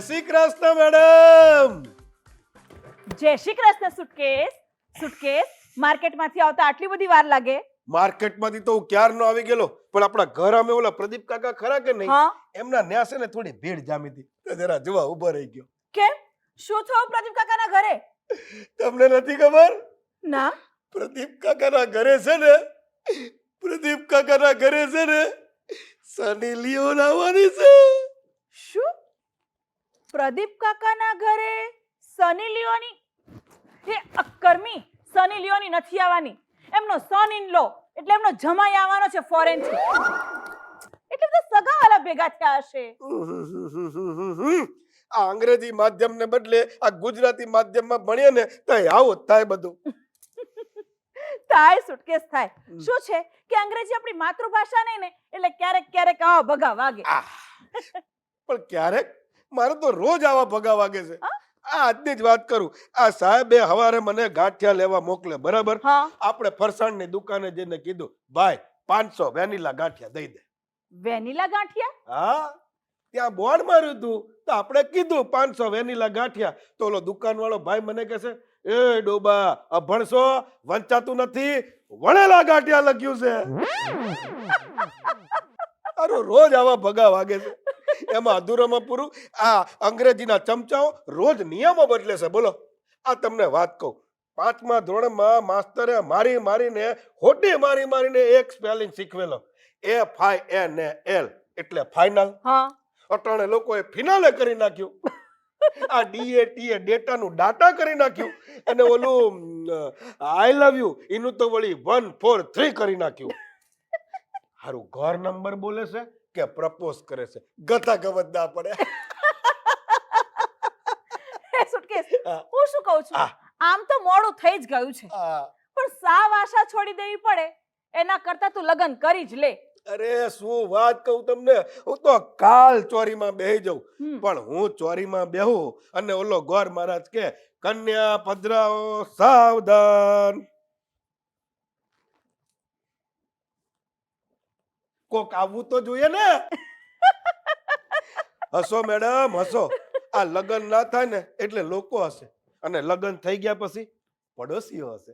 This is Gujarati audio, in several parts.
શ્રી કૃષ્ણ મેડમ. જય શ્રી કૃષ્ણ સુટકેસ. સુટકેસ માર્કેટમાંથી આવતા આટલી બધી વાર લાગે? માર્કેટમાંથી તો હું ક્યારનો આવી ગયેલો, પણ આપણા ઘર અમે ઓલા પ્રદીપ કાકા ખરા કે નહીં, હા. એમના ન્યા છે ને થોડી ભીડ જામી હતી, તો જરા જોવા ઊભો રહી ગયો. કેમ? શું થયું પ્રદીપ કાકાના ઘરે? તમને નથી ખબર? ના. પ્રદીપ કાકાના ઘરે છે ને, પ્રદીપ કાકાના ઘરે છે ને સની લિયોન આવવાની છે. શું? પ્રદીપ કાકાના ઘરે સની લિયોની? હે અક્કર્મી, સની લિયોની નથી આવવાની. એમનો સન ઇન લો એટલે એમનો જમાઈ આવવાનો છે ફોરેન થી. એટલે તો સગાવાલા ભેગા થયા હશે. આ અંગ્રેજી માધ્યમને બદલે આ ગુજરાતી માધ્યમમાં ભણીએ ને તો આવું જ થાય બધું. થાય સુટકેસ થાય. શું છે કે અંગ્રેજી આપણી માતૃભાષા નહીં ને, એટલે ક્યારેક ક્યારેક આવા ભગા વાગે. પણ ક્યારેક મારે તો રોજ આવા ભગા વાગે છે. આ આજની જ વાત કરું, આ સાહેબે હવારે મને ગાંઠિયા લેવા મોકલે, બરાબર? હા. આપણે ફરસાણની દુકાને જઈને કીધું, ભાઈ 500 વેનીલા ગાંઠિયા દઈ દે. વેનીલા ગાંઠિયા? હા, ત્યાં બોર્ડ માર્યું હતું તો આપણે કીધું 500 વેનીલા ગાંઠિયા, તો ઓલો દુકાનવાળો ભાઈ મને કહે છે, એ ડોબા અભણસો, વંચાતું નથી, વણેલા ગાંઠિયા લખ્યું છે. અરે રોજ આવા ભગા વાગે છે. એમાં અધૂરામાં પૂરું આ અંગ્રેજીના ચમચાઓ રોજ નિયમો બદલે છે. બોલો, આ તમને વાત કહું, 5મા ધોરણમાં માસ્તરે મારી મારીને હોટી મારી મારીને એક સ્પેલિંગ શીખવેલો, FINAL એટલે ફાઇનલ. હા. અટાણે લોકોએ ફિનાલે કરી નાખ્યું. આ DATA ડેટાનું ડાટા કરી નાખ્યું, અને ઓલું આઈ લવ યુ એનું તો વળી 143 કરી નાખ્યું. હારું ઘર નંબર બોલે છે કે પ્રપોઝ કરે છે, ગતા ગવત ના પડે. હે સુટકેસ, હું શું કહું છું, આમ તો મોડું થઈ જ ગયું છે, પણ સાવ આશા છોડી દેવી પડે એના કરતા તું લગન કરી જ લે. અરે શું વાત કહું તમને, હું તો કાલ ચોરીમાં બેહી જાઉં, પણ હું ચોરીમાં બેહું અને ઓલો ગોર મહારાજ કે કન્યા પધરાઓ સાવધાન, કોક આવવું તો જોઈએ ને. હસો મેડમ હસો, આ લગન ના થાય ને એટલે લોકો હશે, અને લગન થઈ ગયા પછી પડોશીઓ હશે.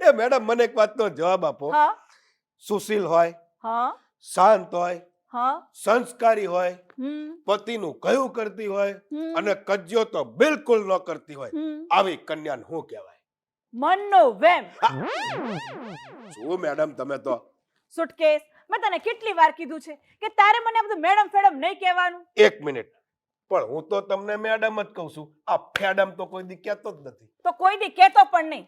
એ મેડમ મને એક વાતનો જવાબ આપો. હા. સુશીલ હોય, હા. શાંત હોય, હા. સંસ્કારી હોય, હમ. પતિનું કયું કરતી હોય, હમ. અને કજ્યો તો બિલકુલ ન કરતી હોય, હમ. આવી કન્યાને શું કહેવાય? મનનો વેમ. શું મેડમ તમે તો. સુટકેસ, મેં તને કેટલી વાર કીધું છે કે તારે મને આ બધું મેડમ ફેડમ નહીં કહેવાનું. એક મિનિટ, પણ હું તો તમને મેડમ જ કહું છું, આ ફેડમ તો કોઈ દી કહેતો જ નથી. તો કોઈ દી કહેતો પણ નહીં.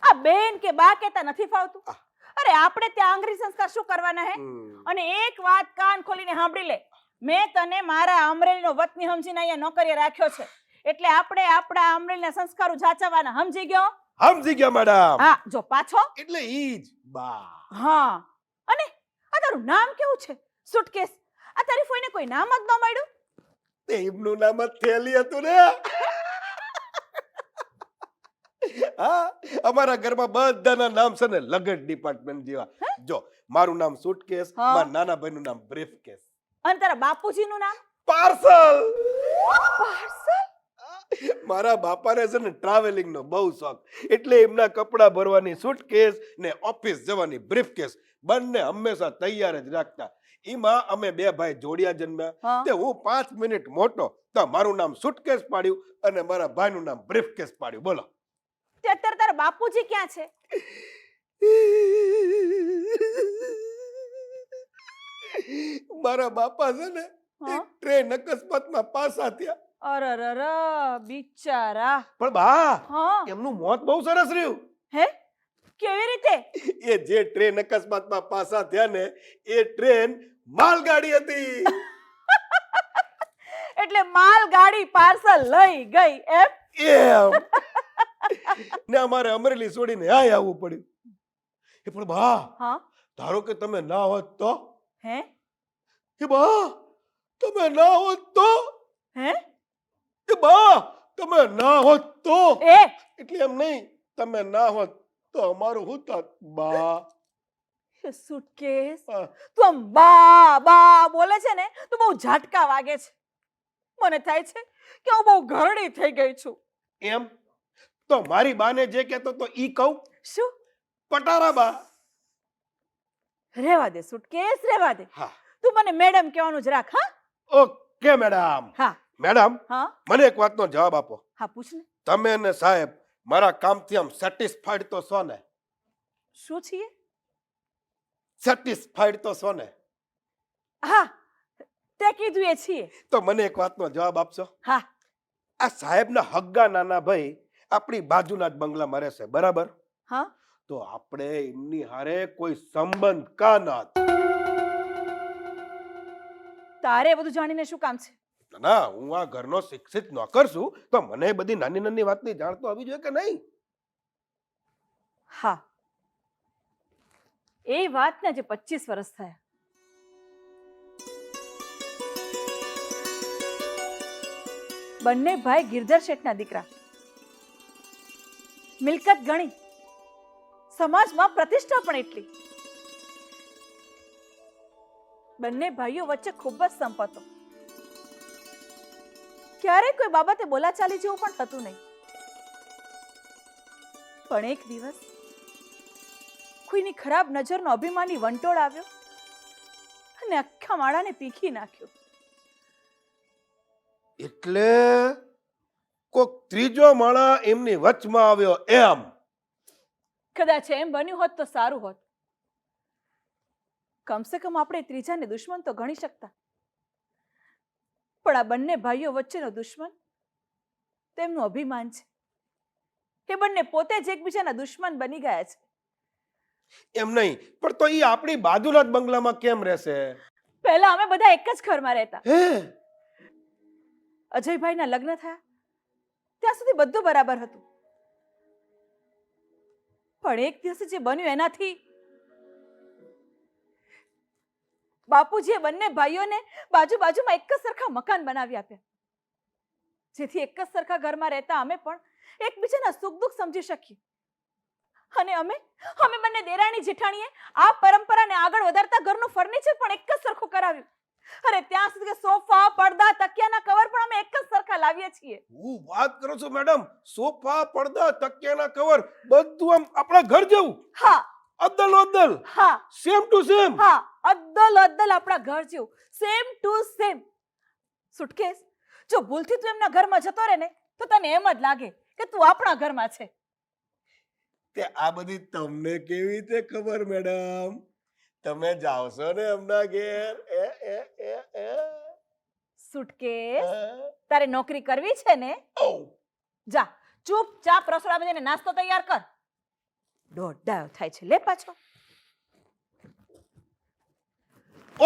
આ બેન કે બા કહેતા નથી ફાવતું. અરે આપણે ત્યાં અંગ્રેજી સંસ્કાર શું કરવાના હે? અને એક વાત કાન ખોલીને સાંભળી લે, મેં તને મારા અમરેલીનો વતની સમજીને અહીંયા નોકરીએ રાખ્યો છે, એટલે આપણે આપણા અમરેલીના સંસ્કારો જાચવવાના. સમજી ગયો? સમજી ગયા મેડમ. હા, જો પાછો. એટલે ઈ જ બા. હા. અને આ તારું નામ કેવું છે સુટકેસ? આ તારી ફોઈને કોઈ નામ જ ન મળ્યું? તે એમનું નામ જ થેલી હતું ને. હા, અમારા ઘરમાં બધાના નામ છે ને લગન ડિપાર્ટમેન્ટ જેવા. જો મારું નામ સુટકેસ, મારા નાના ભાઈનું નામ બ્રીફકેસ. અને તારા બાપુજીનું નામ? પાર્સલ. પાર્સલ? મારા બાપાને છે ને ટ્રાવેલિંગ નો બહુ શોખ, એટલે એમના કપડા ભરવાની સુટકેસ ને ઓફિસ જવાની બ્રીફકેસ બંને હંમેશા તૈયાર જ રાખતા. એમાં અમે બે ભાઈ જોડિયા જન્મ્યા, તે હું 5 મિનિટ મોટો તો મારું નામ સુટકેસ પાડ્યું અને મારા ભાઈનું નામ બ્રીફકેસ પાડ્યું. બોલો, અત્યારે તારા બાપુજી ક્યાં છે? મારા બાપા છે ને એક ટ્રેન અકસ્માતમાં પાસા થયા. અરરર, બિચારા. પણ બા, એમનું મોત બહુ સરસ રહ્યું. હે? કેવી રીતે? એ જે ટ્રેન અકસ્માતમાં પાસા થયા ને, એ ટ્રેન માલગાડી હતી. એટલે માલગાડી પાર્સલ લઈ ગઈ એમ? એમ. ને અમારે અમરેલી છોડીને આય આવવું પડ્યું. એ પણ બા, ધારો કે તમે ના હોત તો? હે? એ બા, તમે ના હોત તો? હે? એ બા, તમે ના હોત તો? એટલે એમ નહીં, તમે ના હોત તો અમારું શું થાત બા? કે સુટકેસ હા. તું આમ બા બા બોલે છે ને તો બહુ ઝાટકા વાગે છે. મને થાય છે કે હું બહુ ઘરડી થઈ ગઈ છું. એમ તો મારી બાને જે કહેતો તો ઈ કહું, શું? પટારા બા. રેવા દે સુટકેસ, રેવા દે. હા, તું મને મેડમ કહેવાનું જ રાખ. હા ઓકે મેડમ. હા મેડમ, હા મને એક વાતનો જવાબ આપો. હા પૂછ ને. તમે અને સાહેબ મારા કામથી આમ સેટિસ્ફાઈડ તો છો ને? શું છીએ? સેટિસ્ફાઈડ તો છો ને? હા તે કીધું એ છીએ. તો મને એક વાતનો જવાબ આપશો? હા આ સાહેબના હગ્ગા નાના ભાઈ આપણી બાજુના જ બંગલામાં રહેશે, બરાબર? હા તો આપણે એમની હારે કોઈ સંબંધ કા નાત? તારે એ બધું જાણીને શું કામ છે? ના, હું આ ઘરનો શિક્ષિત નોકર છું, તો મને બધી નાની નાની વાતની જાણ તો આવી જોઈએ કે નહીં? હા એ વાતને જે 25 વર્ષ થયા. બંને ભાઈ ગિરધર શેઠના દીકરા, મિલકત ગણી, સમાજમાં પ્રતિષ્ઠા પણ એટલી. બંને ભાઈઓ વચ્ચે ખૂબ જ સંપ હતો. ક્યારેય કોઈ બાબતે બોલાચાલી જેવું પણ થતું નહીં. પણ એક દિવસ કોઈની ખરાબ નજરનો અભિમાની વંટોળ આવ્યો અને આખા માળાને પીખી નાખ્યો. એટલે કોક ત્રીજો માળા એમની વચમાં આવ્યો એમ? કદાચ એમ બન્યું હોત તો સારું હોત. કમસે કમ આપણે ત્રીજાને દુશ્મન તો ગણી શકતા. પણ આ બંને ભાઈઓ વચ્ચેનો દુશ્મન તેમનું અભિમાન છે. એ બંને પોતે જ એકબીજાના દુશ્મન બની ગયા છે. એમ નહીં, પણ તો ઈ આપણી બાજુના જ બંગલામાં કેમ રહેશે? પહેલા અમે બધા એક જ ઘરમાં રહેતા. હે? અજયભાઈના લગ્ન થયા ત્યાં સુધી બધું બરાબર હતું. પણ એક દિવસે જે બન્યું એનાથી બાપુજીએ બંને ભાઈઓને બાજુ બાજુમાં એક જ સરખા મકાન બનાવી આપ્યા, જેથી એક જ સરખા ઘરમાં રહેતા અમે પણ એકબીજાના સુખ દુઃખ સમજી શકીએ. અને અમે બંને દેરાણી જેઠાણીએ આ પરંપરાને આગળ વધારતા ઘરનું ફર્નિચર પણ એક જ સરખું કરાવ્યું. અરે ત્યાં સુધી કે સોફા, પડદા, તકિયાના કવર પણ અમે એક જ સરખા લાવીએ છીએ. હું વાત કરો છો મેડમ? સોફા, પડદા, તકિયાના કવર બધું આમ આપણા ઘર જેવું? હા અદ્દલ અદ્દલ, હા સેમ ટુ સેમ. હા અદ્દલ અદ્દલ આપણા ઘર જેવું, સેમ ટુ સેમ. સુટકેસ, જો ભૂલથી તું એમના ઘરમાં જતો રહે ને તો તને એમ જ લાગે કે તું આપણા ઘરમાં છે. તે આ બધી તમને કેવી રીતે ખબર મેડમ? તમે જાઓ છો ને એમના ઘેર? સુટકેસ, તારે નોકરી કરવી છે ને? જા ચૂપચાપ રસોડામાં જઈને નાસ્તો તૈયાર કર. દોઢ થાય છે, લે પાછો.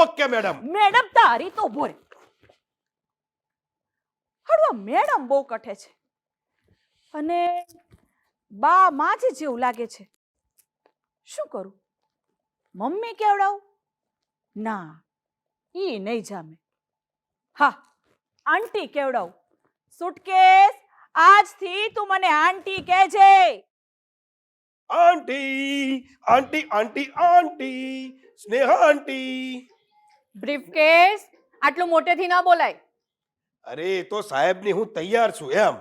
Okay madam. મેડમ તારી તો ઉભો રે. હળવો મેડમ બહુ કઠે છે અને બા માં જ જેવું લાગે છે. શું કરું? મમ્મી કેવડાવું? ના, ઈ નહીં જામે. હા, આંટી કેવડાવું. સુટકેસ, આજથી તું મને આંટી કહેજે. આંટી, આંટી, આંટી, આંટી, સ્નેહા આંટી. બ્રીફકેસ આટલું મોટેથી ના બોલાય. અરે તો સાહેબની હું તૈયાર છું એમ.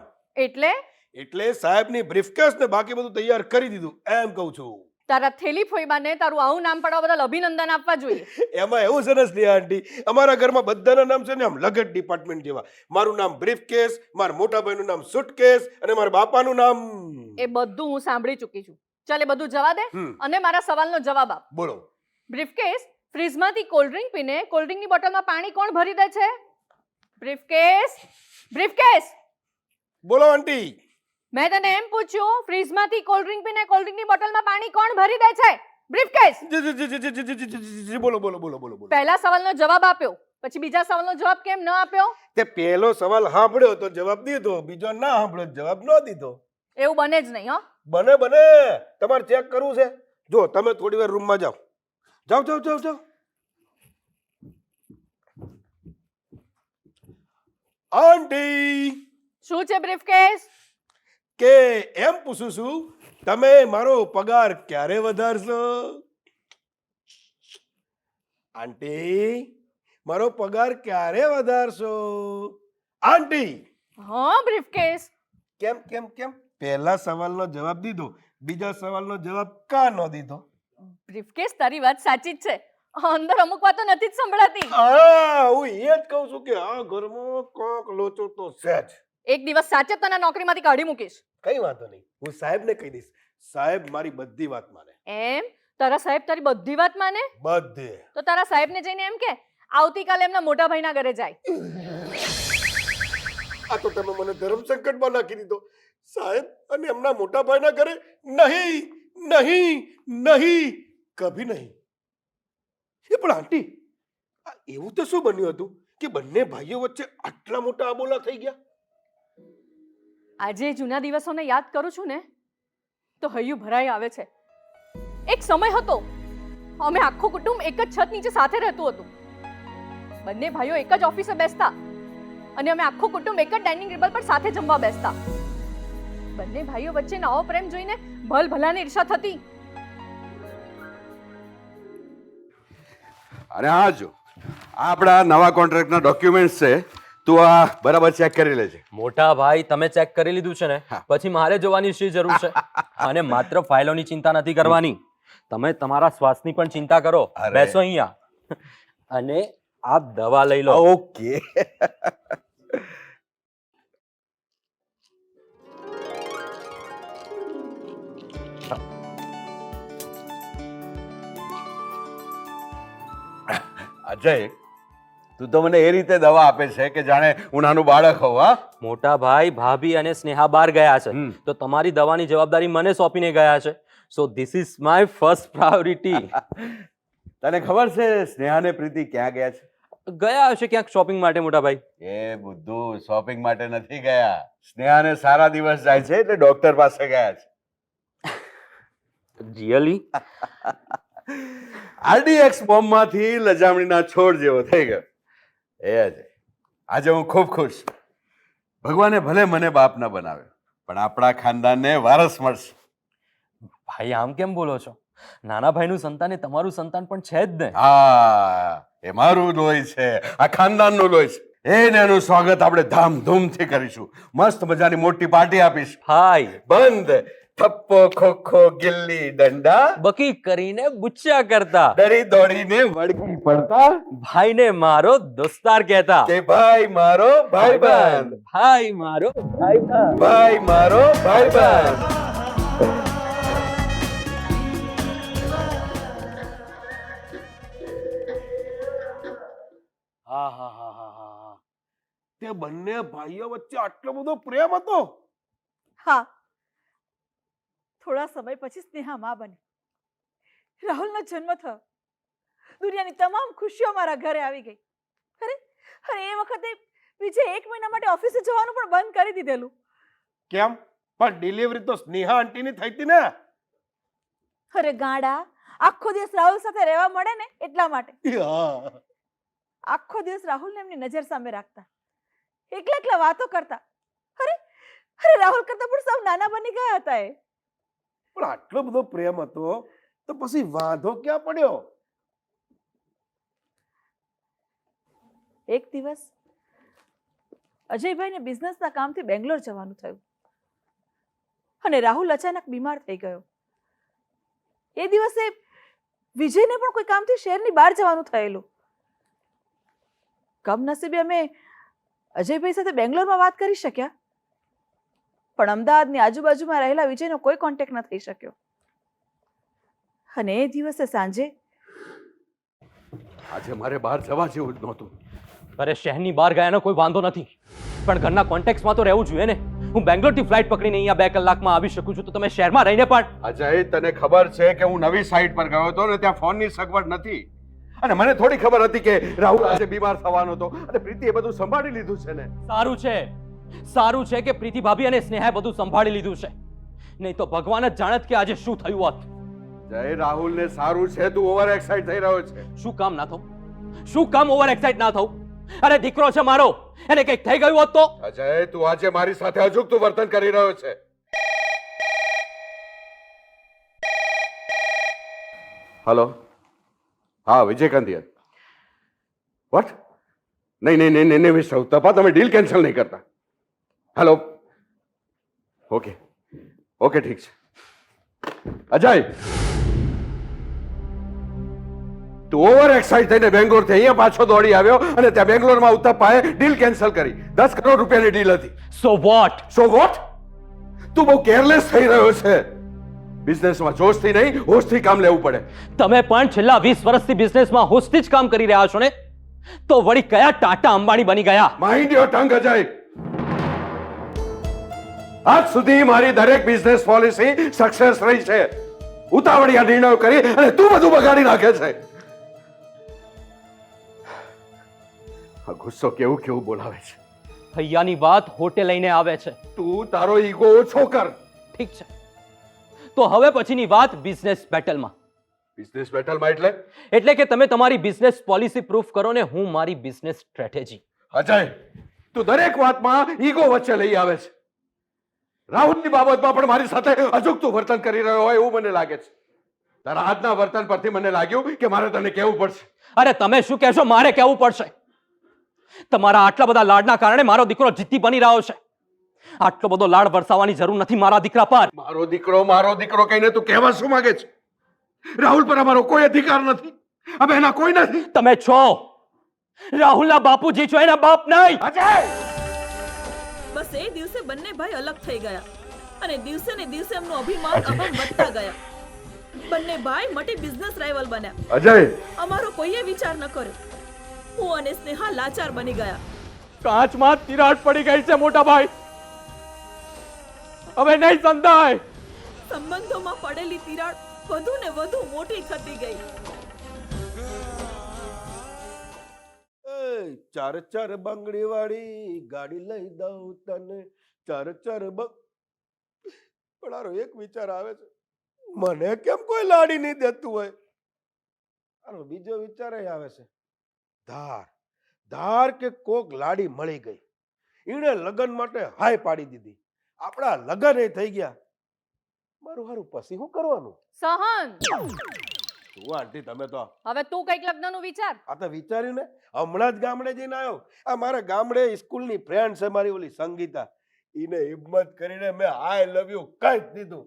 એટલે સાહેબની બ્રીફકેસ ને બાકી બધું તૈયાર કરી દીધું એમ કહું છું. તારા થેલી ફોઈબાને તારું આવું નામ પાડવા બદલ અભિનંદન આપવા જોઈએ. એમાં એવું છે ને સ્નેહા આંટી, અમારા ઘરમાં બધાના નામ છે ને આમ લગત ડિપાર્ટમેન્ટ જેવા. મારું નામ બ્રીફકેસ, મારા મોટા ભાઈનું નામ સુટકેસ અને મારા બાપાનું નામ. એ બધું હું સાંભળી ચૂકી છું. ચાલ એ બધું જવા દે અને મારા સવાલનો જવાબ આપ. બોલો. બ્રીફકેસ, ફ્રીજમાંથી કોલ્ડ ડ્રિંક પીને કોલ્ડ ડ્રિંકની બોટલમાં પાણી કોણ ભરી દે છે? બ્રીફકેસ, બ્રીફકેસ, બોલો આંટી. મેં તને એમ પૂછ્યું, ફ્રીજમાંથી કોલ્ડ ડ્રિંક પીને કોલ્ડ ડ્રિંકની બોટલમાં પાણી કોણ ભરી દે છે? બ્રીફકેસ. બોલો બોલો બોલો બોલો બોલો. પહેલા સવાલનો જવાબ આપ્યો, પછી બીજા સવાલનો જવાબ કેમ ન આપ્યો? તે પહેલો સવાલ સાંભળ્યો તો જવાબ દીધો, બીજો ના સાંભળ્યો જવાબ ન દીધો. એવું બને જ નહીં. બને બને, તમારે ચેક કરવું છે? જો તમે થોડી વાર રૂમમાં જાઓ. જાઓ જાઓ જાઓ જાઓ. આંટી. શું છે બ્રીફકેસ? કે એમ પૂછું છું, તમે મારો પગાર ક્યારે વધારશો? આંટી મારો પગાર ક્યારે વધારશો આંટી? હા બ્રીફકેસ. કેમ કેમ કેમ પહેલા સવાલનો જવાબ દીધો, બીજા સવાલનો જવાબ કા ન દીધો? બ્રીફકેસ તારી વાત સાચી જ છે. અંદર અમુક વાતો નથી જ સંભળાતી. હું એ જ કહું છું કે આ ઘરમાં કોક લોચો તો છે જ. એક દિવસ સાચે જ તને નોકરીમાંથી કાઢી મૂકીશ. કઈ વાંધો નહીં, હું સાહેબને કહી દઈશ. સાહેબ મારી બધી વાત માને. એમ? તારા સાહેબ તારી બધી વાત માને? બધે. તો તારા સાહેબને જઈને એમ કે આવતીકાલે એમના મોટા ભાઈના ઘરે જાય. આ તો તમે મને ધર્મ સંકટમાં નાખી દીધો. સાહેબ અને એમના મોટા ભાઈના ઘરે નહીં, નહીં, નહીં, કભી નહીં. એ પણ આંટી, આ એવું તો શું બન્યું હતું કે બંને ભાઈઓ વચ્ચે આટલા મોટા આબોલા થઈ ગયા? આજે જૂના દિવસોને યાદ કરું છું ને તો હૈયું ભરાઈ આવે છે. એક સમય હતો અમે આખું કુટુંબ એક જ છત નીચે સાથે રહેતું હતું. બંને ભાઈઓ એક જ ઓફિસે બેસતા અને અમે આખું કુટુંબ એક જ ડાઇનિંગ ટેબલ પર સાથે જમવા બેસતા. બંને ભાઈઓ વચ્ચે નવો પ્રેમ જોઈને ભલ ભલાની ઈર્ષા થતી. અને હા જો આ આપણા નવા કોન્ટ્રાક્ટના ડોક્યુમેન્ટ્સ છે. તું આ બરાબર ચેક કરી લેજે. મોટા ભાઈ તમે ચેક કરી લીધું છે ને? પછી મારે જોવાની શી જરૂર છે? અને માત્ર ફાઇલોની ચિંતા નથી કરવાની, તમે તમારા શ્વાસની પણ ચિંતા કરો. અરે. બેસો અહીંયા અને આપ દવા લઈ લો. ઓકે. અજય, તું તો મને એ રીતે દવા આપે છે કે જાણે હું નાનું બાળક હોઉં. હા, મોટા ભાઈ, ભાભી અને સ્નેહા બહાર ગયા છે, તો તમારી દવાની જવાબદારી મને સોંપીને ગયા છે. So this is my first priority. તને ખબર છે સ્નેહા ને પ્રીતિ ક્યાં ગયા છે? ગયા હશે ક્યાંક શોપિંગ માટે મોટા ભાઈ. એ બુદ્ધુ, શોપિંગ માટે નથી ગયા. સ્નેહાને સારા દિવસ જાય છે એટલે ડોક્ટર પાસે ગયા છે. રિયલી? આરડીએક્સ બોમ્બમાંથી લજામણીના છોડ જેવો થઈ ગયો. એ જ આજે હું ખૂબ ખુશ છું. ભગવાને ભલે મને બાપ ન બનાવ્યો, પણ આપણા ખાનદાનને વારસ મળશે. ભાઈ આમ કેમ બોલો છો? નાના ભાઈનું સંતાન એ તમારું સંતાન પણ છે જ ને. હા, એ મારું લોહી છે, આ ખાનદાનનું લોહી છે. એને એનું સ્વાગત આપણે ધામધૂમથી કરીશું. મસ્ત મજાની મોટી પાર્ટી આપીશું. ભાઈ બંધ થપ્પો ખોખો ગિલ્લી દંડા, બકી કરીને બુચ્ચા કરતા, ડરી દોડીને વળગી પડતા, ભાઈને મારો દોસ્તાર કહેતા, કે ભાઈ મારો ભાઈબંધ, ભાઈ મારો ભાઈબંધ, ભાઈ મારો ભાઈબંધ. હા હા હા હા હા, તે બંને ભાઈઓ વચ્ચે આટલો બધો પ્રેમ હતો? હા, થોડા સમય પછી સ્નેહા માં બની. રાહુલનો જન્મ થયો. દુનિયાની તમામ ખુશીઓ મારા ઘરે આવી ગઈ. અરે અરે એ વખતે વિજય 1 મહિના માટે ઓફિસે જવાનું પણ બંધ કરી દીધેલું. કેમ? પણ ડિલિવરી તો સ્નેહા આંટીની થઈ હતી ને? અરે ગાડા, આખો દિવસ રાહુલ સાથે રહેવા મળે ને એટલા માટે. હા. આખો દિવસ રાહુલને એમની નજર સામે રાખતા, એકલા એકલા વાતો કરતા. અરે અરે રાહુલ કરતા પણ સાવ નાના બની ગયા હતા એ. પણ આટલો બધો પ્રેમ હતો તો પછી વાંધો ક્યાં પડ્યો? એક દિવસ અજયભાઈને બિઝનેસના કામથી બેંગ્લોર જવાનું થયું અને રાહુલ અચાનક બીમાર થઈ ગયો. એ દિવસે વિજયને પણ કોઈ કામથી શહેરની બહાર જવાનું થયેલું. કમનસીબે અમે અજયભાઈ સાથે બેંગ્લોરમાં વાત કરી શક્યા, પણ અમદાવાદની આજુબાજુમાં રહેલા વિજયનો કોઈ કોન્ટેક્ટ ન થઈ શક્યો. અને એ દિવસે સાંજે આજે મારે બહાર જવા જેવું જ નહોતું. અરે શહેરની બહાર ગયાનો કોઈ વાંધો નથી, પણ ઘરના કોન્ટેક્ટમાં તો રહેવું જોઈએ ને. હું બેંગ્લોરથી ફ્લાઇટ પકડીને અહીંયા 2 કલાકમાં આવી શકું છું, તો તમે શહેરમાં રહીને પણ. અજય, તને ખબર છે કે હું નવી સાઇટ પર ગયો હતો ને ત્યાં ફોનની સગવડ નથી, અને મને થોડી ખબર હતી કે રાહુલ આજે બીમાર થવાનો હતો, અને પ્રીતિએ બધું સંભાળી લીધું છે ને. સારું છે કે પ્રીતિ ભાભી અને સ્નેહાએ બધું સંભાળી લીધું છે, નહીં તો ભગવાન જ જાણત કે આજે શું થયું હોત. જય, રાહુલને સારું છે, તું ઓવર એક્સાઇટ થઈ રહ્યો છે. શું કામ ના થવું? શું કામ ઓવર એક્સાઇટ ના થવું? અરે દીકરો છે મારો, એને કંઈક થઈ ગયું હોત તો? અજય, તું આજે મારી સાથે અજુગતું વર્તન કરી રહ્યો છે. હલો, હા વિજય કાંતિયા. વોટ? નહીં નહીં નહીં નહીં મિસ્ટર ઉત્તપા, તમે ડીલ કેન્સલ નહીં કરતા. હેલો, ઓકે ઓકે ઠીક છે. અજય, તું ઓવર એક્સાઇટ થઈને બેંગ્લોરથી અહીંયા પાછો દોડી આવ્યો અને ત્યાં બેંગ્લોરમાં ઉત્તપાએ ડીલ કેન્સલ કરી. 10 કરોડ રૂપિયાની ડીલ હતી. So what? So what? તું બહુ કેરલેસ થઈ રહ્યો છે. બિઝનેસમાં જોશથી નહીં હોશથી કામ લેવું પડે. તમે પણ છેલ્લા 20 વર્ષથી બિઝનેસમાં હોશથી જ કામ કરી રહ્યા છો ને, તો વળી કયા ટાટા અંબાણી બની ગયા? Mind your tongue Ajay. આજ સુધી મારી દરેક બિઝનેસ પોલિસી સક્સેસ રહી છે. ઉતાવળિયા નિર્ણયો કરી અને તું બધું બગાડી નાખે છે. આ ગુસ્સો કેવું કેવું બોલાવે છે. હૈયાની વાત હોટે લઈને આવે છે. તું તારો ઈગો ઓછો કર. ઠીક છે, તો હવે પછીની વાત બિઝનેસ બેટલમાં. બિઝનેસ બેટલમાં એટલે કે તમે તમારી બિઝનેસ પોલિસી પ્રૂફ કરો ને હું મારી બિઝનેસ સ્ટ્રેટેજી. અજય, તું દરેક વાતમાં ઈગો વચ્ચે લઈ આવે છે. રાહુલની બાબતમાં પણ મારી સાથે અજુગતું વર્તન કરી રહ્યો હોય એવું મને લાગે છે. તારા આજના વર્તન પરથી મને લાગ્યું કે મારે તને કહેવું પડશે. અરે તમે શું કહેશો? મારે કહેવું પડશે. તમારા આટલા બધા લાડના કારણે મારો દીકરો જીતી બની રહ્યો છે. આટલો બધો લાડ વરસાવવાની જરૂર નથી મારા દીકરા પર. મારો દીકરો કહીને તું કહેવા શું માંગે છે? રાહુલ પર અમારો કોઈ અધિકાર નથી. હવે એના કોઈ નથી. તમે છો રાહુલના બાપુજી છો, એના બાપ નહીં. અજય, બસ એ દિવસે બંને ભાઈ અલગ થઈ ગયા અને દિવસે ને દિવસે એમનું અભિમાન અહમ વધતા ગયા. બંને ભાઈ મટી બિઝનેસ રાઇવલ બન્યા. અજય, અમારો કોઈએ વિચાર ન કર્યો. હું અને સ્નેહા લાચાર બની ગયા. કાચમાં તિરાડ પડી ગઈ છે મોટા ભાઈ, હવે નહીં સંધાય. સંબંધોમાં પડેલી તિરાડ વધુ ને વધુ મોટી થતી ગઈ. ચાર ચાર બંગડી વાળી ગાડી લઈ દઉં તને. ચાર ચાર પણ આરો એક વિચાર આવે છે, મને કેમ કોઈ લાડી નહીં દેતું હોય. આનો બીજો વિચાર આવે છે, ધાર કે કોક લાડી મળી ગઈ, એને લગ્ન માટે હાય પાડી દીધી, આપણા લગ્ન એ થઈ ગયા. મારું હારું પછી શું કરવાનું? સહન, શું આંટી તમે તો હવે તું કઈક લગ્નનું વિચાર. આ તો વિચાર્યું ને, હમણાં જ ગામડે જઈને આવ્યો. આ મારા ગામડે સ્કૂલની ફ્રેન્ડ છે મારી ઓલી સંગીતા, ઈને હિંમત કરીને મેં આઈ લવ યુ કહી જ દીધું.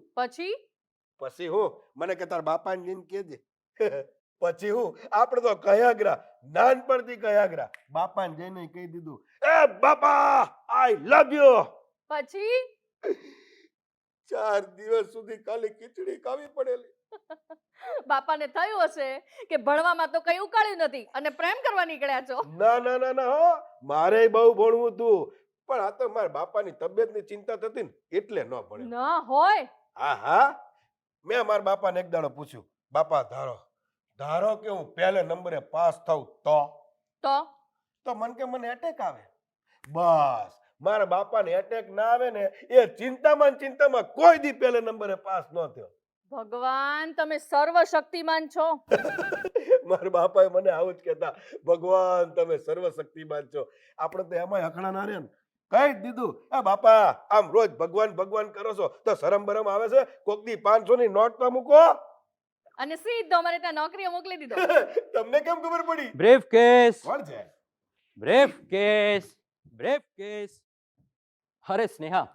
પછી હું મને કે તાર બાપાને જઈને કહેજે. પછી હું આપણે તો કયાગ્રા, નાનપણથી કયાગ્રા. બાપાને જઈને કહી દીધું, એ બાપા આઈ લવ યુ. પછી 4 દિવસ સુધી ખાલી ખીચડી ખાવી પડેલી. બાપાને થયું હશે કે ભણવામાં તો કઈ ઉકાળ્યું નથી અને પ્રેમ કરવા નીકળ્યા છો. ના ના ના ના હો, મારે બહુ ભણવું હતું, પણ આ તો મારા બાપાની તબિયતની ચિંતા થતી ને એટલે ન ભણ્યો. ના હોય. હા, મેં મારા બાપાને એક દાડો પૂછ્યું, બાપા ધારો કે હું પહેલે નંબરે પાસ થાઉં તો મને એટેક આવે. બસ મારા બાપાને એટેક ના આવે ને એ ચિંતામાં કોઈ દી પહેલે નંબરે પાસ ન થયો. ભગવાન, તમે સર્વશક્તિમાન છો. મારા બાપાએ મને આવું જ કહેતા, ભગવાન તમે સર્વશક્તિમાન છો. આપણે તો એમાંય હકણા ના રે ને, કહી દીધું, એ બાપા આમ રોજ ભગવાન ભગવાન કરો છો તો શરમ બરમ આવે છે? કોક દી 500 ની નોટ તો મૂકો. અને સીધો અમારે ત્યાં નોકરીએ મોકલી દીધો. તમને કેમ ખબર પડી? બ્રીફ કેસ, કોણ છે? Brief case. અરે સ્નેહા,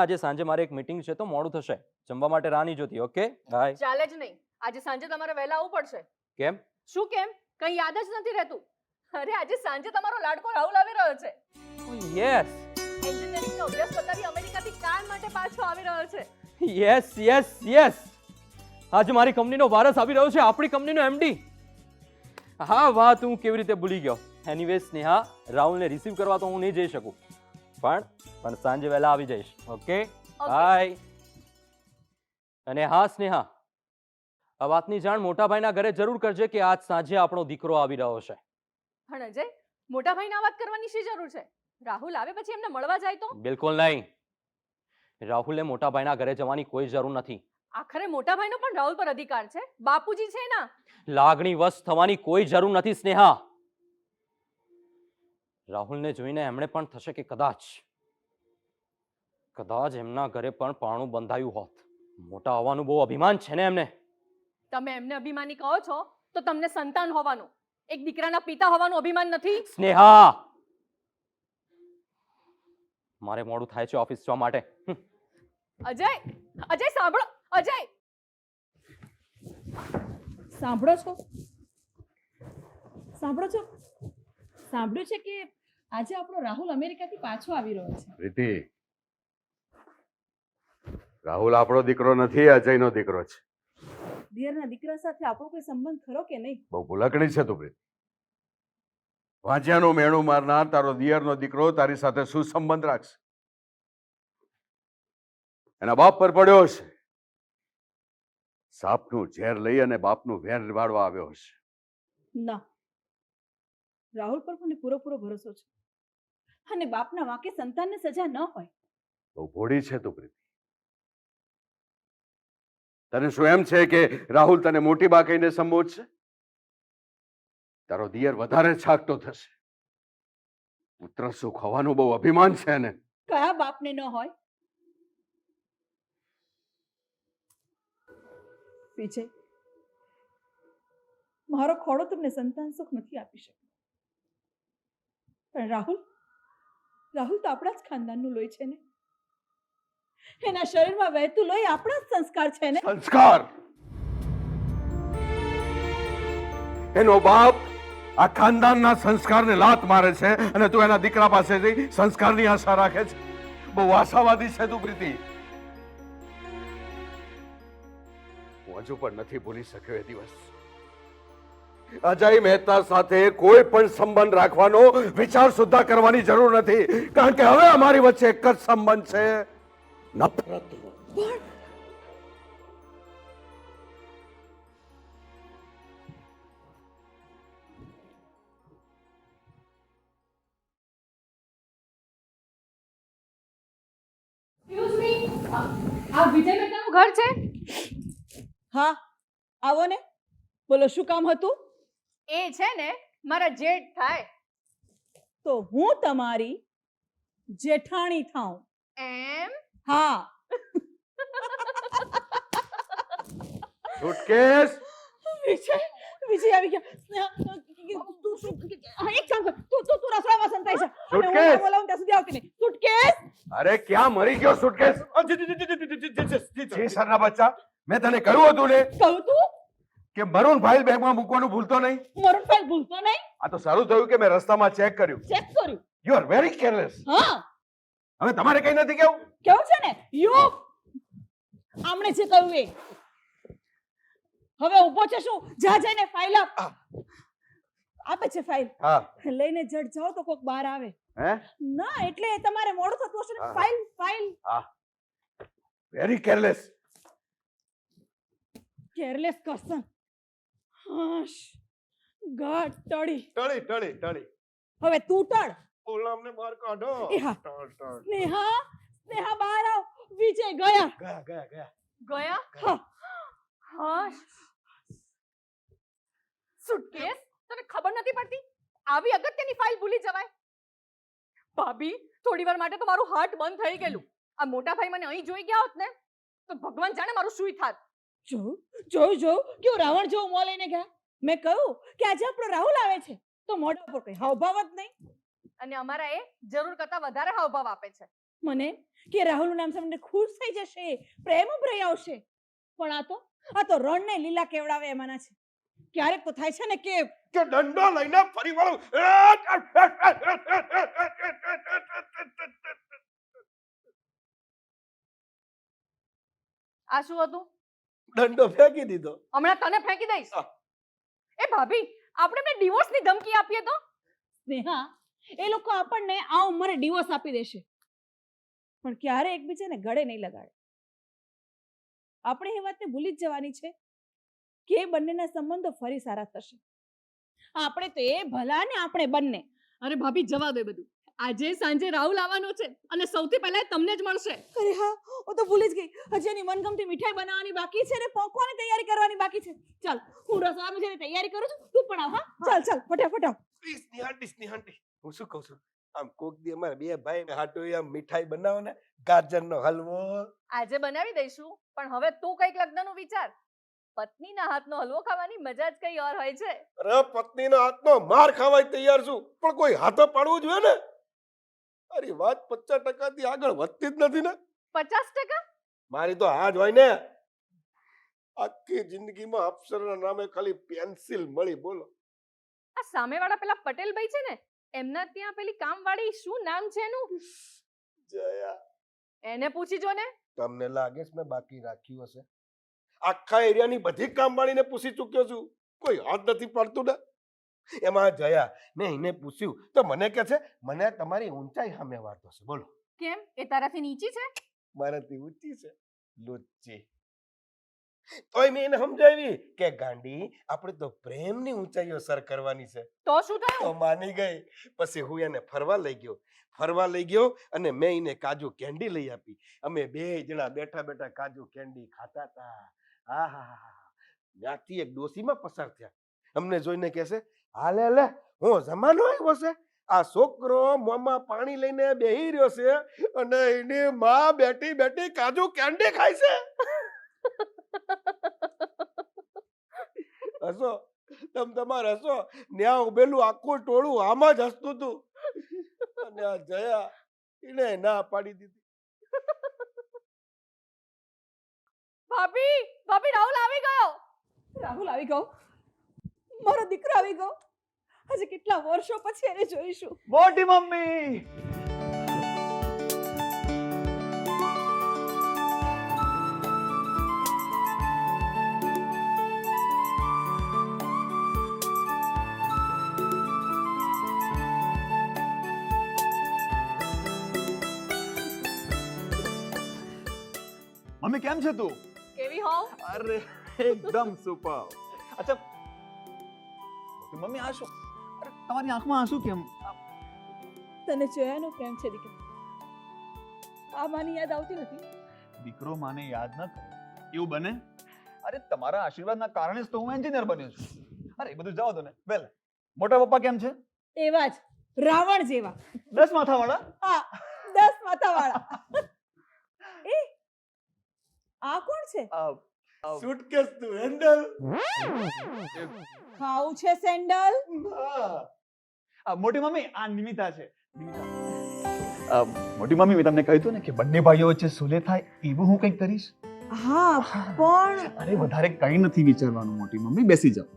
આજે સાંજે મારે એક મીટિંગ છે તો મોડું થશે. જમવા માટે રાહ નહીં જોતી. Okay bye. ચાલે જ નહીં, આજે સાંજે તમારે વહેલા આવવું પડશે. કેમ? શું કેમ? કઈ યાદ જ નથી રહેતું. અરે આજે સાંજે તમારો લાડકો રાહુલ આવી રહ્યો છે. યસ એન્જિનિયરિંગનો અભ્યાસ પતાવી અમેરિકાથી કામ માટે પાછો આવી રહ્યો છે. યસ. આજે મારી કંપનીનો વારસ આવી રહ્યો છે, આપણી કંપનીનો એમડી. હા, વાત હું કેવી રીતે ભૂલી ગયો. એનીવે સ્નેહા, રાહુલને રિસીવ કરવા તો હું નહીં જઈ શકું, પણ સાંજે વહેલા આવી જઈશ. Okay bye. અને હા સ્નેહા, આ વાતની જાણ મોટા ભાઈના ઘરે જરૂર કરજે કે આજ સાંજે આપણો દીકરો આવી રહ્યો છે. પણ અજય, મોટા ભાઈને આ વાત કરવાની શી જરૂર છે? રાહુલ આવે પછી એમને મળવા જાય તો? બિલકુલ નહીં. રાહુલે મોટા ભાઈના ઘરે જવાની કોઈ જરૂર નથી. આખરે મોટા ભાઈનો પણ રાહુલ પર અધિકાર છે, બાપુજી છે ના. લાગણી વશ થવાની કોઈ જરૂર નથી સ્નેહા. રાહુલને જોઈને એમણે પણ થશે કે કદાચ એમના ઘરે પણ પારણું બંધાયું હોત. મોટા હોવાનું બહુ અભિમાન છે ને એમને. તમે એમને અભિમાની કહો છો તો તમને સંતાન હોવાનું. એક દીકરાના પિતા હોવાનું અભિમાન નથી? સ્નેહા, મારે મોડું થાય છે ઓફિસ જવા માટે. અજય, અજય સાંભળો, અજય. સાંભળો છો? સાંભળો છો? સાંભળ્યું છે કે આજે આપણો રાહુલ અમેરિકાથી પાછો આવી રહ્યો છે. પ્રીતિ, રાહુલ આપણો દીકરો નથી, અજયનો દીકરો છે. દિયરના દીકરા સાથે આપણો કોઈ સંબંધ ખરો કે નહીં? બહુ ભૂલકણી છે તું પ્રીતિ. વાંચ્યાનું મેણું મારનાર તારો દિયરનો દીકરો તારી સાથે શું સંબંધ રાખશે? એના બાપ પર પડ્યો હશે. સાપનું ઝેર લઈ અને બાપનું વેર નિભાડવા આવ્યો હશે. ના, રાહુલ પર મને પૂરેપૂરો ભરોસો છે અને બાપના વાંકે સંતાનને સજા ન હોય. બહુ ભોળી છે તું પ્રીતિ. તને શું એમ છે કે રાહુલ તને મોટી બા કહીને સંબોધશે? તારો દિયર વધારે છાકટો થશે. પુત્ર સુખ હોવાનું બહુ અભિમાન છે એને. કયા બાપને ન હોય? વિજય, મારો ખોડો તમને સંતાન સુખ નથી આપી શકતો, પણ રાહુલ રાહુલ તો આપણા જ ખાનદાનનું લોહી છે ને. એના શરીરમાં વહેતું લોહી આપણા જ સંસ્કાર છે ને. સંસ્કાર? એનો બાપ આ ખાનદાનના સંસ્કારને લાત મારે છે અને તું એના દીકરા પાસેથી સંસ્કારની આશા રાખે છે. બહુ આશાવાદી છે તું પ્રીતિ. હું હજુ પણ નથી ભૂલી શક્યો એ દિવસ. અજય મહેતા સાથે કોઈ પણ સંબંધ રાખવાનો વિચાર સુદ્ધા કરવાની જરૂર નથી, કારણ કે હવે અમારી વચ્ચે એક જ સંબંધ છે, નફરતનો. Excuse me, આ વિજય મહેતાનું ઘર છે? હા, આવો ને. બોલો, શું કામ હતું? એ છે ને મારા જેઠ થાય. તો હું તમારી જેઠાણી થાઉં. એમ? હા. સુટકેસ? વિજય વિજય આવી ગયા. તું શું? હા, એક કામ કર. તું રસોડામાં સંતાઈ જા. અને હું સુટકેસ? ના બોલાવું ત્યાં સુધી આવતી નહીં. સુટકેસ? અરે ક્યાં મરી ગયો સુટકેસ? જી સરના બચ્ચા, મેં તને કહ્યું હતું ને કહું તું કે મરૂન ફાઇલ બેગમાં મૂકવાનું ભૂલતો નહીં. મારું ફાઇલ ભૂલતો નહીં. આ તો સારું થયું કે મેં રસ્તામાં ચેક કર્યું. ચેક કર્યું? You are very careless. હા, હવે તમારે કઈ નથી કેવું? કેવું છે ને? યુ આમણે જે કહ્યું એ. હવે ઊભો છે શું? જા જઈને ફાઇલ આપ. આપે છે ફાઇલ. હા. લઈને જડ જાઓ તો કોક બહાર આવે. હે? ના, એટલે તમારે મોડું થતું હશે ને. હા. File file. હા. Very careless. કેરલેસ કસન. હાશ, ગાઢ ટળી. ટળી ટળી ટળી હવે તું ટળ. ઓલામને બહાર કાઢો. એ હા. ટળ ટળ. સ્નેહા, સ્નેહા બહાર આવ. વિજય ગયા. ગયા ગયા ગયા. ગયા? હા. હા. સુટકેસ? તને ખબર નથી પડતી? આવી અગત્યની ફાઇલ ભૂલી જવાય? ભાભી, થોડી વાર માટે તો મારું હાર્ટ બંધ થઈ ગયેલું. આ મોટા ભાઈ મને અહીં જોઈ ગયા હોત ને તો ભગવાન જાણે મારું શું થાત. જોયું કેવું રાવણ જેવું મોં લઈને ગયા. મેં કહ્યું કે આજે આપણો રાહુલ આવે છે તો મોઢા પર કઈ હાવભાવ જ નહીં. અને અમારા એ જરૂર કરતા વધારે હાવભાવ આપે છે. મને કે રાહુલનું નામ સાંભળીને ખુશ થઈ જશે, પ્રેમ ઉભરાઈ આવશે, પણ આ તો રણને લીલા કેવડાવે એમાંના છે. ક્યારેક તો થાય છે ને કે દંડો લઈને ફરી વળું. આ શું હતું? દંડો ફેંકી દીધો. હમણાં તને ફેંકી દઈશ. એ ભાભી, આપણે એમને ડિવોર્સની ધમકી આપીએ તો? સ્નેહા, એ લોકો આપણને આ ઉંમરે ડિવોર્સ આપી દેશે પણ ક્યારે એકબીજાને ગળે નહીં લગાડે. આપણે એ વાતને ભૂલી જ જવાની છે કે એ બંનેના સંબંધો ફરી સારા થશે. આપણે તો એ ભલા ને આપણે બંને. અરે ભાભી, જવા દે બધું. આજે સાંજે રાહુલ આવવાનો છે અને સૌથી પહેલા એ તમને જ મળશે. અરે હા, હું તો ભૂલી જ ગઈ. હજી એની મનગમતી મીઠાઈ બનાવવાની બાકી છે ને પોંકવાની તૈયારી કરવાની બાકી છે. ચાલ, હું રસોડામાં જઈને તૈયારી કરું છું, તું પણ આવ. હા, ચાલ ફટાફટ આવ. સ્નેહાંટી હું શું કહું છું, આમ કોક દી અમારે બે ભાઈ હાટુ આમ મીઠાઈ બનાવો ને, ગાજરનો હલવો. આજે બનાવી દઈશું, પણ હવે તું કઈક લગ્નનું વિચાર. પત્નીના હાથનો હલવો ખાવાની મજા જ કઈ ઓર હોય છે. અરે પત્નીના હાથનો માર ખાવાય તૈયાર છું, પણ કોઈ હાથો પાડવું જોઈએ ને. અરે વાત 50% થી આગળ વધતી જ નથી ને. 50%? મારી તો આ જ હોય ને. આખી જિંદગીમાં અપ્સરના નામે ખાલી પેન્સિલ મળી, બોલો. આ સામેવાળા પેલા પટેલભાઈ છે ને, એમના ત્યાં પેલી કામવાળી શું નામ છે એનું? જયા, એને પૂછી જો ને. તમને લાગે છે મેં બાકી રાખ્યું હશે? આખા એરિયાની બધી કામવાળીને પૂછી ચૂક્યો છું, કોઈ હાથ નથી પડતું ને. એમાં જયા, મેં એને પૂછ્યું તો મને કહે છે મને તમારી ઊંચાઈ સામે વાતો છે. બોલો, કેમ? એ તારાથી નીચી છે? મારાથી ઊંચી છે, લુચ્ચી. તોય મેં એને સમજાવી કે ગાંડી, આપણે તો પ્રેમની ઊંચાઈઓ સર કરવાની છે. તો શું તો થયું? માની ગઈ. પછી હું એને ફરવા લઈ ગયો અને મેં એને કાજુ કેન્ડી લઈ આપી. અમે બે જણા બેઠા બેઠા કાજુ કેન્ડી ખાતા હતા. આહાહા, ત્યાંથી એક ડોસીમાં પસાર થયા. અમને જોઈને કહેશે, હાલે લે, હું જમાનો આવ્યો છે, આ છોકરો મોંમાં પાણી લઈને બેહી રહ્યો છે અને એની માં બેઠી બેઠી કાજુ કેન્ડી ખાય છે. હસો, તમારે હસો. ન્યા ઉભેલું આખું ટોળું આમાં જ હસતું હતું. અને આ જયા, એને ના પાડી દીધી. ભાભી, ભાભી, રાહુલ આવી ગયો. રાહુલ આવી ગયો, મારો દીકરો આવી ગયો. આજે કેટલા વર્ષો પછી એને જોઈશું. મોટી મમ્મી, મમ્મી કેમ છે તું? કેવી હોવ? અરે એકદમ સુપર. અચ્છા મમ્મી, આ શું? અરે તમારી આંખમાં આંસુ કેમ? તને જયાનો પ્રેમ છે દીકરા. આ માની યાદ આવતી નથી? દીકરો માને યાદ ન કરે એવું બને? અરે તમારા આશીર્વાદના કારણે જ તો હું એન્જિનિયર બન્યો છું. અરે એ બધું જવા દો ને. વેલ, મોટા પપ્પા કેમ છે? એવા જ રાવણ જેવા. 10 માથાવાળા? હા, 10 માથાવાળા. એ આ કોણ છે? સુટકેસ નું હેન્ડલ. ખાવું છે સેન્ડલ? મોટી મમ્મી, આ નિમિતા છે. મોટી મમ્મી, મેં તમને કહ્યું હતું ને કે બંને ભાઈઓ વચ્ચે સુલે થાય એવું હું કંઈક કરીશ. હા, પણ અરે વધારે કંઈ નથી વિચારવાનું મોટી મમ્મી, બેસી જાઓ.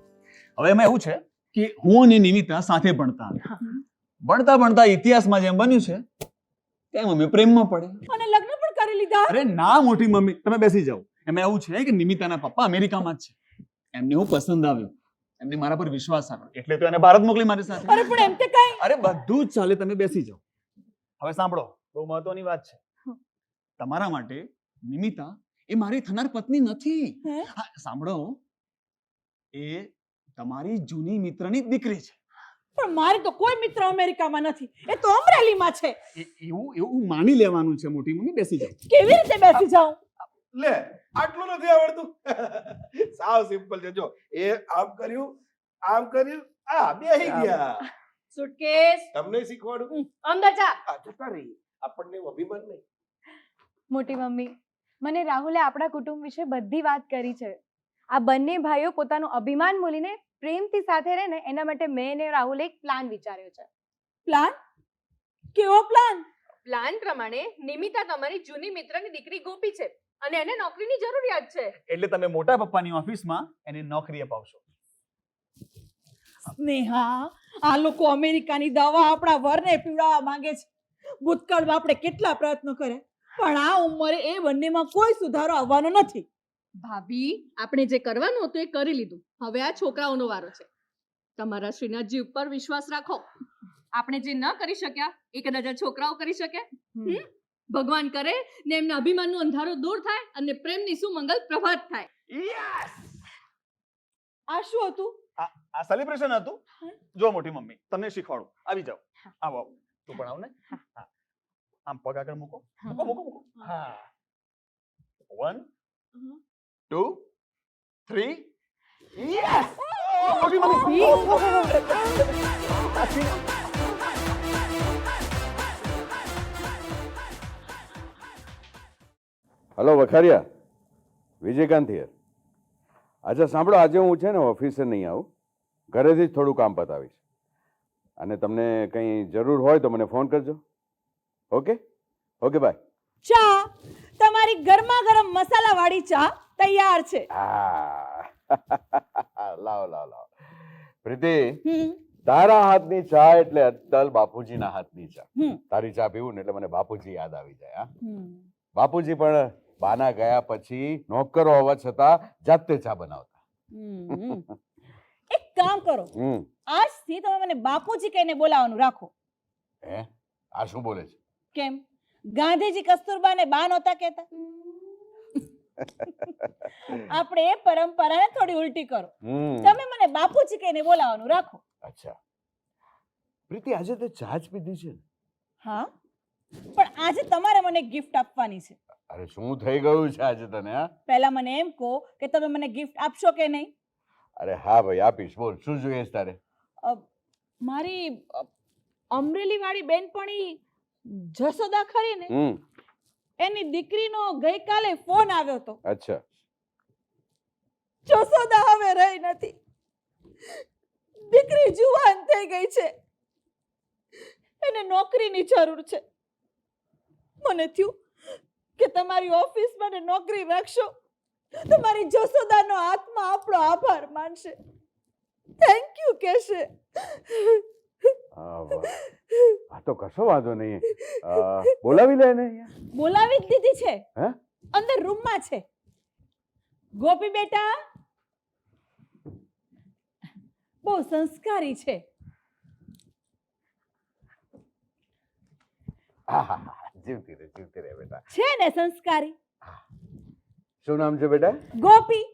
હવે એમાં એવું છે કે હું અને નિમિતા સાથે ભણતા હતા. ભણતા ભણતા ઇતિહાસમાં જેમ બન્યું છે તેમ અમે પ્રેમમાં પડ્યા. અને લગ્ન પણ કરી લીધા. અરે ના મોટી મમ્મી, તમે બેસી જાઓ. એમાં એવું છે કે નિમિતાના પપ્પા અમેરિકામાં જ છે. એમને હું પસંદ આવ્યો, એમને મારા પર વિશ્વાસ આવ્યો, એટલે તો એને ભારત મોકલી મારી સાથે. અરે પણ એમ તે કઈ. અરે બધું જ ચાલે, તમે બેસી જાઓ. હવે સાંભળો, બહુ મહત્વની વાત છે. તમારા માટે નિમિતા એ મારી થનાર પત્ની નથી. હા, સાંભળો, એ તમારી જૂની મિત્રની દીકરી છે. પણ મારી તો કોઈ મિત્ર અમેરિકામાં નથી, એ તો અમરેલીમાં છે. એવું માની લેવાનું છે મોટી મમ્મી, બેસી જાઓ. કેવી રીતે બેસી જાઉં? લે, આટલું નથી આવડતું? સાવ સિમ્પલ છે. જો, એ આમ કર્યું, આ બેહી ગયા. સુટકેસ તમને શીખવાડું. અંદર જા. આ જતા રહી, આપણને અભિમાન નહીં. મોટી મમ્મી, મને રાહુલે આપણા કુટુંબ વિશે બધી વાત કરી છે. આ બંને ભાઈઓ પોતાનું અભિમાન ભૂલીને પ્રેમથી સાથે રહે ને એના માટે મેં અને રાહુલે એક પ્લાન વિચાર્યો છે. પ્લાન? કેવો પ્લાન? પ્લાન પ્રમાણે નિમિતા તમારી જૂની મિત્રની દીકરી ગોપી છે અને એને નોકરીની જરૂરિયાત છે. એટલે તમે મોટા પપ્પાની ઓફિસમાં એને નોકરી અપાવશો. સ્નેહા, આ લોકો અમેરિકાની દવા આપણા વરને પીવડાવવા માંગે છે. ભૂતકાળમાં આપણે કેટલા પ્રયત્નો કર્યા, પણ આ ઉંમરે એ બંનેમાં કોઈ સુધારો આવવાનો નથી. ભાભી, આપણે જે કરવાનું હતું એ કરી લીધું. હવે આ છોકરાઓનો વારો છે. તમારા શ્રીનાથજી ઉપર વિશ્વાસ રાખો. આપણે જે ન કરી શક્યા એ કદાચ આ છોકરાઓ કરી શકે. ભગવાન કરે ને એમના અભિમાનનો અંધારો દૂર થાય અને પ્રેમની સુમંગલ પ્રભાત થાય. આ શું હતું? આ સેલિબ્રેશન હતું. જો મોટી મમ્મી, તમને શીખવાડું. આવી જાઓ. આવો આવો. તું પણ આવ ને. હા. આમ પગ આગળ મૂકો. મૂકો. હા. 1 2 3. યસ! મોટી મમ્મી. Hello Vakharia, Vijaykant here. અચ્છા સાંભળો, આજે હું છે ને ઓફિસે નહીં આવું, ઘરેથી જ થોડું કામ પતાવીશ. અને તમને કંઈ જરૂર હોય તો મને ફોન કરજો. Okay okay bye. ચા, તમારી ગરમા ગરમ મસાલા વાળી ચા તૈયાર છે. હા લાવ લાવ લાવ. પ્રીતિ, હમ તારા હાથની ચા એટલે અદ્દલ બાપુજીના હાથની ચા. હમ તારી ચા પીવું ને એટલે મને બાપુજી યાદ આવી જાય. હા, હમ. બાપુજી પણ બાના ગયા પછી નોકરો હોવા છતાં જાતે ચા બનાવતા. હમ. એક કામ કરો, હમ આજથી તમે મને બાપુજી કહીને બોલાવવાનું રાખો. હે, આ શું બોલે છે? કેમ, ગાંધીજી કસ્તુરબાને બા નહોતા કહેતા? આપણે એ પરંપરાને થોડી ઉલટી કરો. હમ તમે મને બાપુજી કહીને બોલાવવાનું રાખો. અચ્છા પ્રીતિ, આજે તે ચા જ પીધી છે ને? હા, પણ આજે તમારે મને ગિફ્ટ આપવાની છે. અરે શું થઈ ગયું છે આજે તને? હા, પહેલા મને એમ કહો કે તમે મને ગિફ્ટ આપશો કે નહીં? અરે હા ભાઈ આપીશ. બોલ, શું જોઈએ છે તારે? મારી અમરેલી વાળી બેનપણી જસોદા ખરી ને, હમ એની દીકરીનો ગઈકાલે ફોન આવ્યો હતો. અચ્છા જસોદા હવે રહી નથી, દીકરી જુવાન થઈ ગઈ છે, એને નોકરીની જરૂર છે. મને થયું કે તમારી ઓફિસમાં ને નોકરી રાખશો તો મારી જસોદાનો આત્મા આપણો આભાર માનશે, થેન્ક યુ કહેશે. હા, વાહ. આ તો કશો વાંધો નહીં. બોલાવી લે ને અહીંયા. બોલાવી જ દીધી છે, હે? અંદર રૂમમાં છે. ગોપી બેટા બહુ સંસ્કારી છે. હા હા હા, જીવતી રહે બેટા. છે ને સંસ્કારી? શું નામ છે બેટા? ગોપી.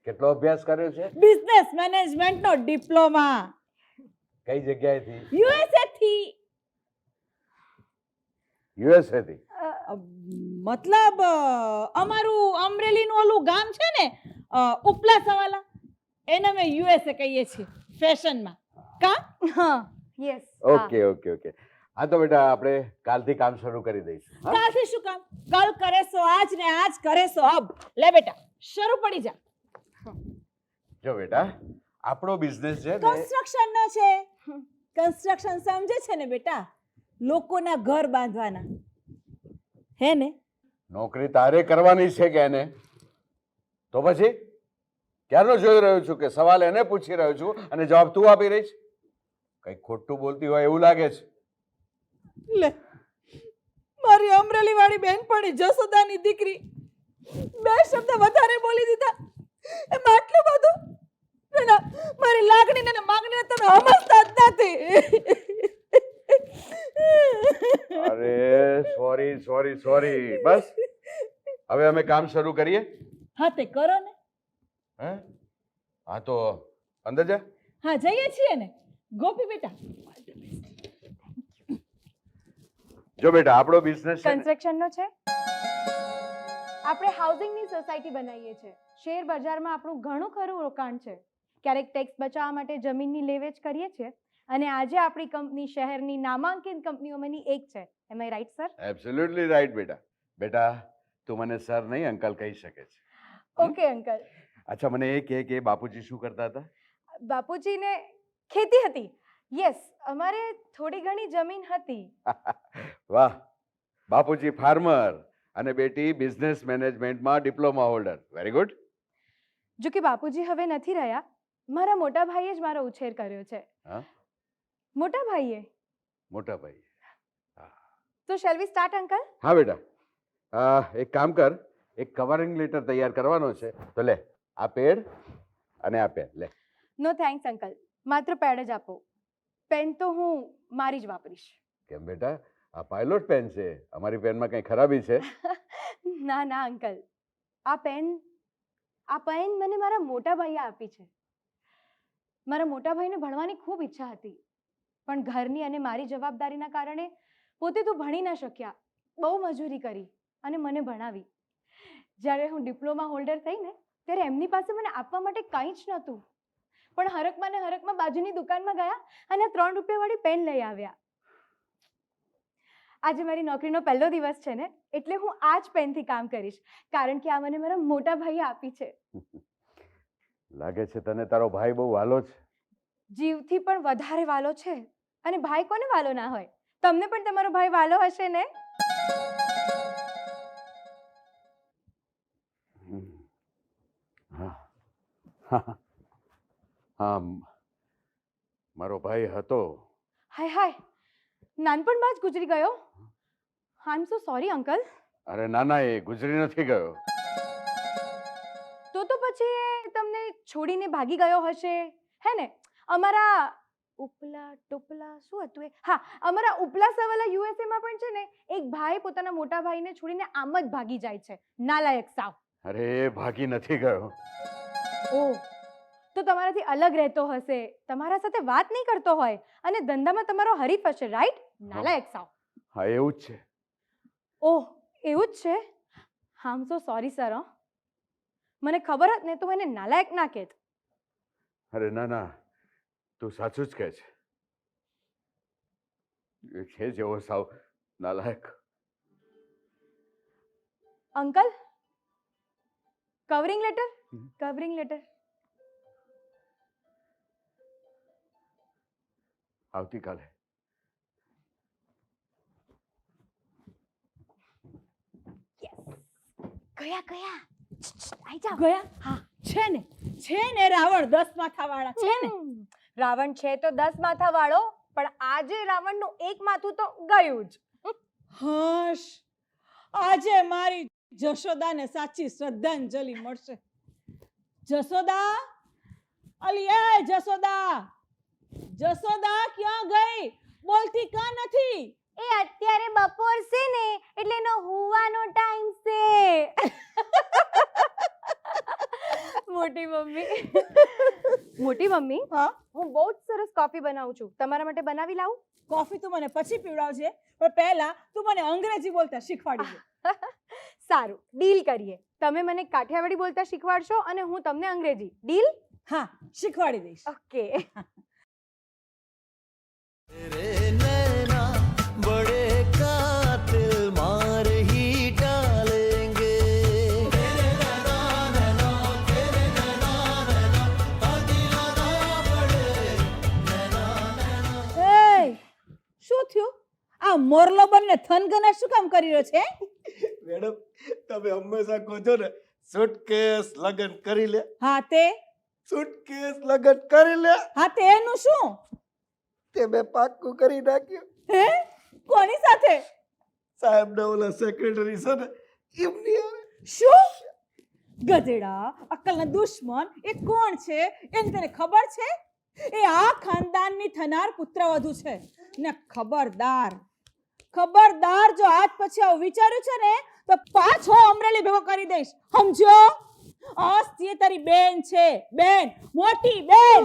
કેટલો અભ્યાસ કર્યો છે? બિઝનેસ મેનેજમેન્ટ નો ડિપ્લોમા. કઈ જગ્યાએથી? યુએસએ થી. યુએસએ થી? મતલબ અમારું અમરેલીનું ઓલું ગામ છે ને, ઉપલા સવાલા, એને અમે યુએસએ કહીએ છીએ ફેશનમાં. કા? હા યસ. Okay okay okay. હા તો બેટા આપણે કાલથી કામ શરૂ કરી દઈશું. હા? કાલથી શું કામ? કલ કરે સો આજ ને આજ કરે સો અબ. લે બેટા શરૂ પડી જા. જો બેટા, આપણો બિઝનેસ છે ને, કન્સ્ટ્રક્શન નો છે. કન્સ્ટ્રક્શન સમજે છે ને બેટા, લોકોના ઘર બાંધવાના. હે ને? નોકરી તારે કરવાની છે કે એને? તો પછી ક્યારનો જોઈ રહ્યો છું કે સવાલ એને પૂછી રહ્યો છું અને જવાબ તું આપી રહી છે. કંઈક ખોટું બોલતી હોય એવું લાગે છે. લે, મારી અમરેલી વાળી બેનપણી જસોદાની દીકરી બે શબ્દ વધારે બોલી દીધા, એમાં આટલું બધું? ના, મારી લાગણી ને માંગણીને તમે સમજતા જ નથી. અરે સોરી સોરી સોરી. બસ હવે અમે કામ શરૂ કરીએ. હા તે કરો ને. હે? હા તો અંદર જા. હા જઈએ છીએ ને ગોપી બેટા. જો બેટા, આપણો બિઝનેસ છે ને, કન્સ્ટ્રક્શનનો છે. આપણે હાઉસિંગની સોસાયટી બનાવીએ છીએ. શેર બજારમાં આપણું ઘણું ખરું રોકાણ છે. ક્યારેક ટેક્સ બચાવવા માટે જમીનની લેવેચ કરીએ છીએ અને આજે આપણી કંપની શહેરની નામાંકિત કંપનીઓમાંની એક છે. Am I right sir? Absolutely right બેટા. બેટા તું મને સર નહીં અંકલ કહી શકે છે. Okay uncle. અચ્છા મને એ કહે કે બાપુજી શું કરતા હતા? બાપુજીને ખેતી હતી. યસ, અમારે થોડી ઘણી જમીન હતી. વાહ, બાપુજી ફાર્મર અને બેટી બિઝનેસ મેનેજમેન્ટમાં ડિપ્લોમા હોલ્ડર. Very good. જો કે બાપુજી હવે નથી રહ્યા. મારા મોટા ભાઈએ જ મારો ઉછેર કર્યો છે. હા? મોટા ભાઈએ. મોટા ભાઈ. તો શેલ વી સ્ટાર્ટ અંકલ? હા બેટા, એક કામ કર, એક કવરિંગ લેટર તૈયાર કરવાનો છે. તો લે આ પેડ અને આ પેન લે. નો થેન્ક્સ અંકલ, માત્ર પેડ જ આપો. પેન તો હું મારી જ વાપરીશ. કેમ બેટા, આ પાયલોટ પેન છે, અમારી પેનમાં કઈ ખરાબી છે? ના ના અંકલ, આ પેન મને મારા મોટા ભાઈએ આપી છે. મારા મોટા ભાઈને ભણવાની ખૂબ ઈચ્છા હતી, પણ ઘરની અને મારી જવાબદારીના કારણે પોતે તો ભણી ન શક્યા. બહુ મજૂરી કરી અને મને ભણાવી. જ્યારે હું ડિપ્લોમા હોલ્ડર થઈ ને ત્યારે એમની પાસે મને આપવા માટે કંઈ જ નહોતું, પણ હરકમાં બાજુની દુકાનમાં ગયા અને 3 રૂપિયાવાળી પેન લઈ આવ્યા. આજે મારી નોકરીનો પહેલો દિવસ છે ને, એટલે હું આ જ પેનથી કામ કરીશ, કારણ કે આ મને મારા મોટા ભાઈએ આપી છે. લાગે છે તને તારો ભાઈ બહુ વાલો છે. જીવથી પણ વધારે વાલો છે. અને ભાઈ કોને વાલો ના હોય? તમને પણ તમારો ભાઈ વાલો હશે ને? હા હા હા મારો ભાઈ હતો. હાય હાય, નાનપણમાં જ ગુજરી ગયો. આઈ એમ સો સોરી અંકલ. અરે ના ના, એ ગુજરી નથી ગયો. તો પછી એ તમને છોડીને ભાગી ગયો હશે, હે ને? અમારા ઉપલા ટોપલા શું હતું એ? હા, અમારા ઉપલા સવાલા યુએસએ માં પણ છે ને, એક ભાઈ પોતાના મોટા ભાઈને છોડીને આમ જ ભાગી જાય છે. નાલાયક સાવ. અરે એ ભાગી નથી ગયો. ઓહ, તો તમારાથી અલગ રહેતો હશે, તમારા સાથે વાત નહીં કરતો હોય અને ધંધામાં તમારો હરીફ હશે, રાઈટ? નાલાયક સાવ. હા એવું જ છે. ઓહ, એવું જ છે? આઈ એમ સો સોરી સર. મને ખબર હોત ને તો હું એને નાલાયક ના કહેત. અરે ના ના, તું સાચું જ કહે છે. એ છે જેવો સાવ નાલાયક. Uncle, covering letter, covering letter. આવતીકાલે. ગયા ગયા આઈ જાઓ. ગયા? હા. છે ને રાવણ 10 માથાવાળા છે ને. રાવણ છે તો 10 માથા વાળો, પણ આજે રાવણનું એક માથું તો ગયું જ. હશ, આજે મારી જશોદાને સાચી શ્રદ્ધાંજલિ મળશે. જશોદા, અલી એ જશોદા, જશોદા ક્યાં ગઈ? બોલતી કા નથી? એ અત્યારે બપોર છે ને, એટલે એનો હુવાનો ટાઈમ છે. મોટી મમ્મી, મોટી મમ્મી, હા, હું બહુ જ સરસ કોફી બનાવું છું. તમારા માટે બનાવી લાવું? કોફી તું મને પછી પીવડાવજે, પણ પહેલા તું મને અંગ્રેજી બોલતા શીખવાડી દે. સારું, ડીલ કરીએ. તમે મને કાઠિયાવાડી બોલતા શીખવાડશો અને હું તમને અંગ્રેજી. ડીલ? હા, શીખવાડી દઈશ. ઓકે. बड़े कातिल मार ही डालेंगे. એ શું થયું? આ મોરલો બંને થનગના શું કામ કરી રહ્યો છે? મેડમ, તમે હંમેશા કહો છો ને, સુટકેસ લગન કરી લે, હા તે, સુટકેસ લગન કરી લે. હા તે એનું શું? તે મેં પાક્કું કરી નાખ્યું. હે? કોની સાથે? સાહેબના ઓલા સેક્રેટરી છે ને, એમની હારે. શું? ગધેડા, અક્કલના દુશ્મન એ કોણ છે એની તને ખબર છે? એ આ ખાનદાનની થનાર પુત્રવધુ છે ને. ખબરદાર, ખબરદાર, જો આજ પછી આવું વિચાર્યું છે ને તો પાછો અમરેલી ભેગો કરી દઈશ, સમજો? આસ્તી તારી બેન છે, બેન, મોટી બેન.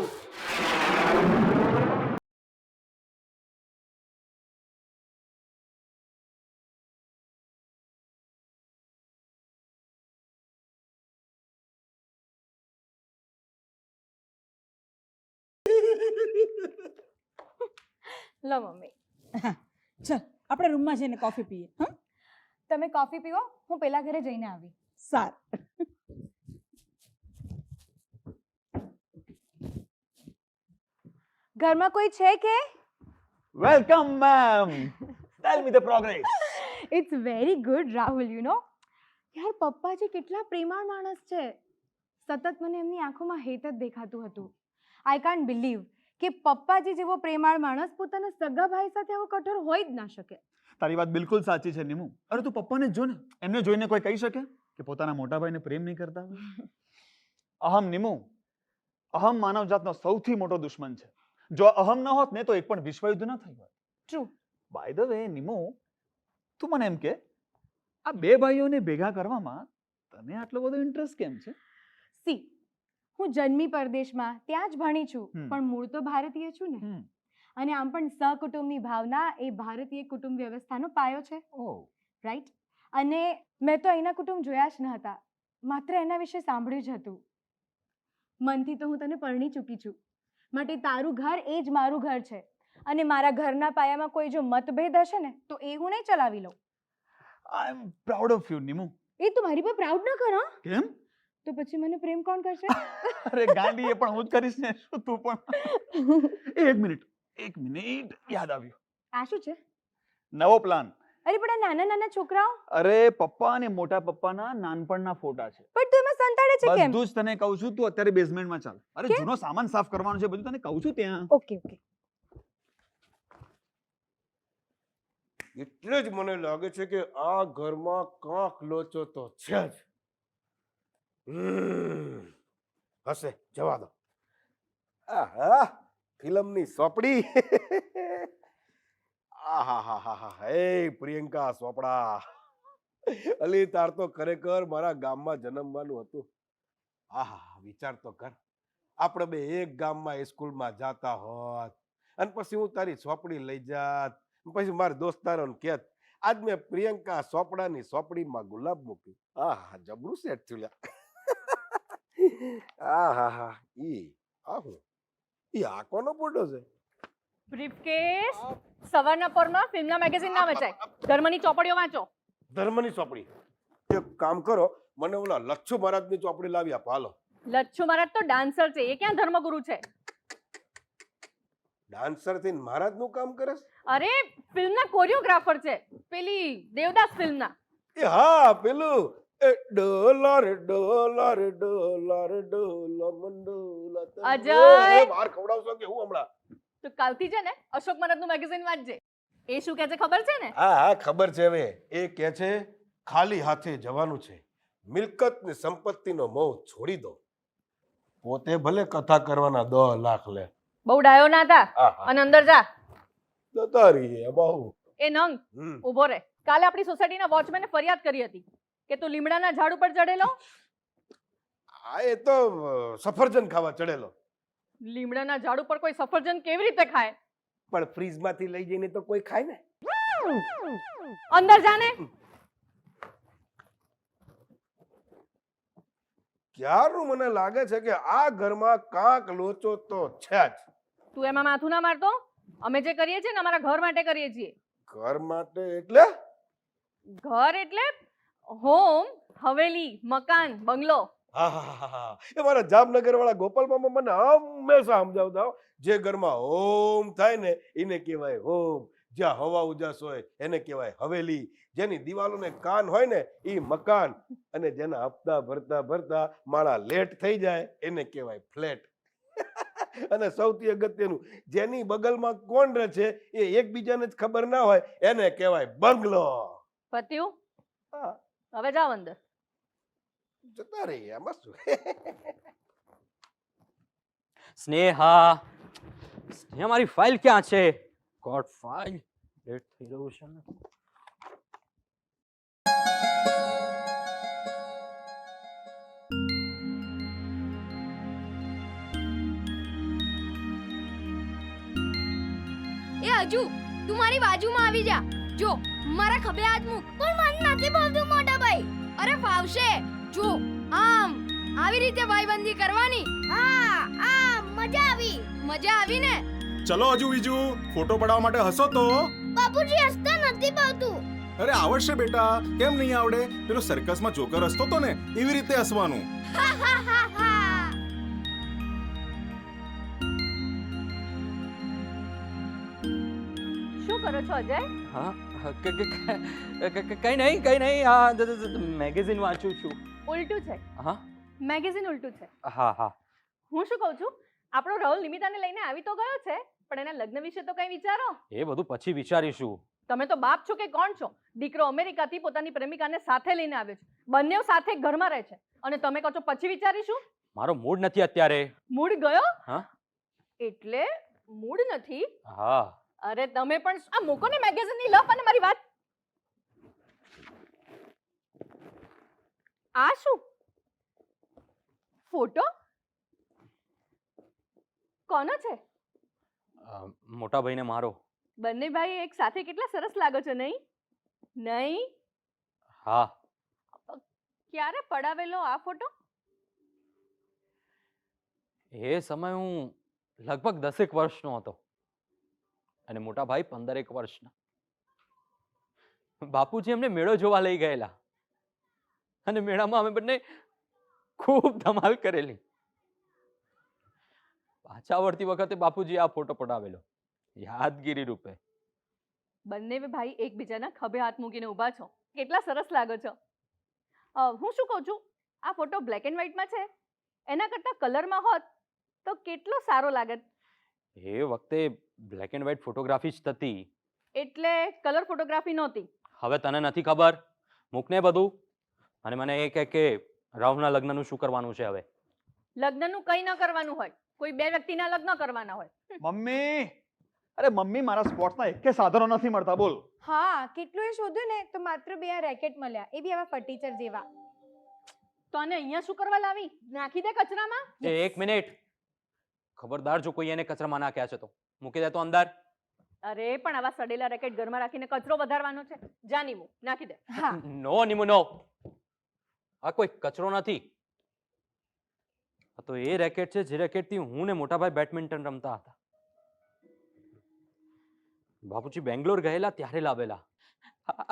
લો મમ્મી, ચાલ આપણે રૂમમાં જઈને કોફી પીએ. હા, તમે કોફી પીવો, હું પેલા ઘરે જઈને આવી. સારું. ઘરમાં કોઈ છે કે? Welcome ma'am. Tell me the progress. It's very good Rahul, you know. યાર, પપ્પાજી કેટલા પ્રેમાળ માણસ છે. સતત મને એમની આંખોમાં હેત જ દેખાતું હતું. આઈ કાન્ટ બિલીવ કે પપ્પાજી જેવો પ્રેમાળ માણસ પોતાના સગા ભાઈ સાથે આવો કઠોર હોય જ ના શકે. તારી વાત બિલકુલ સાચી છે નિમુ. અરે તું પપ્પાને જ જો ને, એમને જોઈને કોઈ કહી શકે કે પોતાના મોટા ભાઈને પ્રેમ નહીં કરતા હોય? અહમ નિમુ, અહમ માનવજાતનો સૌથી મોટો દુશ્મન છે. જો અહમ ન હોત ને તો એક પણ વિશ્વયુદ્ધ ન થઈ હોત. True. By the way Nimu, તું મને એમ કે આ બે ભાઈઓને ભેગા કરવામાં તને આટલો બધો ઇન્ટરેસ્ટ કેમ છે? સી, હું જન્મી પરદેશમાં, ત્યાં જ ભણી છું, હમ. પણ મૂળ તો ભારતીય છું ને. અને આમ પણ સહકુટુંબની ભાવના એ ભારતીય કુટુંબ વ્યવસ્થાનો પાયો છે, રાઈટ? અને મેં તો અહીંના કુટુંબ જોયા જ ન હતા, માત્ર એના વિશે સાંભળ્યું જ હતું. મનથી તો હું તને પરણી ચૂકી છું, માટે તારું ઘર એ જ મારું ઘર છે. અને મારા ઘરના પાયામાં કોઈ જો મતભેદ હશે ને તો એ હું નહીં ચલાવી લઉં. આઈ એમ પ્રાઉડ ઓફ યુ નિમુ. એ તું મારી પર પ્રાઉડ ન કર હં? કેમ? તો પછી મને પ્રેમ કોણ કરશે? અરે ગાંડી, એ પણ હું જ કરીશ ને, શું તું પણ? એક મિનિટ યાદ આવ્યું. આ શું છે? નવો પ્લાન. અરે પણ આ નાના નાના છોકરાઓ, અરે પપ્પા અને મોટા પપ્પાના નાનપણના ફોટા છે. પણ તું એમાં સંતાડે છે કેમ? બધું જ તને કહું છું, તું અત્યારે બેઝમેન્ટમાં ચાલ. અરે કેમ? જૂનો સામાન સાફ કરવાનો છે, બધું તને કહું છું ત્યાં. Okay okay. એટલે જ મને લાગે છે કે આ ઘરમાં કાંક લોચો તો છે જ. હશે, જવા દો. આહા, ફિલ્મની સોપડી. આહાહાહા, એ પ્રિયંકા સોપડા. અલી, તાર તો ખરેખર મારા ગામમાં જન્મવાનું હતું. આહા, વિચાર તો કર, આપણે બે એક ગામમાં સ્કૂલમાં જાતા હોત, અને પછી હું તારી સોપડી લઈ જાત, પછી મારા દોસ્તારોને કહેત આજ મેં પ્રિયંકા સોપડાની સોપડીમાં ગુલાબ મૂક્યું. આહા, જબરું સેટ થયું લ્યા. આહાહા, આ કોનો ફોટો છે? બ્રીફકેસ સવારના પોરમાં ફિલ્મના મેગેઝિન ના વેચાય, ધર્મની ચોપડીઓ વાંચો. ધર્મની ચોપડી? એક કામ કરો, મને ઓલા લચ્છુ મહારાજની ચોપડી લાવી આપો. હાલો. લચ્છુ મહારાજ તો ડાન્સર છે, એ ક્યાં ધર્મગુરુ છે? ડાન્સર થઈને મહારાજનું કામ કરે છે? અરે ફિલ્મના કોરિયોગ્રાફર છે, પેલી દેવદાસ ફિલ્મના. એ હા, પેલું એ dollar dollar dollar dollar Mandola. Ajay! બહાર ખવડાવશો કે હું હમણાં? તો કાલથી છે ને અશોક મહારાજનું મેગેઝિન વાંચજે. એ શું કહે છે ખબર છે ને? હા હા, ખબર છે. હવે એ કહે છે ખાલી હાથે જવાનું છે, મિલકત ને સંપત્તિનો મોહ છોડી દો. પોતે ભલે કથા કરવાના 10 લાખ લે. બહુ ડાયો ના થા આહા. અને અંદર જા. જતા રહીએ બહુ. એ નંગ હમ. ઊભો રહે. કાલે આપણી સોસાયટીના વોચમેને ફરિયાદ કરી હતી કે તું લીમડાના ઝાડ ઉપર ચડેલો. આ એ તો સફરજન ખાવા ચડેલો. લીમડાના ઝાડ ઉપર કોઈ સફરજન કેવી રીતે ખાય? પણ ફ્રીજમાંથી લઈ જઈને તો કોઈ ખાય ને. અંદર જા ને. ક્યારનું મને લાગે છે કે આ ઘરમાં કાંક લોચો તો છે જ. તું એમાં માથું ના મારતો. અમે જે કરીએ છીએ ને અમારા ઘર માટે કરીએ છીએ. ઘર માટે એટલે? ઘર એટલે હોમ, હવેલી, મકાન, બંગલો. હા હા હા હા, એ મારા જામનગર વાળા ગોપાલ મામા મને હંમેશા સમજાવતા હો, જે ઘરમાં હોમ થાય ને એને કહેવાય હોમ, જ્યાં હવા ઉજાસ હોય એને કહેવાય હવેલી, જેની દિવાલોને કાન હોય ને એ મકાન, અને જેના હપ્તા ભરતા ભરતા માળા લેટ થઈ જાય એને કહેવાય ફ્લેટ. અને સૌથી અગત્યનું, જેની બગલમાં કોણ રહે છે એ એકબીજાને જ ખબર ના હોય એને કહેવાય બંગલો. પત્યું? હા, હવે જાવ અંદર. જતા રહીએ, આમાં શું? સ્નેહા, સ્નેહા, મારી ફાઇલ ક્યાં છે? ગોડ, ફાઇલ લેટ થઈ રહ્યું છે ને. એ હજુ તું મારી બાજુમાં આવી જા. જો મારા ખભે હાથ મૂક. પણ મને નથી ભાવતું મોટા ભાઈ. અરે ફાવશે. જો આમ આવી રીતે ભાઈબંધી કરવાની. હા, આમ મજા આવી ને? ચલો હજુ બીજું ફોટો પડાવવા માટે હસો તો. બાપુજી હસતા નથી ભાવતું. અરે આવડશે બેટા, કેમ નહીં આવડે? પેલો સર્કસમાં જોકર હસતો તો ને, એવી રીતે હસવાનું. હા હા હા હા. શું કરો છો અજય? હા, કઈ નહીં, આ મેગેઝિન વાંચું છું. ઉલટું છે. હા મેગેઝિન ઉલટું છે. હા હા. હું શું કહું છું, આપણો રાહુલ નિમિતાને લઈને આવી તો ગયો છે, પણ એના લગ્ન વિશે તો કઈ વિચારો. એ બધું પછી વિચારીશું. તમે તો બાપ છો કે કોણ છો? દીકરો અમેરિકાથી પોતાની પ્રેમિકાને સાથે લઈને આવ્યો છે, બંને સાથે એક ઘરમાં રહે છે, અને તમે કહો છો પછી વિચારીશું? મારો મૂડ નથી અત્યારે. મૂડ ગયો? હા. એટલે મૂડ નથી? હા. અરે તમે પણ આ મૂકો ને મેગેઝિનની લપ અને મારી વાત. આ શું ફોટો? કોનો છે? મોટા ભાઈને મારો. બંને ભાઈ એક સાથે કેટલા સરસ લાગો છો, નહીં? નહીં? હા. ક્યારે પડાવેલો આ ફોટો? એ સમય હું લગભગ 10 વર્ષનો હતો. અને મોટા ભાઈ 15 વર્ષના. બાપુજી અમને મેળો જોવા લઈ ગયેલા અને મેળામાં અમે બંને ખૂબ ધમાલ કરેલી. પાછા વળતી વખતે બાપુજી આ ફોટો પડાવેલો યાદગીરી રૂપે. બંને ભાઈ એકબીજાના ખભે હાથ મૂકીને ઊભા છો, કેટલા સરસ લાગો છો. હું શું કહું છું, આ ફોટો બ્લેક એન્ડ વ્હાઇટમાં છે, એના કરતા કલરમાં હોત તો કેટલો સારો લાગત. એ વખતે બ્લેક એન્ડ વ્હાઇટ ફોટોગ્રાફી જ થતી. એટલે કલર ફોટોગ્રાફી નહોતી. હવે તને નથી ખબર, મૂકને બધું અને મને એ કહે કે રાહુલના લગ્નનું શું કરવાનું છે હવે. લગ્નનું કંઈ ન કરવાનું હોય, કોઈ બે વ્યક્તિના લગ્ન કરવાના હોય. મમ્મી, અરે મમ્મી, મારા સ્પોર્ટ્સના એકે સાધનો નથી મળતા, બોલ. હા, કેટલું એ શોધ્યું ને તો માત્ર 2 રેકેટ મળ્યા, એ બી આવા ફર્નિચર જેવા. તો આને અહીંયા શું કરવા લાવી? નાખી દે કચરામાં. એક મિનિટ, ખબરદાર જો કોઈ એને કચરામાં નાખ્યા છે તો મૂકી દે તો અંદર. અરે પણ આવા સડેલા રેકેટ ઘરમાં રાખીને કચરો વધારવાનો છે. જા નીમુ, નાખી દે. હા, નો નિમુ નો, આ કોઈ કચરો નથી. આ તો એ રેકેટ છે જે રેકેટથી હું ને મોટાભાઈ બેડમિન્ટન રમતા હતા. બાપુજી બેંગ્લોર ગયેલા ત્યારે લાવેલા.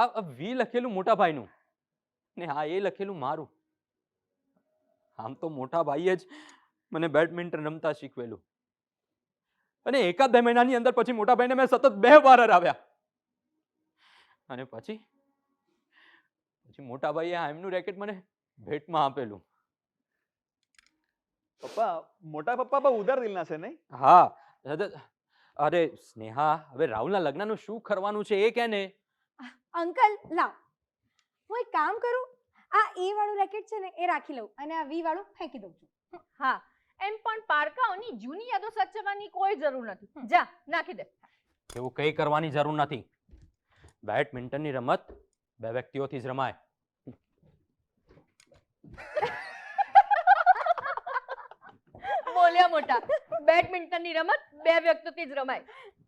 આ વી લખેલું મોટાભાઈનું ને હા એ લખેલું મારું. આમ તો મોટાભાઈએ જ મને બેડમિન્ટન રમતા શીખવેલું અને 1-2 મહિનાની અંદર પછી મોટાભાઈને મેં સતત 2 વાર હરાવ્યા અને પછી મોટાભાઈએ આ એમનું રેકેટ મને ભેટમાં આપેલું. પપ્પા, મોટા પપ્પા બહુ ઉદાર દિલના છે નહીં? હા. અરે સ્નેહા, હવે રાહુલના લગ્નનું શું કરવાનું છે એ કે ને. અંકલ લાવ, હું એક કામ કરું, આ એ વાળું રેકેટ છે ને એ રાખી લઉં અને આ વી વાળું ફેંકી દઉં છું. હા, એમ પણ પારકાઓની જૂની યાદો સાચવવાની કોઈ જરૂર નથી. જા નાખી દે. એવું કંઈ કરવાની જરૂર નથી. બેડમિન્ટનની રમત 2 વ્યક્તિઓથી જ રમાય. બોલ્યા મોટા, બેડમિન્ટનની રમત 2 વ્યક્તિઓથી જ રમાય.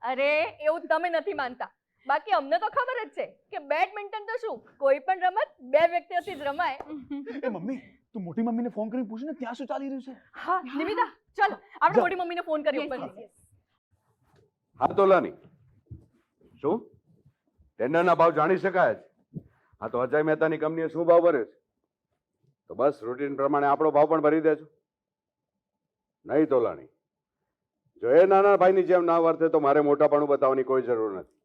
અરે એવું તમે નથી માનતા, બાકી અમને તો ખબર જ છે કે બેડમિન્ટન તો શું કોઈ પણ રમત 2 વ્યક્તિઓથી જ રમાય. એ મમ્મી, તું મોટી મમ્મીને ફોન કરીને પૂછ ને ત્યાં શું ચાલી રહ્યું છે. હા નિમિતા, ચાલો આપણે મોટી મમ્મીને ફોન કરીએ ઉપરથી. હા તોલાની, શું ટેન્ડરના ભાવ જાણી શકાય છે? હા તો અજય મહેતાની કંપનીએ શું ભાવ ભર્યો છે? તો બસ રૂટીન પ્રમાણે આપણો ભાવ પણ ભરી દેજો. નહીં તોલાણી, જો એ નાના ભાઈની જેમ ના વર્તે તો મારે મોટાપણું બતાવવાની કોઈ જરૂર નથી.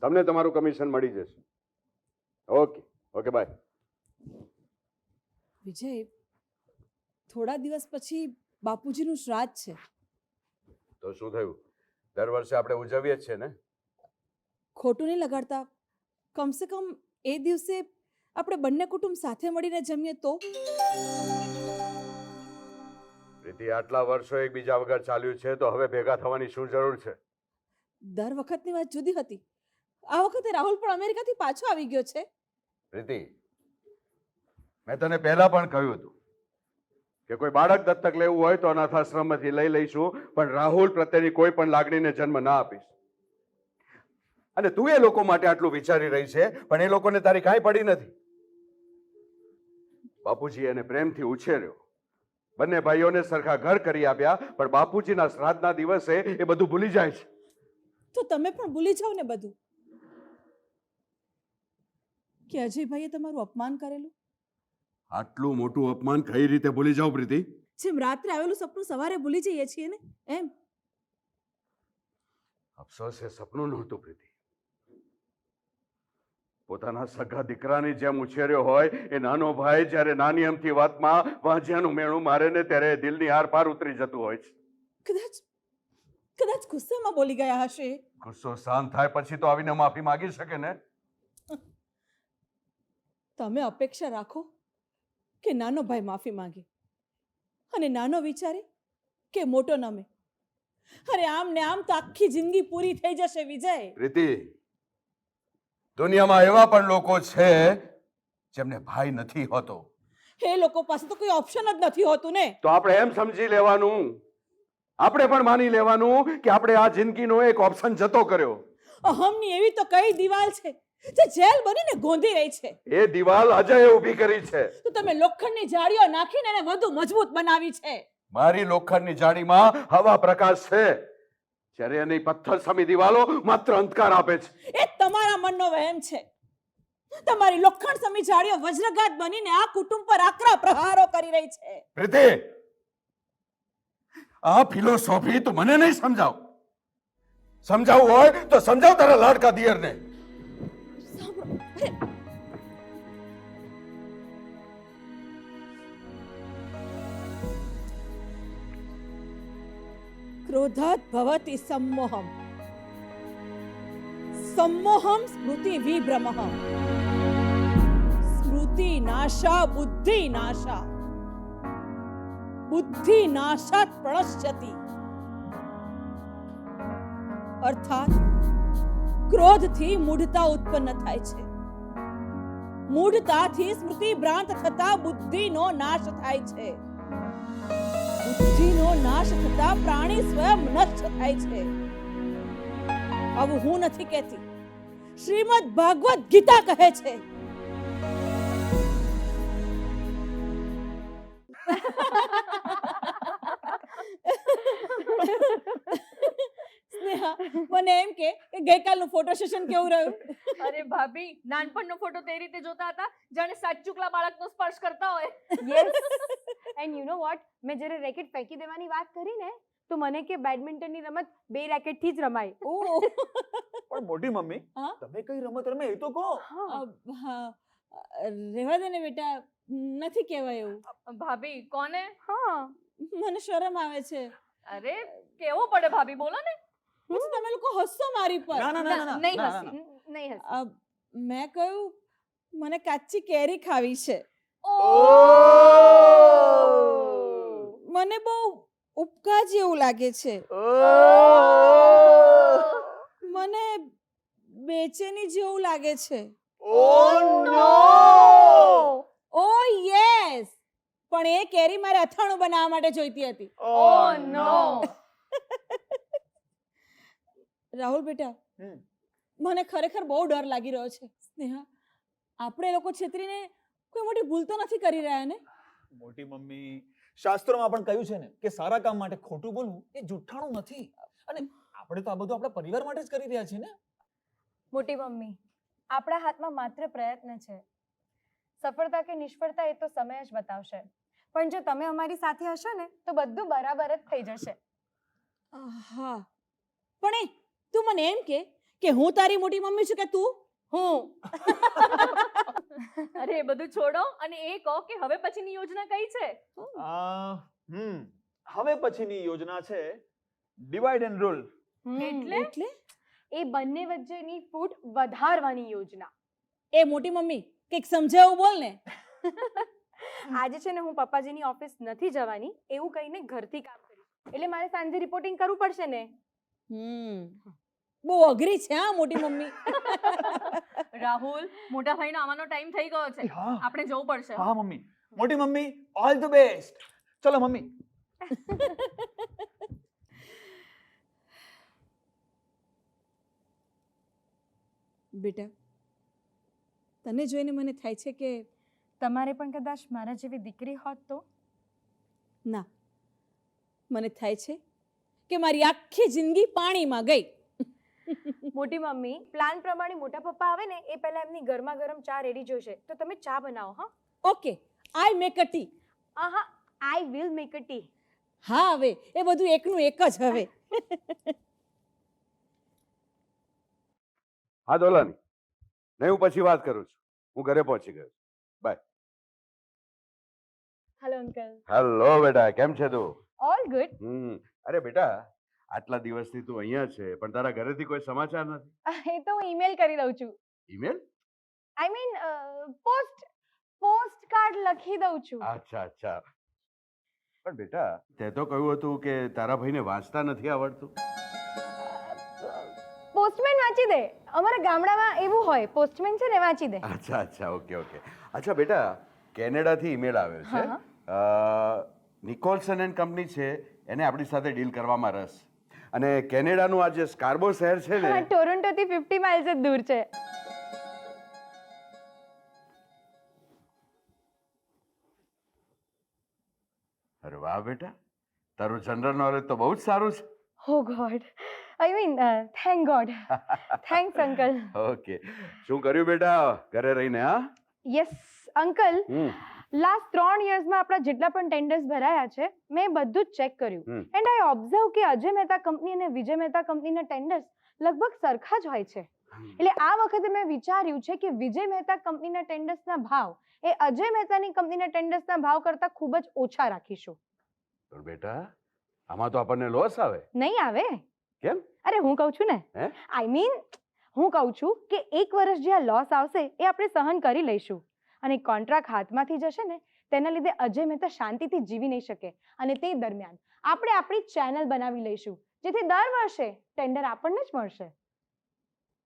તમને તમારું કમિશન મળી જશે. Okay okay, by. વિજય, થોડા દિવસ પછી બાપુજીનું શ્રાદ્ધ છે. તો શું થયું? દર વર્ષે આપણે ઉજવીએ જ છે ને. ખોટું નહીં લગાડતા, કમસે કમ એ દિવસે આપણે બંને કુટુંબ સાથે મળીને જમીએ તો. પ્રીતિ, આટલા વર્ષો એકબીજા વગર ચાલ્યું છે તો હવે ભેગા થવાની શું જરૂર છે? દર વખતની વાત જુદી હતી. આ વખતે રાહુલ પણ અમેરિકાથી પાછો આવી ગયો છે. પ્રીતિ, મેં તને પહેલા પણ કહ્યું હતું કે કોઈ બાળક દત્તક લેવું હોય તો અનાથાશ્રમમાંથી લઈ લઈશું, પણ રાહુલ પ્રત્યેની કોઈ પણ લાગણીને જન્મ ના આપીશ. અને તું એ લોકો માટે આટલું વિચારી રહી છે, પણ એ લોકોને તારી કાંઈ પડી નથી. બાપુજી એને પ્રેમથી ઉછેર્યો, બંને ભાઈઓને સરખા ઘર કરી આપ્યા, પણ બાપુજીના શ્રાદ્ધના દિવસે એ બધું ભૂલી જાય છે. તો તમે પણ ભૂલી જાઓ ને બધું, કે અજયભાઈએ તમારું અપમાન કરેલું. આટલું મોટું અપમાન કઈ રીતે ભૂલી જાવ પ્રીતિ? જેમ રાત્રે આવેલું સપનું સવારે ભૂલી જઈએ છીએ ને એમ. અફસોસ એ સપનું નહોતું પ્રીતિ. પોતાના સગા દીકરાની જેમ ઉછેર્યો હોય એ નાનો ભાઈ જ્યારે નાની અમથી વાતમાં વાંજિયાનું મેણું મારે ને ત્યારે દિલની આર પાર ઉતરી જતું હોય છે. કદાચ ગુસ્સામાં બોલી ગયા હશે. ગુસ્સો શાંત થાય પછી તો આવીને માફી માંગી શકે ને. તમે અપેક્ષા રાખો કે નાનો ભાઈ માફી માંગે અને નાનો વિચારે કે મોટો નમે. અરે આમ ને આમ તો આખી જિંદગી પૂરી થઈ જશે વિજય. પ્રીતિ, દુનિયામાં એવા પણ લોકો છે જેમને ભાઈ નથી હોતો. એ લોકો પાસે તો કોઈ ઓપ્શન જ નથી હોતું ને. તો આપણે એમ સમજી લેવાનું, આપણે પણ માની લેવાનું કે આપણે આ જિંદગીનો એક ઓપ્શન જતો કર્યો. અહમની એવી તો કઈ દિવાલ છે જે જેલ બનીને ગોંધી રહી છે. એ દિવાલ અજયે ઊભી કરી છે. તો તમે લોખંડની જાળીઓ નાખીને એને વધુ મજબૂત બનાવી છે. મારી લોખંડની જાળીમાં હવા પ્રકાશ છે. ચર્યાની પથ્થર સમી દિવાલો માત્ર અંધકાર આપે છે. એ તમારા મનનો વહેમ છે. તમારી લોખંડ સમી જાળીઓ વજ્રઘાત બનીને આ કુટુંબ પર આકરા પ્રહારો કરી રહી છે. પ્રીતિ, આ ફિલોસોફી તું મને નહીં સમજાવ. સમજાવવું હોય તો સમજાવ તારા લાડકા દિયરને. ક્રોધાત ભવતિ सम्मोहम सम्मोहम स्मृति विभ्रमः स्मृति नाशा बुद्धि नाशा बुद्धि नाशात् प्रणश्यति. અર્થાત ક્રોધથી મૂઢતા ઉત્પન્ન થાય છે. મૂઢતાથી સ્મૃતિ ભ્રાંત થતા બુદ્ધિનો નાશ થાય છે. બુદ્ધિનો નાશ થતા પ્રાણી સ્વયં નષ્ટ થાય છે. આવું હું નથી કહેતી, શ્રીમદ ભાગવત ગીતા કહે છે. સ્નેહા, મને એમ કે ગઈકાલનું ફોટો સેશન કેવું રહ્યું? અરે ભાભી, નાનપણનો ફોટો તે રીતે જોતા હતા જાણે સાચુકલા બાળકનો સ્પર્શ કરતા હોય. Yes and you know what, મેં જ્યારે રેકેટ ફેંકી દેવાની વાત કરી ને તો મને કે બેડમિન્ટનની રમત 2 રેકેટથી જ રમાય. ઓહ, પણ મોટી મમ્મી, હા? તમે કઈ રમત રમે એ તો કહો. હા, રહેવા દે ને બેટા, નથી કહેવાય એવું. ભાભી કોને? હા, મને શરમ આવે છે. અરે કેવું પડે ભાભી, બોલો ને. પછી તમે લોકો હસશો મારી પર. ના ના ના ના નહીં ના, હસી, ના. નહીં હસી. મેં કહ્યું મને કાચી કેરી ખાવી છે. મને બહુ ઉપકા જેવું લાગે છે. મને બેચેની જેવું લાગે છે. ઓ યસ, પણ એ કેરી મારે અથાણું બનાવવા માટે જોઈતી હતી. Oh no. રાહુલ બેટા, મને ખરેખર બહુ ડર લાગી રહ્યો છે. સ્નેહા, આપણે લોકો છેતરીને કોઈ મોટી ભૂલ તો નથી કરી રહ્યા ને? મોટી મમ્મી, શાસ્ત્રોમાં પણ કહ્યું છે ને કે સારા કામ માટે ખોટું બોલવું એ જુઠ્ઠાણું નથી. અને આપણે તો આ બધું આપણા પરિવાર માટે જ કરી રહ્યા છીએ ને. મોટી મમ્મી, આપણા હાથમાં માત્ર પ્રયત્ન છે. સફળતા કે નિષ્ફળતા એ તો સમય જ બતાવશે. પણ જો તમે અમારી સાથે હશો ને તો બધું બરાબર જ થઈ જશે. હા, પણ તું મને એમ કે હું તારી મોટી મમ્મી છું કે તું? હું. અરે એ બધું છોડો અને એ કહો કે હવે પછીની યોજના કઈ છે? હવે પછીની યોજના છે ડિવાઇડ એન્ડ રૂલ. એટલે એ બંને વચ્ચેની ફૂટ વધારવાની યોજના. એ મોટી મમ્મી, કંઈક સમજાવું બોલ ને. આજે છે ને હું પપ્પાજીની ઓફિસ નથી જવાની એવું કહીને ઘરથી કામ કરીશ. એટલે મારે સાંજે રિપોર્ટિંગ કરવું પડશે ને. બહુ અઘરી છે હા મોટી મમ્મી. રાહુલ, મોટા ભાઈનો આવવાનો ટાઈમ થઈ ગયો છે. હા. આપણે જવું પડશે. હા મમ્મી. મોટી મમ્મી, ઓલ ધ બેસ્ટ. ચલો મમ્મી. બેટા, તને જોઈને મને થાય છે કે તમારે પણ કદાચ મારા જેવી દીકરી હોત તો? ના, મને થાય છે કે મારી આખી જિંદગી પાણીમાં ગઈ. મોટી મમ્મી, પ્લાન પ્રમાણે મોટા પપ્પા આવે ને એ પહેલા એમની ગરમા ગરમ ચા રેડી જોઈશે તો તમે ચા બનાવો. હા, okay, I make a T. Aha, I will make a T. હા, હવે એ બધું એકનું એક જ હવે. હા દોલાની, નહીં હું પછી વાત કરું છું. હું ઘરે પહોંચી ગયો. બાય. Hello uncle. હેલો બેટા, કેમ છે તું? All good. અરે બેટા, આટલા દિવસથી તું અહીંયા છે પણ તારા ઘરેથી કોઈ સમાચાર નથી. એ તો હું ઈમેલ કરી દઉં છું. Email? I mean post card લખી દઉં છું. અચ્છા અચ્છા. પણ બેટા, તે તો કહ્યું હતું કે તારા ભાઈને વાંચતા નથી આવડતું. પોસ્ટમેન વાંચી દે. અમારા ગામડામાં એવું હોય, પોસ્ટમેન છે ને વાંચી દે. અચ્છા અચ્છા, ઓકે ઓકે. અચ્છા બેટા, કેનેડાથી ઈમેલ આવ્યો છે. નિકોલસન એન્ડ કંપની છે, એને આપણી સાથે ડીલ કરવામાં રસ. અને કેનેડાનું આ જે સ્કાર્બો શહેર છે ને, ટોરોન્ટોથી 50 માઇલ્સ જ દૂર છે. અરે વાહ બેટા, તારું જનરલ નોલેજ તો બહુ જ સારું છે. Oh God, I mean thank God. Thanks uncle. Okay, શું કર્યું બેટા ઘરે રહીને? હા, યસ અંકલ, હમ, લાસ્ટ 3 યર્સમાં આપણા જેટલા પણ ટેન્ડર્સ ભરાયા છે મેં બધું જ ચેક કર્યું હમ. એન્ડ આઈ ઓબ્ઝર્વ કે અજય મહેતા કંપની અને વિજય મહેતા કંપનીના ટેન્ડર્સ લગભગ સરખા જ હોય છે. એટલે આ વખતે મેં વિચાર્યું છે કે વિજય મહેતા કંપનીના ટેન્ડર્સના ભાવ એ અજય મહેતાની કંપનીના ટેન્ડર્સના ભાવ કરતાં ખૂબ જ ઓછા રાખીશું. પણ બેટા આમાં તો આપણને લોસ આવે. નહીં આવે. કેમ? અરે હું કહું છું ને, હે? આઈ મીન હું કહું છું કે 1 વર્ષ જે આ લોસ આવશે એ આપણે સહન કરી લઈશું અને કોન્ટ્રાક્ટ હાથમાંથી જશે ને તેના લીધે અજય મહેતા શાંતિથી જીવી નહીં શકે અને તે દરમિયાન આપણે આપણી ચેનલ બનાવી લઈશું જેથી દર વર્ષે ટેન્ડર આપણને જ મળશે.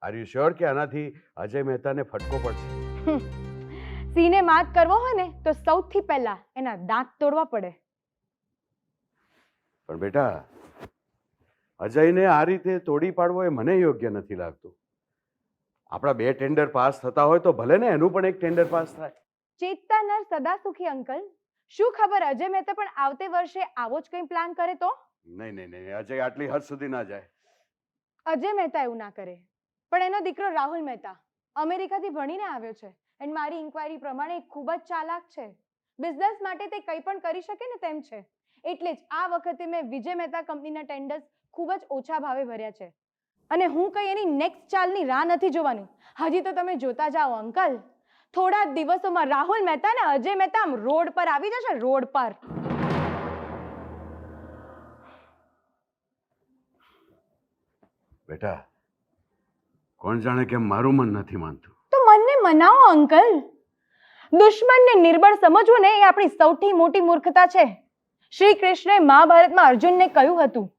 આર યુ શ્યોર કે આનાથી અજય મહેતાને ફટકો પડશે? સિંહને માત કરવો હોય ને તો સૌથી પહેલા એના દાંત તોડવા પડે. પણ બેટા અજયને આ રીતે તોડી પાડવો એ મને યોગ્ય નથી લાગતું. આપણા 2 ટેન્ડર પાસ થતા હોય તો ભલે ને એનું પણ એક ટેન્ડર પાસ થાય. ચેતતા નર સદા સુખી અંકલ. શું ખબર અજય મહેતા પણ આવતે વર્ષે આવો જ કંઈ પ્લાન કરે તો? નહીં નહીં નહીં, અજય આટલી હદ સુધી ના જાય. અજય મહેતા એવું ના કરે, પણ એનો દીકરો રાહુલ મહેતા અમેરિકાથી ભણીને આવ્યો છે એન્ડ મારી ઇન્ક્વાયરી પ્રમાણે એ ખૂબ જ ચાલાક છે. બિઝનેસ માટે તે કંઈ પણ કરી શકે ને તેમ છે. એટલે જ આ વખતે મેં વિજય મહેતા કંપનીના ટેન્ડર્સ ખૂબ જ ઓછા ભાવે ભર્યા છે અને હું કંઈ એની નેક્સ્ટ ચાલની રાહ નથી જોવાની. હજી તો તમે જોતા જાઓ અંકલ, થોડા જ દિવસોમાં રાહુલ મહેતા ને અજય મહેતા આમ રોડ પર આવી જશે, રોડ પર. બેટા કોણ જાણે કેમ મારું મન નથી માનતું. તો મનને મનાવો અંકલ. દુશ્મનને નિર્બળ સમજવું ને એ આપણી સૌથી મોટી મૂર્ખતા છે. શ્રી કૃષ્ણે મહાભારતમાં અર્જુનને કહ્યું હતું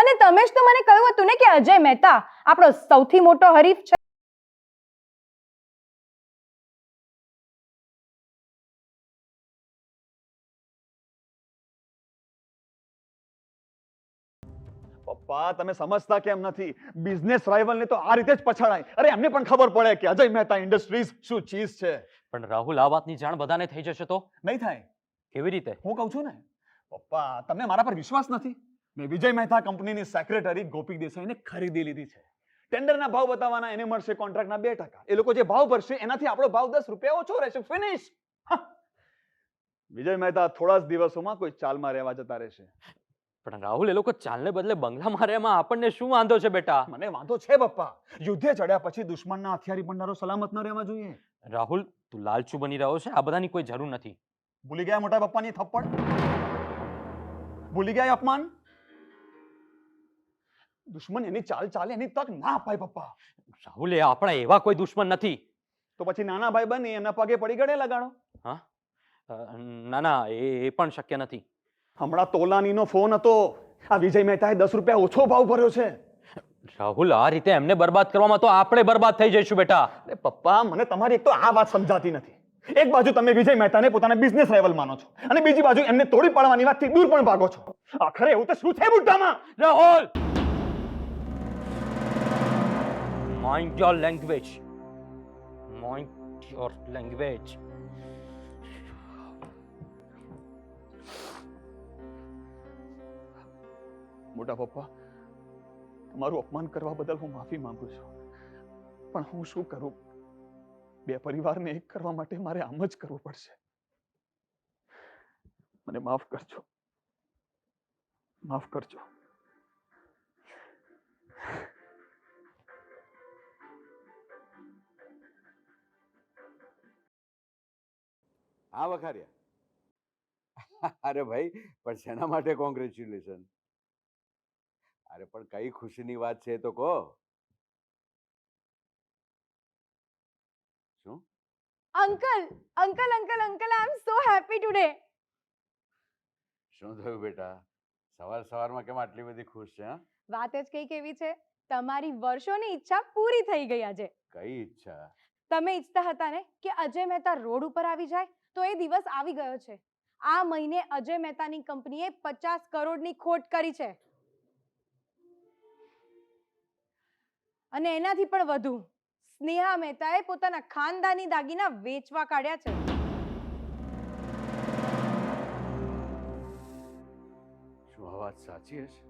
અને તમે જ તો મને કહ્યું હતું ને કે અજય મહેતા આપણો સૌથી મોટો હરીફ છે. પપ્પા તમે સમજતા કેમ નથી? બિઝનેસ રાઇવલ ને તો આ રીતે જ પછાડાય. અરે એમને પણ ખબર પડે કે અજય મહેતા ઇન્ડસ્ટ્રીઝ શું ચીઝ છે. પણ રાહુલ આ વાતની જાણ બધાને થઈ જશે તો? નહીં થાય. કેવી રીતે? હું કહું છું ને પપ્પા, તમને મારા પર વિશ્વાસ નથી? મેં વિજય મહેતા કંપનીની સેક્રેટરી ગોપી દેસાઈને ખરીદી લીધી છે. ટેન્ડરના ભાવ બતાવવાના, એને મળશે કોન્ટ્રાક્ટના 2%. એ લોકો જે ભાવ ભરશે એનાથી આપણો ભાવ 10 રૂપિયા ઓછો રહેશે. ફિનિશ. વિજય મહેતા થોડા જ દિવસોમાં કોઈ ચાલમાં રહેવા જતા રહેશે. પણ રાહુલ એ લોકો ચાલને બદલે બંગલામાં રહે, એમાં આપણને શું વાંધો છે બેટા? મને વાંધો છે પપ્પા. યુદ્ધે ચડ્યા પછી દુશ્મનના હથિયારી ભંડારો સલામત ન રહેવા જોઈએ. રાહુલ તું લાલચુ બની રહ્યો છે, આ બધાની કોઈ જરૂર નથી. ભૂલી ગયા મોટા પપ્પાની થપ્પડ? ભૂલી ગયા એ અપમાન? દુશ્મન એની ચાલ ચાલે એની તક ના અપાય પપ્પા. રાહુલ એ આપણા એવા કોઈ દુશ્મન નથી. તો પછી નાના ભાઈ બની એમના પગે પડી ગળે લગાડો. હા, ના ના, એ પણ શક્ય નથી. હમણાં તોલાનીનો ફોન હતો. આ વિજય મહેતાએ 10 રૂપિયા ઓછો ભાવ ભર્યો છે. રાહુલ આ રીતે એમને બરબાદ કરવામાં તો આપણે બરબાદ થઈ જઈશું બેટા. અરે પપ્પા, મને તમારી એક તો આ વાત સમજાતી નથી. એક બાજુ તમે વિજય મહેતાને પોતાના બિઝનેસ રાઇવલ માનો છો અને બીજી બાજુ એમને તોડી પાડવાની વાતથી દૂર પણ ભાગો છો. આખરે એવું તો શું છે બુટ્ટામાં? Rahul, mind your language. Mind your language. મોટા પપ્પા, તમારું અપમાન કરવા બદલ હું માફી માંગુ છું. પણ હું શું કરું? 2 પરિવારને એક કરવા માટે મારે આમ જ કરવું પડશે. મને માફ કરજો. માફ કરજો. હા વખાર્યા. અરે ભાઈ, પણ શેના માટે કોંગ્રેચ્યુલેશન? અરે પણ કઈ ખુશીની વાત છે તો કહો. શું? અંકલ અંકલ અંકલ અંકલ આઈ એમ સો હેપી ટુડે. શું થયું બેટા? સવારમાં કેમ આટલી બધી ખુશ છે? વાત જ કઈ કેવી છે, તમારી વર્ષોની ઈચ્છા પૂરી થઈ ગઈ આજે. કઈ ઈચ્છા? તમે ઈચ્છતા હતા ને કે અજય મહેતા રોડ ઉપર આવી જાય, તો એ દિવસ આવી ગયો છે. આ મહિને અજય મહેતાની કંપનીએ 50 કરોડની ખોટ કરી છે અને એનાથી પણ વધુ સ્નેહા મહેતાએ પોતાના ખાનદાની દાગીના વેચવા કાઢ્યા છે. શું આ વાત સાચી હશે?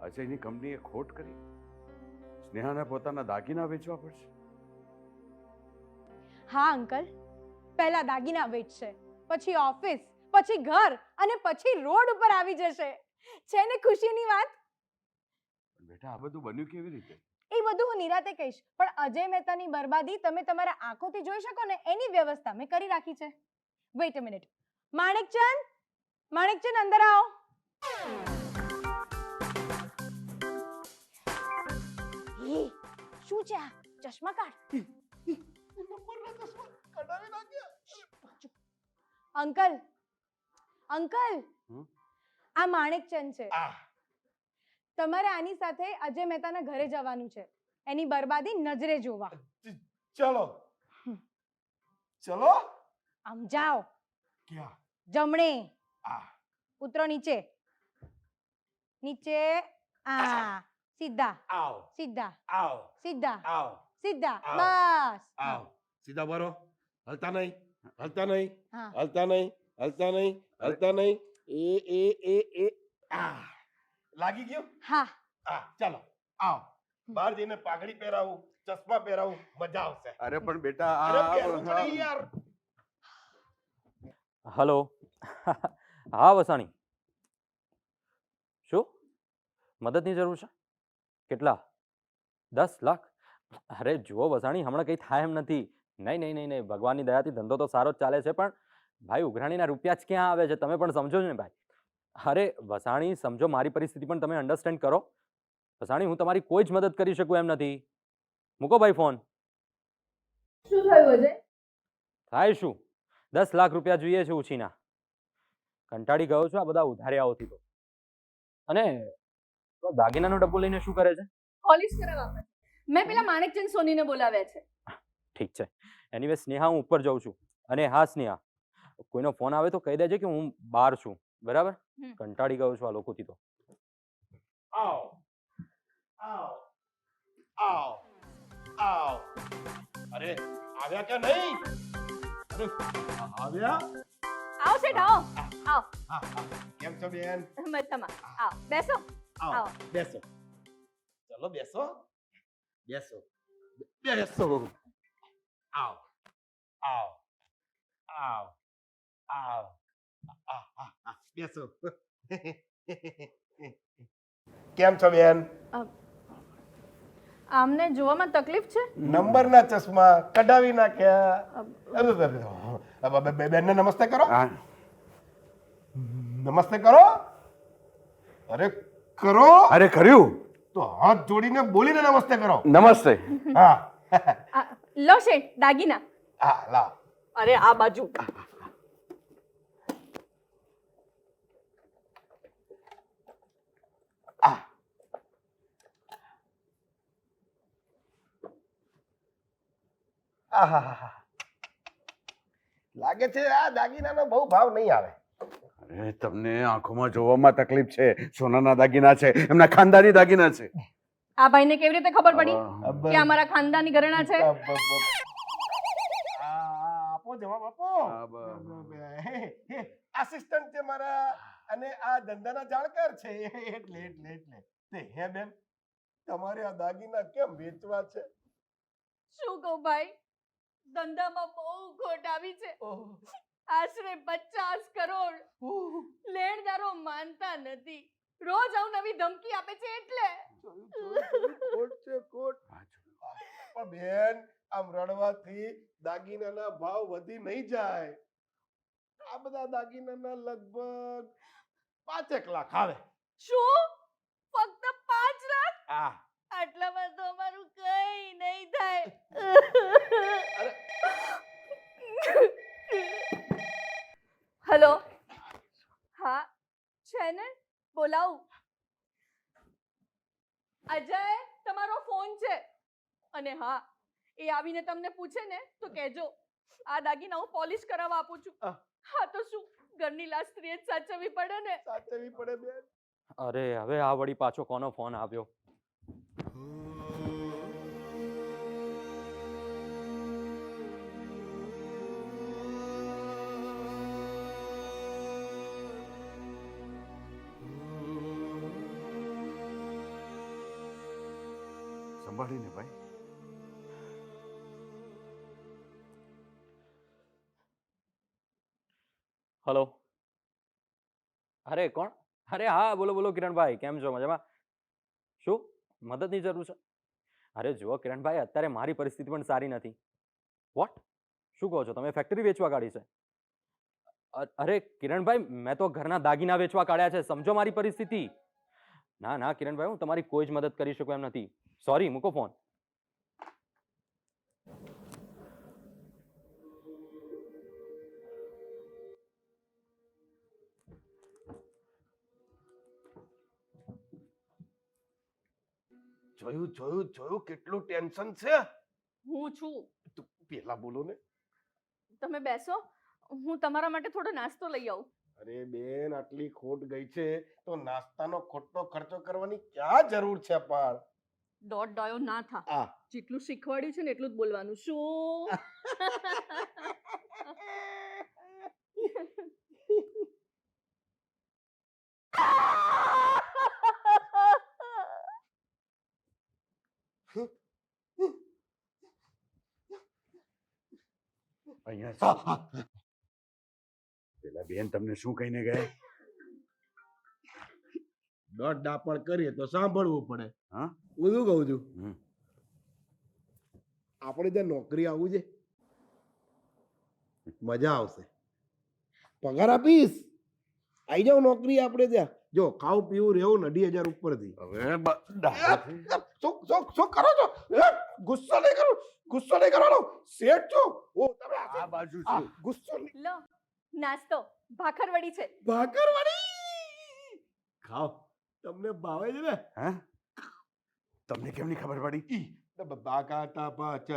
અજયની કંપનીએ ખોટ કરી? સ્નેહાને પોતાના દાગીના વેચવા પડશે? હા અંકલ, પહેલા દાગીના વેચશે, પછી ઓફિસ, પછી ઘર અને પછી રોડ ઉપર આવી જશે. છે ને ખુશીની વાત? પણ બેટા આ બધું બન્યું કેવી રીતે? એ બધું હું નિરાતે કહીશ, પણ અજય મહેતાની બરબાદી તમે તમારા આંખોથી જોઈ શકો ને એની વ્યવસ્થા મેં કરી રાખી છે. વેઇટ અ મિનિટ. માણેકચંદ અંદર આવો. હે, શું છે આ? ચશ્મા કાઢ. અંકલ, આ માણેકચંદ છે. તમારે આની સાથે અજય મહેતાના ઘરે જવાનું છે, એની બરબાદી નજરે જોવા. ચલો ચલો. આમ જાઓ. ક્યાં? જમણે. આ ઉતરો નીચે. નીચે. આ સીધા. આવ સીધા. આવ સીધા. આવ સીધા. આવ. બસ. આવ. સીધા બરો. હલતા નહીં, હલતા નહીં, હા. હલતા નહીં, હલતા નહીં, હલતા નહીં. એ આ લાગી ગયું? હા. ચાલો આવ. બહાર જઈને પાઘડી પહેરાવું, ચશ્મા પહેરાવું, મજા આવશે. અરે પણ બેટા અરે પહેરવું પડે યાર. હલો. હા વસાણી, શું મદદની જરૂર છે? કેટલા? 10 લાખ? અરે જુઓ વસાણી, હમણાં કંઈ થાય એમ નથી. નહીં નહીં નહીં નહીં, ભગવાનની દયાથી ધંધો તો સારો જ ચાલે છે, પણ ભાઈ ઉઘરાણીના રૂપિયા જ ક્યાં આવે છે? તમે પણ સમજો છો ને ભાઈ. અરે વસાણી સમજો, મારી પરિસ્થિતિ પણ તમે અન્ડરસ્ટેન્ડ કરો. વસાણી હું તમારી કોઈ જ મદદ કરી શકું એમ નથી. મૂકો ભાઈ ફોન. શું થયું અજય? થાય શું? 10 લાખ રૂપિયા જોઈએ છે ઉછીના. કંટાળી ગયો છું આ બધા ઉધારિયાઓથી તો. અને તો દાગીનાનો ડબ્બો લઈને શું કરે છે? પોલિશ કરાવવા માટે. મેં પેલા માણેકચંદ સોનીને બોલાવ્યા છે. ઠીક છે. એનીવે સ્નેહા, હું ઉપર જાઉં છું. અને હા સ્નેહા, કોઈનો ફોન આવે તો કહી દેજે કે હું બહાર છું, બરાબર? કંટાળી ગયો છું આ લોકોથી તો. આવ આવ આવ આવ. અરે આવ્યા કે નહીં? અરે આવ્યા? આવો શેઠ, આવો. આવો. હા, કેમ છો બેન? મજામાં. આવો, બેસો. આવો બેસો. ચલો બેસો બેસો બેસો. આવ આવ આવ આવ. બેસો. કેમ છો બેન? આમને જોવામાં તકલીફ છે? નંબરના ચશ્મા કઢાવી નાખ્યા. બેનને નમસ્તે કરો. નમસ્તે કરો. અરે કરો. અરે કર્યું. તો હાથ જોડીને બોલીને નમસ્તે કરો. નમસ્તે. હા લો શેઠ, દાગીના. હા લાવ. અરે આ બાજુ. લાગે છે આ દાગીનાનો બહુ ભાવ નહીં આવે. અરે તમને આંખોમાં જોવામાં તકલીફ છે. સોનાના દાગીના છે, એમના ખાનદાની દાગીના છે. આ ભાઈને કેવી રીતે ખબર પડી કે આ મારા ખાનદાની ઘરેણા છે? આપો જવાબ આપો. આસિસ્ટન્ટ છે મારા અને આ ધંધાના જાણકાર છે એટલે તે હે બેન, તમારે આ દાગીના કેમ વેચવા છે? શું કહું ભાઈ, ધંધામાં બહુ ખોટ આવી છે. આશરે 50 કરોડ. લેણદારો માનતા નથી, રોજ નવી ધમકી આપે છે એટલે. ખોટ છે ખોટ. પણ બેન, આમ રડવાથી દાગીનાના ભાવ વધી નહીં જાય. આ બધા દાગીનાના લગભગ 5 લાખ આવે. શું? ફક્ત 5 લાખ? હા. આટલામાં તો અમારું કઈ નહીં થાય. હેલો. હા છે ને, બોલાવું. અજય, તમારો ફોન છે. અને હા, એ આવીને તમને પૂછે ને તો કહેજો આ દાગીના હું પોલિશ કરાવવા આપું છું. હા તો શું, ઘરની લાજ સ્ત્રીએ જ સાચવવી પડે ને. સાચવવી પડે બેન. અરે હવે આ વળી પાછો કોનો ફોન આવ્યો? સંભાળીને ભાઈ. હલો. અરે કોણ? અરે હા, બોલો બોલો કિરણભાઈ, કેમ છો? મજામાં? શું મદદની જરૂર છે? અરે જુઓ કિરણભાઈ, અત્યારે મારી પરિસ્થિતિ પણ સારી નથી. વોટ? શું કહો છો તમે? ફેક્ટરી વેચવા કાઢી છે? અરે કિરણભાઈ, મેં તો ઘરના દાગીના વેચવા કાઢ્યા છે, સમજો મારી પરિસ્થિતિ. ના ના કિરણભાઈ, હું તમારી કોઈ જ મદદ કરી શકું એમ નથી. સોરી, મૂકો ફોન. જોયું જોયું જોયું કેટલું ટેન્શન છે. હું છું. તું પેલા બોલો ને. તમે બેસો, હું તમારા માટે થોડો નાસ્તો લઈ આવું. અરે બેન, આટલી ખોટ ગઈ છે તો નાસ્તાનો ખોટનો ખર્ચો કરવાની ક્યાં જરૂર છે? પણ દોઢ ડાયો ના થા. આ જેટલું શીખવાડ્યું છે ને એટલું જ બોલવાનું. શું? અહીંયા પેલા બેન તમને શું કહીને ગયા? દોઢ ડાપણ કરીએ તો સાંભળવું પડે. હા? હું શું કહું છું, હમ. આપણે ત્યાં નોકરી આવું છે, મજા આવશે. પગાર આપીશ, આઈ જાવ નોકરી આપણે ત્યાં. જો ખાવું પીવું રહેવું ને 2,500 ઉપરથી. હવે શું કરો છો? ગુસ્સો નહીં કરો, ગુસ્સો નહીં કરવાનો. શેઠ છો ઓ તમે. આ બાજુ છું. ગુસ્સો નહીં. લો નાસ્તો, ભાખરવડી છે. ભાખરવાડી ખાઓ, તમને ભાવે છે ને? હા? તમને કેમની ખબર પડી? બાકાતા પાછ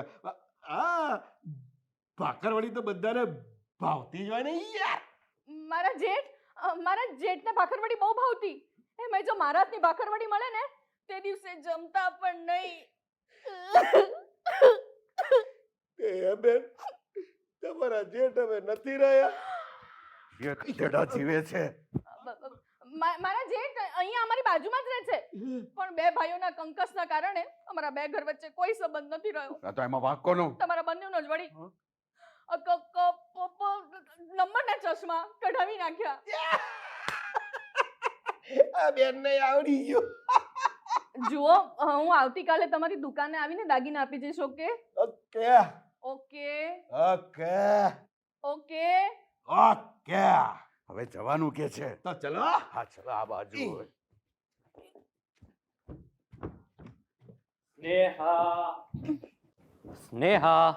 ભાખરવાડી તો બધાને ભાવતી જ હોય ને યાર. મારા જેઠને ભાખરવડી બહુ ભાવતી. એમાં જો મારા હાથની ભાખરવડી મળે ને તે દિવસે જમતા પણ નહીં. એ બેન, તમારા જેઠ હવે નથી રહ્યા. એ ગધેડા જીવે છે. મારા જેઠ અહીંયા અમારી બાજુમાં જ રહે છે, પણ બે ભાઈઓના કંકસના કારણે અમારા બે ઘર વચ્ચે કોઈ સંબંધ નથી રહ્યો. આ તો એમાં વાંક કોનો? તમારા બંનેનો જ વળી. નંબરના ચશ્મા કઢાવી નાખ્યા. આ બેન ને આવડી ગયું. જુઓ, હું આવતીકાલે તમારી દુકાને આવીને દાગીના આપી જઈશ. Okay? Okay okay okay okay. Okay. હવે જવાનું કે છે? તો ચલો. હા ચલો, આ બાજુ હવે. સ્નેહા,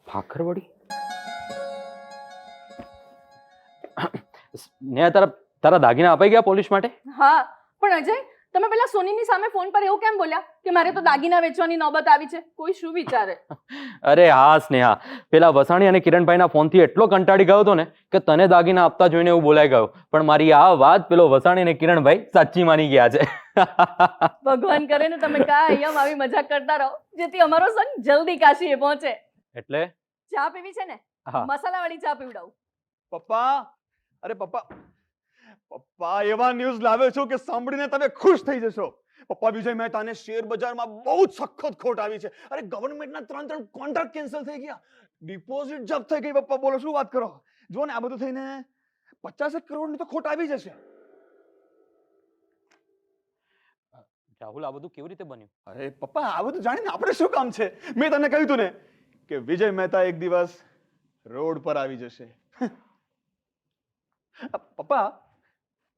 ભાખરવડી. સ્નેહા, તારા દાગીના અપાઈ ગયા પોલીસ માટે? હા, પણ અજય, તમે પેલા સોનીની સામે ફોન પર એવું કેમ બોલ્યા કે મારે તો દાગીના વેચવાની નોબત આવી છે? કોઈ શું વિચારે? અરે હા સ્નેહા, પેલા વસાણી અને કિરણભાઈના ફોનથી એટલો કંટાળી ગયો હતો ને કે તને દાગીના આપતા જોઈને એવું બોલાઈ ગયો. પણ મારી આ વાત પેલો વસાણી અને કિરણભાઈ સાચી માની ગયા છે. ભગવાન કરે ને તમે કાયમ આવી મજાક કરતા રહો, જેથી અમારો સન જલ્દી કાશીએ પહોંચે. એટલે ચા પીવી છે ને? હા. મસાલાવાળી ચા પીવડાવું. પપ્પા, અરે પપ્પા, પપ્પા એવા ન્યૂઝ લાવ્યો છું કે સાંભળીને તમે ખુશ થઈ જશો. પપ્પા, વિજય મહેતાને શેર બજારમાં બહુ જ સખત ખોટ આવી છે. અરે ગવર્નમેન્ટના 3 કોન્ટ્રાક્ટ કેન્સલ થઈ ગયા, ડિપોઝિટ જપ્ત થઈ ગઈ. પપ્પા બોલો, શું વાત કરો? જો ને આ બધું થઈને 50 કરોડની તો ખોટ આવી જશે. રાહુલ, આ બધું કેવી રીતે બન્યું? અરે પપ્પા, આ બધું જાણીને આપણે શું કામ છે? મેં તને કહ્યું તું ને કે વિજય મહેતા એક દિવસ રોડ પર આવી જશે. પપ્પા,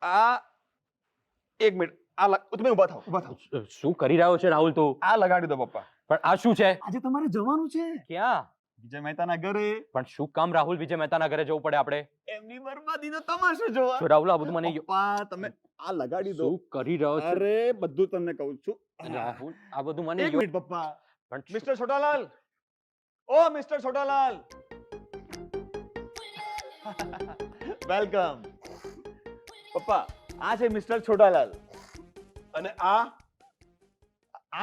આ એક મિનિટ, તમે ઊભા થાઓ, ઊભા થાઓ. શું કરી રહ્યો છે રાહુલ તું? આ લગાડી દો પપ્પા. પણ આ શું છે? આજે તમારે જવાનું છે ક્યાં? વિજય મહેતાના ઘરે. પણ શું કામ રાહુલ વિજય મહેતાના ઘરે જવું પડે આપણે? એમની બરબાદીનો તમાશો જોવા. જો રાહુલ, આ બધું મને પપ્પા, તમે આ લગાડી દો. શું કરી રહ્યો છે અરે બધું તમને કહું છું. રાહુલ? આ બધું મને એક મિનિટ પપ્પા. પણ મિસ્ટર છોટાલાલ, ઓ મિસ્ટર છોટાલાલ, વેલકમ. પપ્પા, આ છે મિસ્ટર છોટાલાલ. અને આ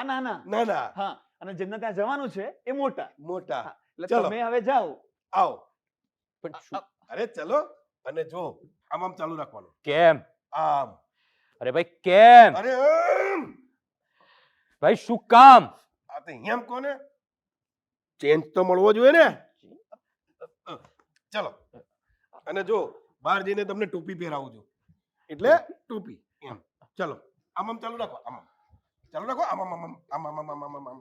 નાના. ના ના હા, અને જેમને ત્યાં જવાનું છે એ મોટા. મોટા. એટલે ચલો. તમે હવે જાઓ. આવો. પણ શું? અરે ચલો. અને જો આમ આમ ચાલુ રાખવાનું. કેમ? આમ. અરે ભાઈ કેમ? અરે આમ. ભાઈ શું કામ? આ તો એમ કોને ચેન્જ તો મળવો જોઈએ ને. ચલો, અને જો બહાર જઈને તમને ટોપી પહેરાવું છું એટલે ટોપી એમ. ચલો આમ આમ ચાલુ રાખો, આમ આમ ચાલુ રાખો, આમ આમ આમ આમ આમ આમ આમ આમ આમ.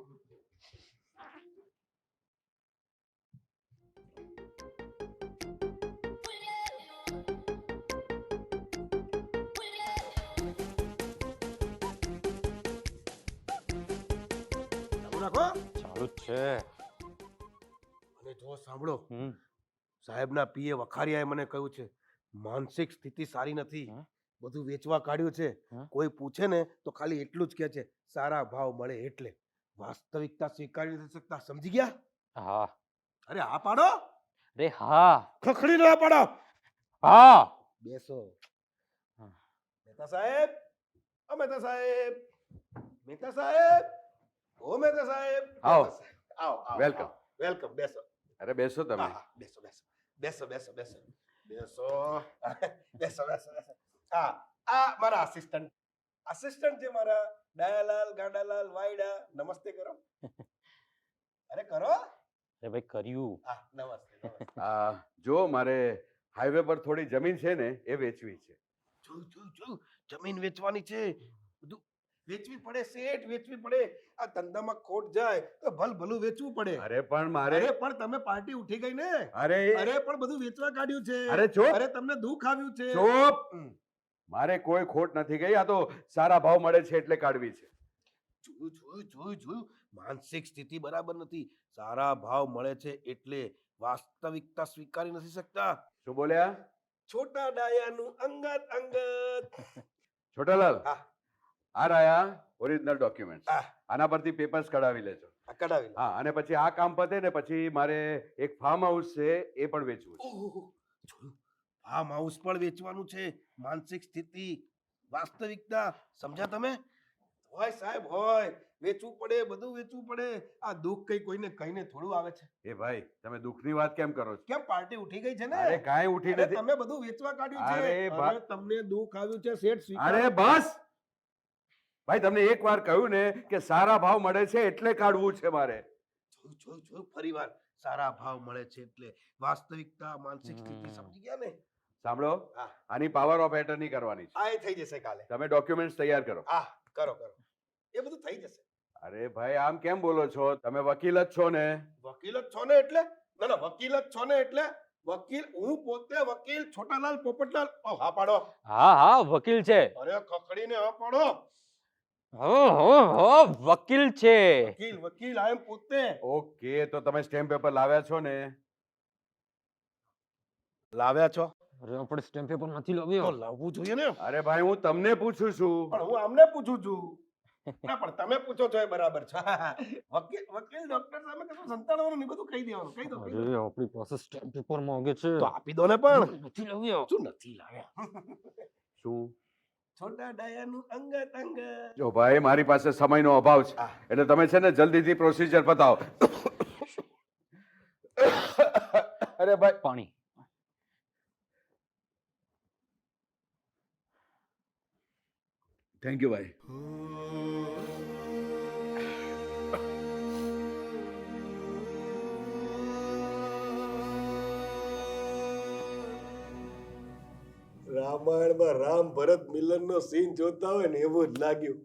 ચાલુ રાખો. ચાલુ જ છે. અને જો સાંભળો, હમ. સાહેબના પીએ વખારિયાએ મને કહ્યું છે માનસિક સ્થિતિ સારી નથી, હા? બધું વેચવા કાઢ્યું છે. હા? કોઈ પૂછે ને તો ખાલી એટલું જ કહે છે સારા ભાવ મળે એટલે. વાસ્તવિકતા સ્વીકારી નથી શકતા, સમજી ગયા? હા. અરે હા પાડો, અરે હા. ખખડી ના પાડો. હા. બેસો. હા. મહેતા સાહેબ, ઓ મહેતા સાહેબ, મહેતા સાહેબ, ઓ મહેતા સાહેબ. આવો. મહેતા સાહેબ, આવો, આવો, વેલકમ. આવો. વેલકમ, બેસો. અરે બેસો તમે. હા, હા, બેસો બેસો બેસો બેસો બેસો બેસો બેસો બેસો બેસો. હા, આ મારા આસિસ્ટન્ટ છે મારા, ડાયાલાલ ગાડાલાલ વાયડા. નમસ્તે કરો. અરે કરો. અરે ભાઈ કર્યું. હા, નમસ્તે નમસ્તે. જો મારે હાઈવે પર થોડી જમીન છે ને એ વેચવી છે. જો જમીન વેચવાની છે, બધું વેચવી પડે શેઠ, વેચવી પડે. આ ધંધામાં ખોટ જાય તો ભલું વેચવું પડે. અરે પણ મારે અરે પણ તમે પાર્ટી ઉઠી ગઈ ને. અરે અરે પણ બધું વેચવા કાઢ્યું છે. અરે ચૂપ. અરે તમને દુઃખ આવ્યું છે. ચૂપ. હમ. મારે કોઈ ખોટ નથી ગઈ, આ તો સારા ભાવ મળે છે એટલે કાઢવી છે. જોયું માનસિક સ્થિતિ બરાબર નથી, સારા ભાવ મળે છે એટલે. વાસ્તવિકતા સ્વીકારી નથી શકતા. શું બોલ્યા છોટા ડાયાનું અંગત. છોટાલાલ? હા. આ રહ્યા ઓરિજિનલ ડોક્યુમેન્ટ. હા. આના પરથી પેપર્સ કઢાવી લેજો. આ કઢાવી લો. હા, અને પછી આ કામ પતે ને પછી મારે એક ફાર્મ હાઉસ છે એ પણ વેચવું છે. ઓહો, જોયું, ફાર્મ હાઉસ પણ વેચવાનું છે. માનસિક સ્થિતિ, વાસ્તવિકતા, સમજ્યા તમે? હોય સાહેબ હોય, વેચવું પડે, બધું વેચવું પડે. આ દુઃખ કઈ કોઈને કહીને થોડું આવે છે. એ ભાઈ તમે દુઃખની વાત કેમ કરો છો? કેમ પાર્ટી ઉઠી ગઈ છે ને? અરે કાંઈ ઉઠી અરે નથી. તમે બધું વેચવા કાઢ્યું છે. અરે બા- અરે તમને દુઃખ આવ્યું છે શેઠ, સ્વીકારો. અરે બસ ભાઈ, તમને એક વાર કહ્યું ને કે સારા ભાવ મળે છે એટલે કાઢવું છે મારે. જોયું ફરીવાર, સારા ભાવ મળે છે એટલે. વાસ્તવિકતા, માનસિક સ્થિતિ, સમજી ગયા ને? સાંભળો, હા. આની પાવર ઓફ એટર્ની કરવાની છે. આ એ થઈ જશે કાલે. તમે ડોક્યુમેન્ટ્સ તૈયાર કરો. હા, કરો એ બધું થઈ જશે. અરે ભાઈ આમ કેમ બોલો છો? તમે વકીલ જ છો ને? વકીલ જ છો ને એટલે? ના વકીલ જ છો ને એટલે? વકીલ, હું પોતે વકીલ છોટાલાલ પોપટલાલ. હા પાડો. હા વકીલ છે. અરે ખખડીને હા પાડો. વકીલ છે. વકીલ આ એમ પોતે. ઓકે, તો તમે સ્ટેમ્પ પેપર લાવ્યા છો ને? લાવ્યા છો? અરે આપણે સ્ટેમ્પ પેપર નથી તો લાવ્યો. લાવવું જોઈએ ને. અરે ભાઈ હું તમને પૂછું છું. પણ હું આમને પૂછું છું. ના પણ તમે પૂછો છો એ બરાબર છે. વકીલ ડોક્ટર સામે કશું સંતાડવાનું નહીં, બધું કહી દેવાનું. કહી દો, કહી દો. અરે આપણી પાસે સ્ટેમ્પ પેપર માંગે છે. તો આપી દો ને. પણ નથી લાવ્યો. શું નથી લાવ્યા? શું? છોટા ડાયાનું અંગત. જો ભાઈ મારી પાસે સમયનો અભાવ છે હા. એટલે તમે છે ને જલ્દીથી પ્રોસિજર પતાવો. અરે ભાઈ પાણી. થેન્ક યુ ભાઈ. રામાયણમાં રામ ભરત મિલનનો સીન જોતા હોય ને એવું જ લાગ્યું.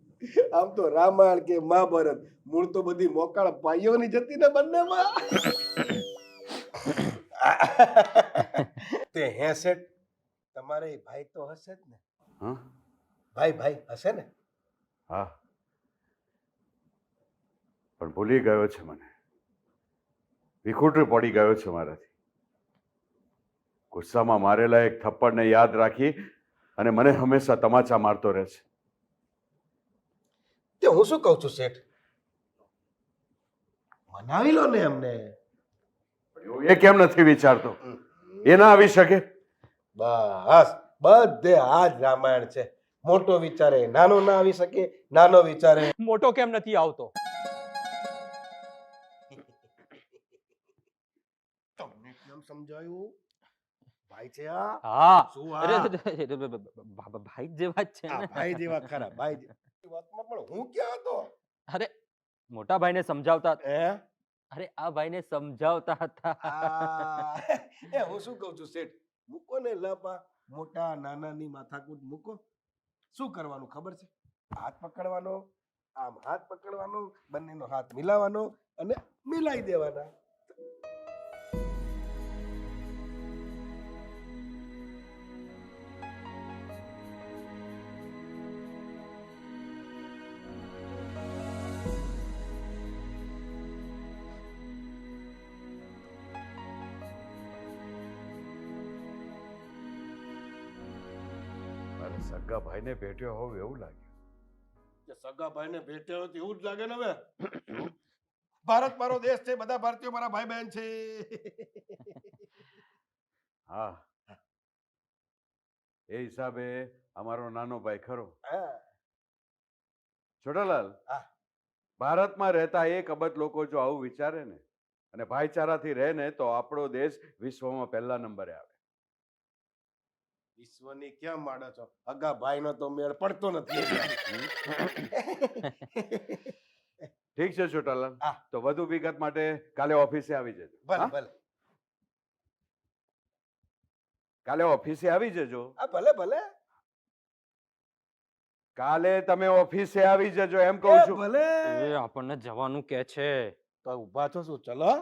આમ તો રામાયણ કે મહાભારત, મૂળ તો બધી મોકાળ પાઈઓની જતી ને બંનેમાં. તે હે શેઠ, તમારે ભાઈ તો હશે જ ને? હા ભાઈ હશે ને? હા, પણ ભૂલી ગયો છે મને. વિખૂટું પડી ગયો છે મારાથી. ગુસ્સામાં મારેલા એક થપ્પડને યાદ રાખી અને મને હંમેશા તમાચા મારતો રહે છે. તે હું શું કહું છું શેઠ, મનાવી લો ને એમને. એવું એ કેમ નથી વિચારતો? એ ના આવી શકે? બસ બધે આ જ રામાયણ છે. મોટો વિચારે નાનો ના આવી શકે, નાનો વિચારે મોટો કેમ નથી આવતો? તમને કેમ સમજાયું? ભાઈ છે આ. હા. શું અરે આ? ભાઈ જેવા જ છે આ ને. ભાઈ જેવા ખરા, ભાઈ જેવા. વાતમાં પણ હું ક્યાં હતો? અરે મોટા ભાઈને સમજાવતા હે અરે આ ભાઈને સમજાવતા હતા એ હું શું કહું છું શેઠ, મૂકો ને લપા, મોટા નાનાની માથાકૂટ મૂકો. શું કરવાનું ખબર છે? હાથ પકડવાનો, આમ હાથ પકડવાનો, બંનેનો હાથ મિલાવાનો અને મિલાઈ દેવાના. મારા સગા ભાઈને ભેટ્યો હોવ એવું લાગ્યું. કે સગા ભાઈને ભેટ્યો હોય તો એવું જ લાગે ને હવે. ભારત મારો દેશ છે, બધા ભારતીયો મારા ભાઈ બહેન છે. હા, એ હિસાબે અમારો નાનો ભાઈ ખરો. હા. છોટાલાલ, હા. ભારતમાં રહેતા 1 અબજ લોકો જો આવું વિચારે ને અને ભાઈચારાથી રહે ને તો આપણો દેશ વિશ્વમાં પહેલા નંબરે આવે. વિશ્વની ક્યાં માડો છો? અગા ભાઈનો તો મેળ પડતો નથી. ઠીક છે છોટાલાલ, હા. તો વધુ વિગત માટે કાલે ઓફિસે આવી જજો. ભલે હા? ભલે. કાલે ઓફિસે આવી જજો. હા ભલે ભલે. કાલે તમે ઓફિસે આવી જજો એમ કહું એ છું. ભલે. એ આપણને જવાનું કે છે. તો ઊભા છો શું? ચલો.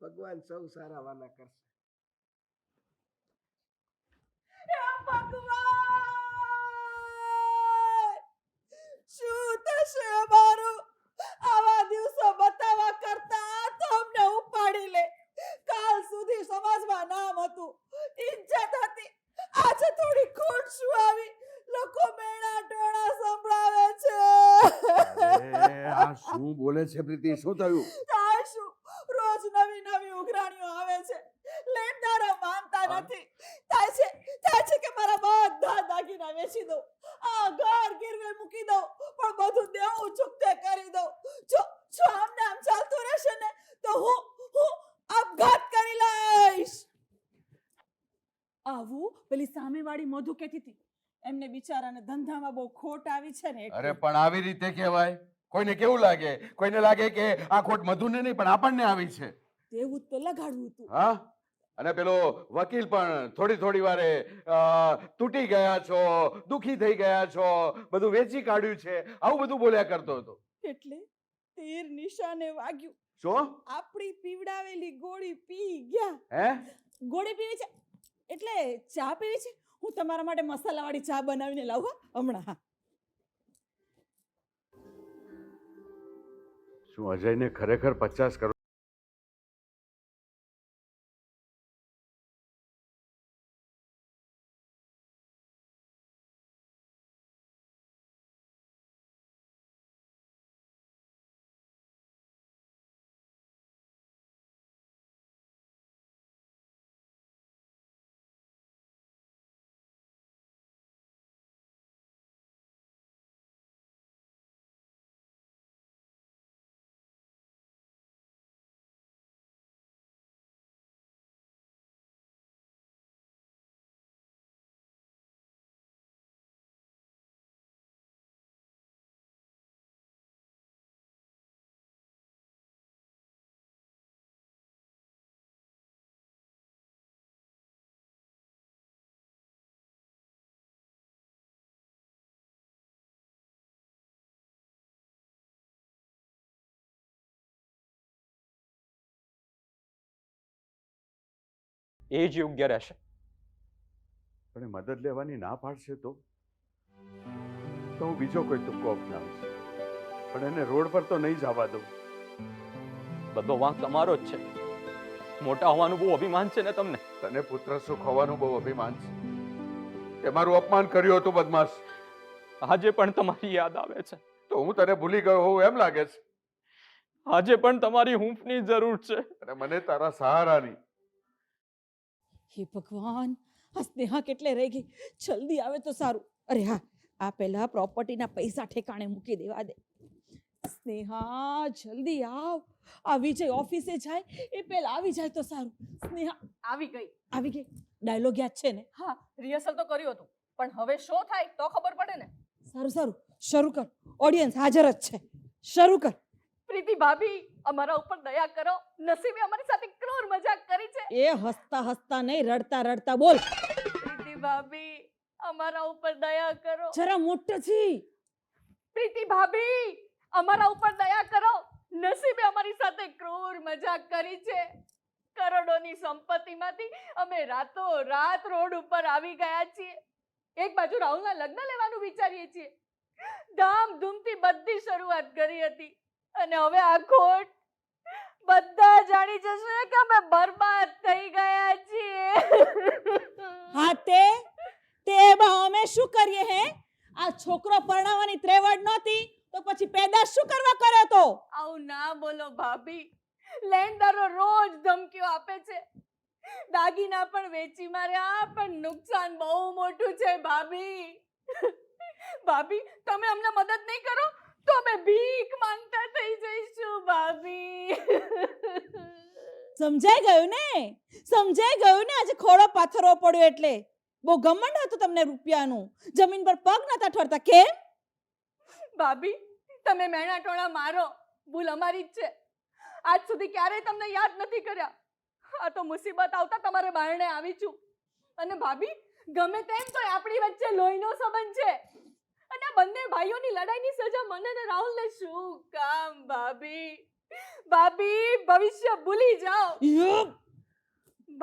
ભગવાન સૌ સારા વાના કરશે. શું થશે અમારું? આવા દિવસો બતાવવા કરતા તો અમને ઉપાડી લે. કાલ સુધી સમાજમાં નામ હતું, ઇજ્જત હતી, આજે થોડી ખોટ શું આવી? લોકો મેણા ટોણા સંભળાવે છે. આ શું બોલે છે પ્રીતિ? શું થયું? થાય શું? રોજ નવી નવી ઉઘરાણીઓ આવે છે, લેણદારો માનતા નથી. થાય છે કે મારા બધા દાગીના વેચી દઉં, આ ઘર ગીરવે મૂકી દઉં, પણ બધું દેવું ચૂકતે કરી દઉં. જો આમને આમ ચાલતું રહેશે ને તો હું આપઘાત કરી લઈશ. આવું પેલી સામેવાળી મધુ કહેતી હતી, એમને બિચારાને ધંધામાં બહુ ખોટ આવી છે ને એટલે. અરે પણ આવી રીતે કહેવાય? કોઈને કેવું લાગે? કોઈને લાગે કે આ ખોટ મધુને નહીં પણ આપણને આવી છે. તેવું જ તો લગાડવું હતું. હા, અને પેલો વકીલ પણ થોડી વારે તૂટી ગયા છો, દુખી થઈ ગયા છો, બધું વેચી કાઢ્યું છે, આવું બધું બોલ્યા કરતો હતો. એટલે તીર નિશાને વાગ્યું. શું? આપણી પીવડાવેલી ગોળી પી ગયા. હે? ગોળી પીવી છે એટલે ચા પીવી છે? હું તમારા માટે મસાલાવાળી ચા બનાવીને લાવું હમણાં. હા. શું અજયને ખરેખર 50 કરોડ? એ જ યોગ્ય રહેશે. પણ એ મદદ લેવાની ના પાડશે તો હું બીજો કોઈ તુક્કો અપનાવીશ, પણ એને રોડ પર તો નહીં જવા દઉં. બધો વાંક તમારો જ છે. મોટા હોવાનું બહુ અભિમાન છે ને તમને. તને પુત્ર સુખ હોવાનું બહુ અભિમાન છે. તે મારું અપમાન કર્યું હતું બદમાશ. આજે પણ તમારી યાદ આવે છે. તો હું તને ભૂલી ગયો હોઉં એમ લાગે છે? આજે પણ તમારી હૂંફની જરૂર છે. અને મને તારા સહારાની. હે ભગવાન, આ સ્નેહા કેટલે રહી ગઈ? જલ્દી આવે તો સારું. અરે હા, આ પહેલા પ્રોપર્ટીના પૈસા ઠેકાણે મૂકી દેવા દે. સ્નેહા જલ્દી આવ. આ વિજય ઓફિસે જાય એ પહેલા આવી જાય તો સારું. સ્નેહા આવી ગઈ. ડાયલોગ યાદ છે ને? હા, રિહર્સલ તો કર્યું હતું, પણ હવે શો થાય તો ખબર પડે ને. સારું સારું શરૂ કર, ઓડિયન્સ હાજર જ છે, શરૂ કર. પ્રીતિ ભાભી અમારા ઉપર દયા કરો, નસીબે અમારી સાથે ક્રૂર મજાક કરી છે. એ હસતા હસતા નહીં, રડતા રડતા બોલ. પ્રીતિ ભાભી અમારા ઉપર દયા કરો. જરા મોટેથી. પ્રીતિ ભાભી અમારા ઉપર દયા કરો, નસીબે અમારી સાથે ક્રૂર મજાક કરી છે. કરોડોની સંપત્તિમાંથી અમે રાતો રાત રોડ ઉપર આવી ગયા છીએ. એક બાજુ રાહુલના લગ્ન લેવાનું વિચારીએ છીએ. ધામધૂમથી બધી શરૂઆત કરી હતી અને હવે આ ખોટ. બધા જાણી જશે કે અમે બરબાદ થઈ ગયા છીએ. હા તે બા અમે શું કરીએ હે? આ છોકરો પરણાવવાની ત્રેવડ નહોતી તો પછી પેદાશ શું કરવા કર્યો તો? આવું ના બોલો ભાભી. લેણદારો રોજ ધમકીઓ આપે છે. દાગીના પણ વેચી માર્યા, પણ નુકસાન બહુ મોટું છે ભાભી. ભાભી તમે અમને મદદ નહીં કરો તો અમે ભીખ માંગતા થઈ જઈશું ભાભી. સમજાઈ ગયું ને? સમજાઈ ગયું ને? આજે ખોડો પાથરવો પડ્યો એટલે. બહુ ઘમંડ હતું તમને રૂપિયાનું, જમીન પર પગ નતા ઠરતા. કેમ ભાભી તમે મેણા ટોણા મારો, ભૂલ અમારી જ છે. આજ સુધી ક્યારેય તમને યાદ નથી કર્યા. આ તો મુસીબત આવતા તમારે બારણે આવી છું. અને ભાભી ગમે તેમ તો આપણી વચ્ચે લોહીનો સંબંધ છે. અને આ બંને ભાઈઓની લડાઈની સજા મને ને રાહુલને શું કામ ભાભી? ભાભી ભવિષ્ય ભૂલી જાઓ.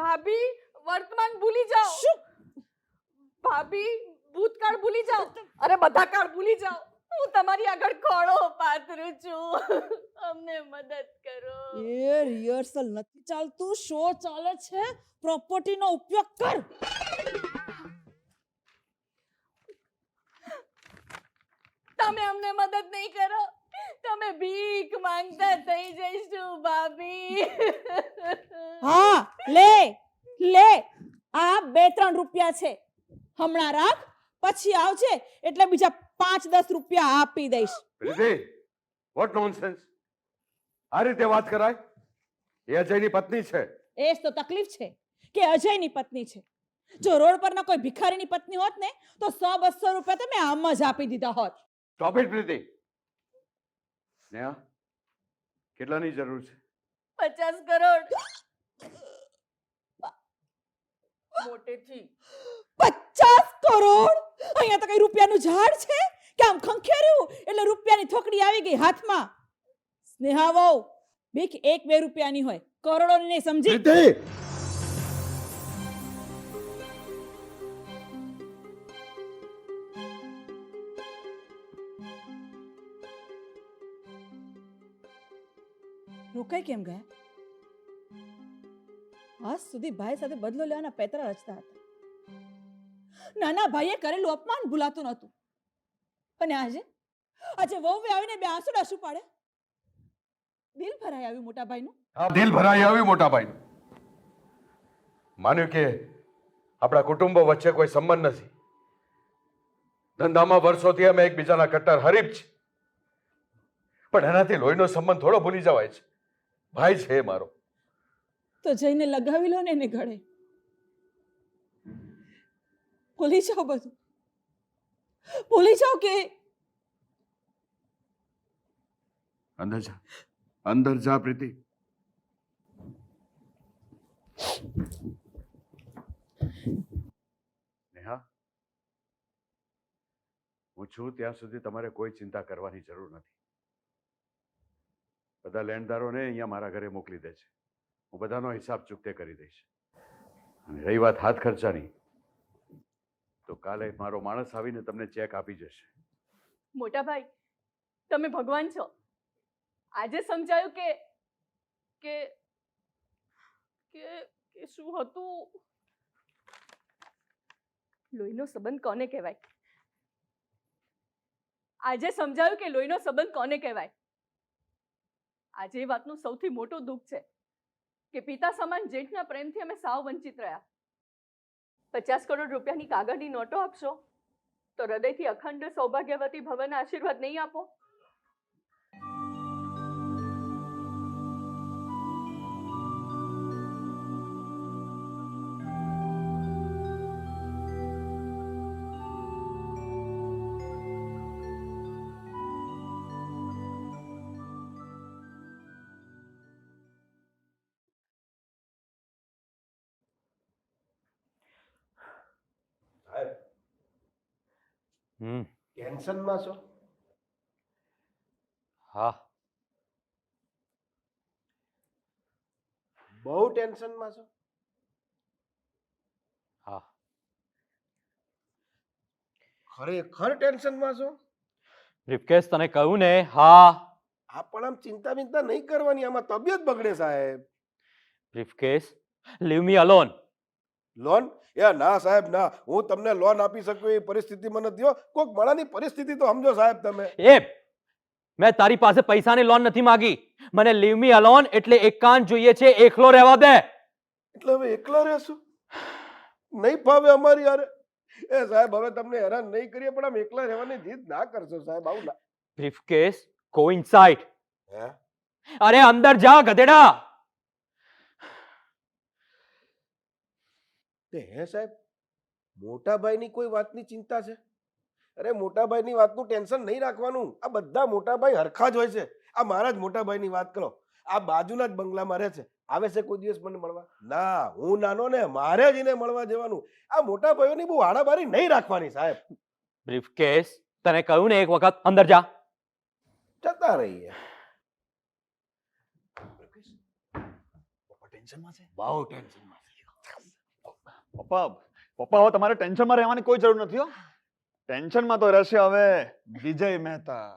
ભાભી વર્તમાન ભૂલી જાઓ. ભાભી ભૂતકાળ ભૂલી જાઓ. અરે બધા કાળ ભૂલી જાઓ. હું તમારી આગળ ખોળો પાથરું છું. અમને મદદ કરો. એ રિહર્સલ નથી ચાલતું, શો ચાલે છે. પ્રોપર્ટીનો ઉપયોગ કર. તમે અમને મદદ નહીં કરો, તમે ભીખ માંગતા થઈ જઈશું ભાભી. હા લે આ 2-3 રૂપિયા છે, હમણાં રાખ, પછી આવજે એટલે બીજા 5-10 રૂપિયા આપી દઈશ. પ્રીતિ, વોટ નોનસેન્સ! આ રીતે વાત કરાય? એ અજયની પત્ની છે. એ જ તો તકલીફ છે કે અજયની પત્ની છે. જો રોડ પરના કોઈ ભિખારીની પત્ની હોત ને તો 100-200 રૂપિયા તમે આમ જ આપી દીધા હોત. સ્ટોપ ઇટ પ્રીતિ. નેહા, કેટલાની જરૂર છે? 50 કરોડ. મોટેથી 50 કરોડ? અહીંયા તો કઈ રૂપિયાનું ઝાડ છે કે આમ ખંખેર્યું એટલે રૂપિયાની થોકડી આવી ગઈ હાથમાં. સ્નેહા વહુ, ભીખ 1-2 રૂપિયાની હોય, કરોડોની નહીં, સમજી? પ્રીતિ, રોકાઈ કેમ ગયા? આજ સુધી ભાઈ સાથે બદલો લેવાના પેતરા રચતા હતા. નાના ભાઈએ કરેલું અપમાન ભૂલાતું નહોતું. અને આજે વહુએ આવીને 2 આંસુડા શું પાડે? દિલ ભરાઈ આવ્યું મોટા ભાઈનું. હા, દિલ ભરાઈ આવ્યું મોટા ભાઈનું. માન્યું કે આપણા કુટુંબો વચ્ચે કોઈ સંબંધ નથી. ધંધામાં વર્ષોથી અમે એકબીજાના કટ્ટર હરીફ છે, પણ એનાથી લોહીનો સંબંધ થોડો ભૂલી જવાય છે. ભાઈ છે મારો. તો જઈને લગાવી લો ને એને ગળે. ભૂલી જાઓ બધું. ભૂલી જાઓ કે અંદર જા, અંદર જા પ્રીતિ. નેહા, હું છું ત્યાં સુધી તમારે કોઈ ચિંતા કરવાની જરૂર નથી. બધા લેણદારોને અહીંયા મારા ઘરે મોકલી દે છે. હું બધાનો હિસાબ ચૂકતે કરી દઈશ. અને રહી વાત હાથ ખર્ચાની, તો કાલે મારો માણસ આવીને તમને ચેક આપી જશે. મોટા ભાઈ તમે ભગવાન છો. આજે સમજાયું કે કે કે શું હતું. લોહીનો સંબંધ કોને કહેવાય? આજે સમજાયું કે લોહીનો સંબંધ કોને કહેવાય. આજે એ વાતનું સૌથી મોટું દુઃખ છે કે પિતા સમાન જેઠના પ્રેમથી અમે સાવ વંચિત રહ્યા. 50 કરોડ રૂપિયાની કાગળની નોટો આપશો તો હૃદયથી અખંડ સૌભાગ્યવતી ભવના આશીર્વાદ નહીં આપો? ટેન્શનમાં છો? હા બહુ ટેન્શનમાં છો? હા ખરેખર ટેન્શનમાં છો? બ્રીફકેસ તને કહ્યું ને હા આ પણ આમ ચિંતા બિંતા નહીં કરવાની, આમાં તબિયત બગડે સાહેબ. બ્રીફકેસ લીવ મી અલોન. લોન? એ ના સાહેબ ના, હું તમને લોન આપી શકું એ પરિસ્થિતિમાં નથી હો. કોઈક મળાની પરિસ્થિતિ તો સમજો સાહેબ તમે. મેં તારી પાસે પૈસાની લોન નથી માંગી. મને લીવ મી અલોન એટલે એકાંત જોઈએ છે, એકલો રહેવા દે. એટલે હવે એકલા રહેશું? નહીં ફાવે અમારી યાર. એ સાહેબ હવે તમને હેરાન નહીં કરીએ, પણ આમ એકલા રહેવાની જીદ ના કરશો સાહેબ. આવું ના. Briefcase go inside. હે? અરે અંદર જા ગધેડા. તે હે સાહેબ, મોટાભાઈની કોઈ વાતની ચિંતા છે? અરે મોટાભાઈની વાતનું ટેન્શન નહીં રાખવાનું. આ બધા મોટાભાઈ હરખા જ હોય છે. આ મારા જ મોટાભાઈની વાત કરો. આ બાજુના જ બંગલામાં રહે છે. આવે છે કોઈ દિવસ મને મળવા? ના, હું નાનો ને મારે જ એને મળવા જવાનું. આ મોટા ભાઈઓની બહુ આડાબારી નહીં રાખવાની સાહેબ. બ્રીફકેસ તને કહ્યું ને એક વખત અંદર જા. જતા રહીએ. ટેન્શનમાં છે? બહુ ટેન્શનમાં છે. પપ્પા હવે તમારે ટેન્શનમાં રહેવાની કોઈ જરૂર નથી હો. ટેન્શનમાં તો રહેશે હવે વિજય મહેતા.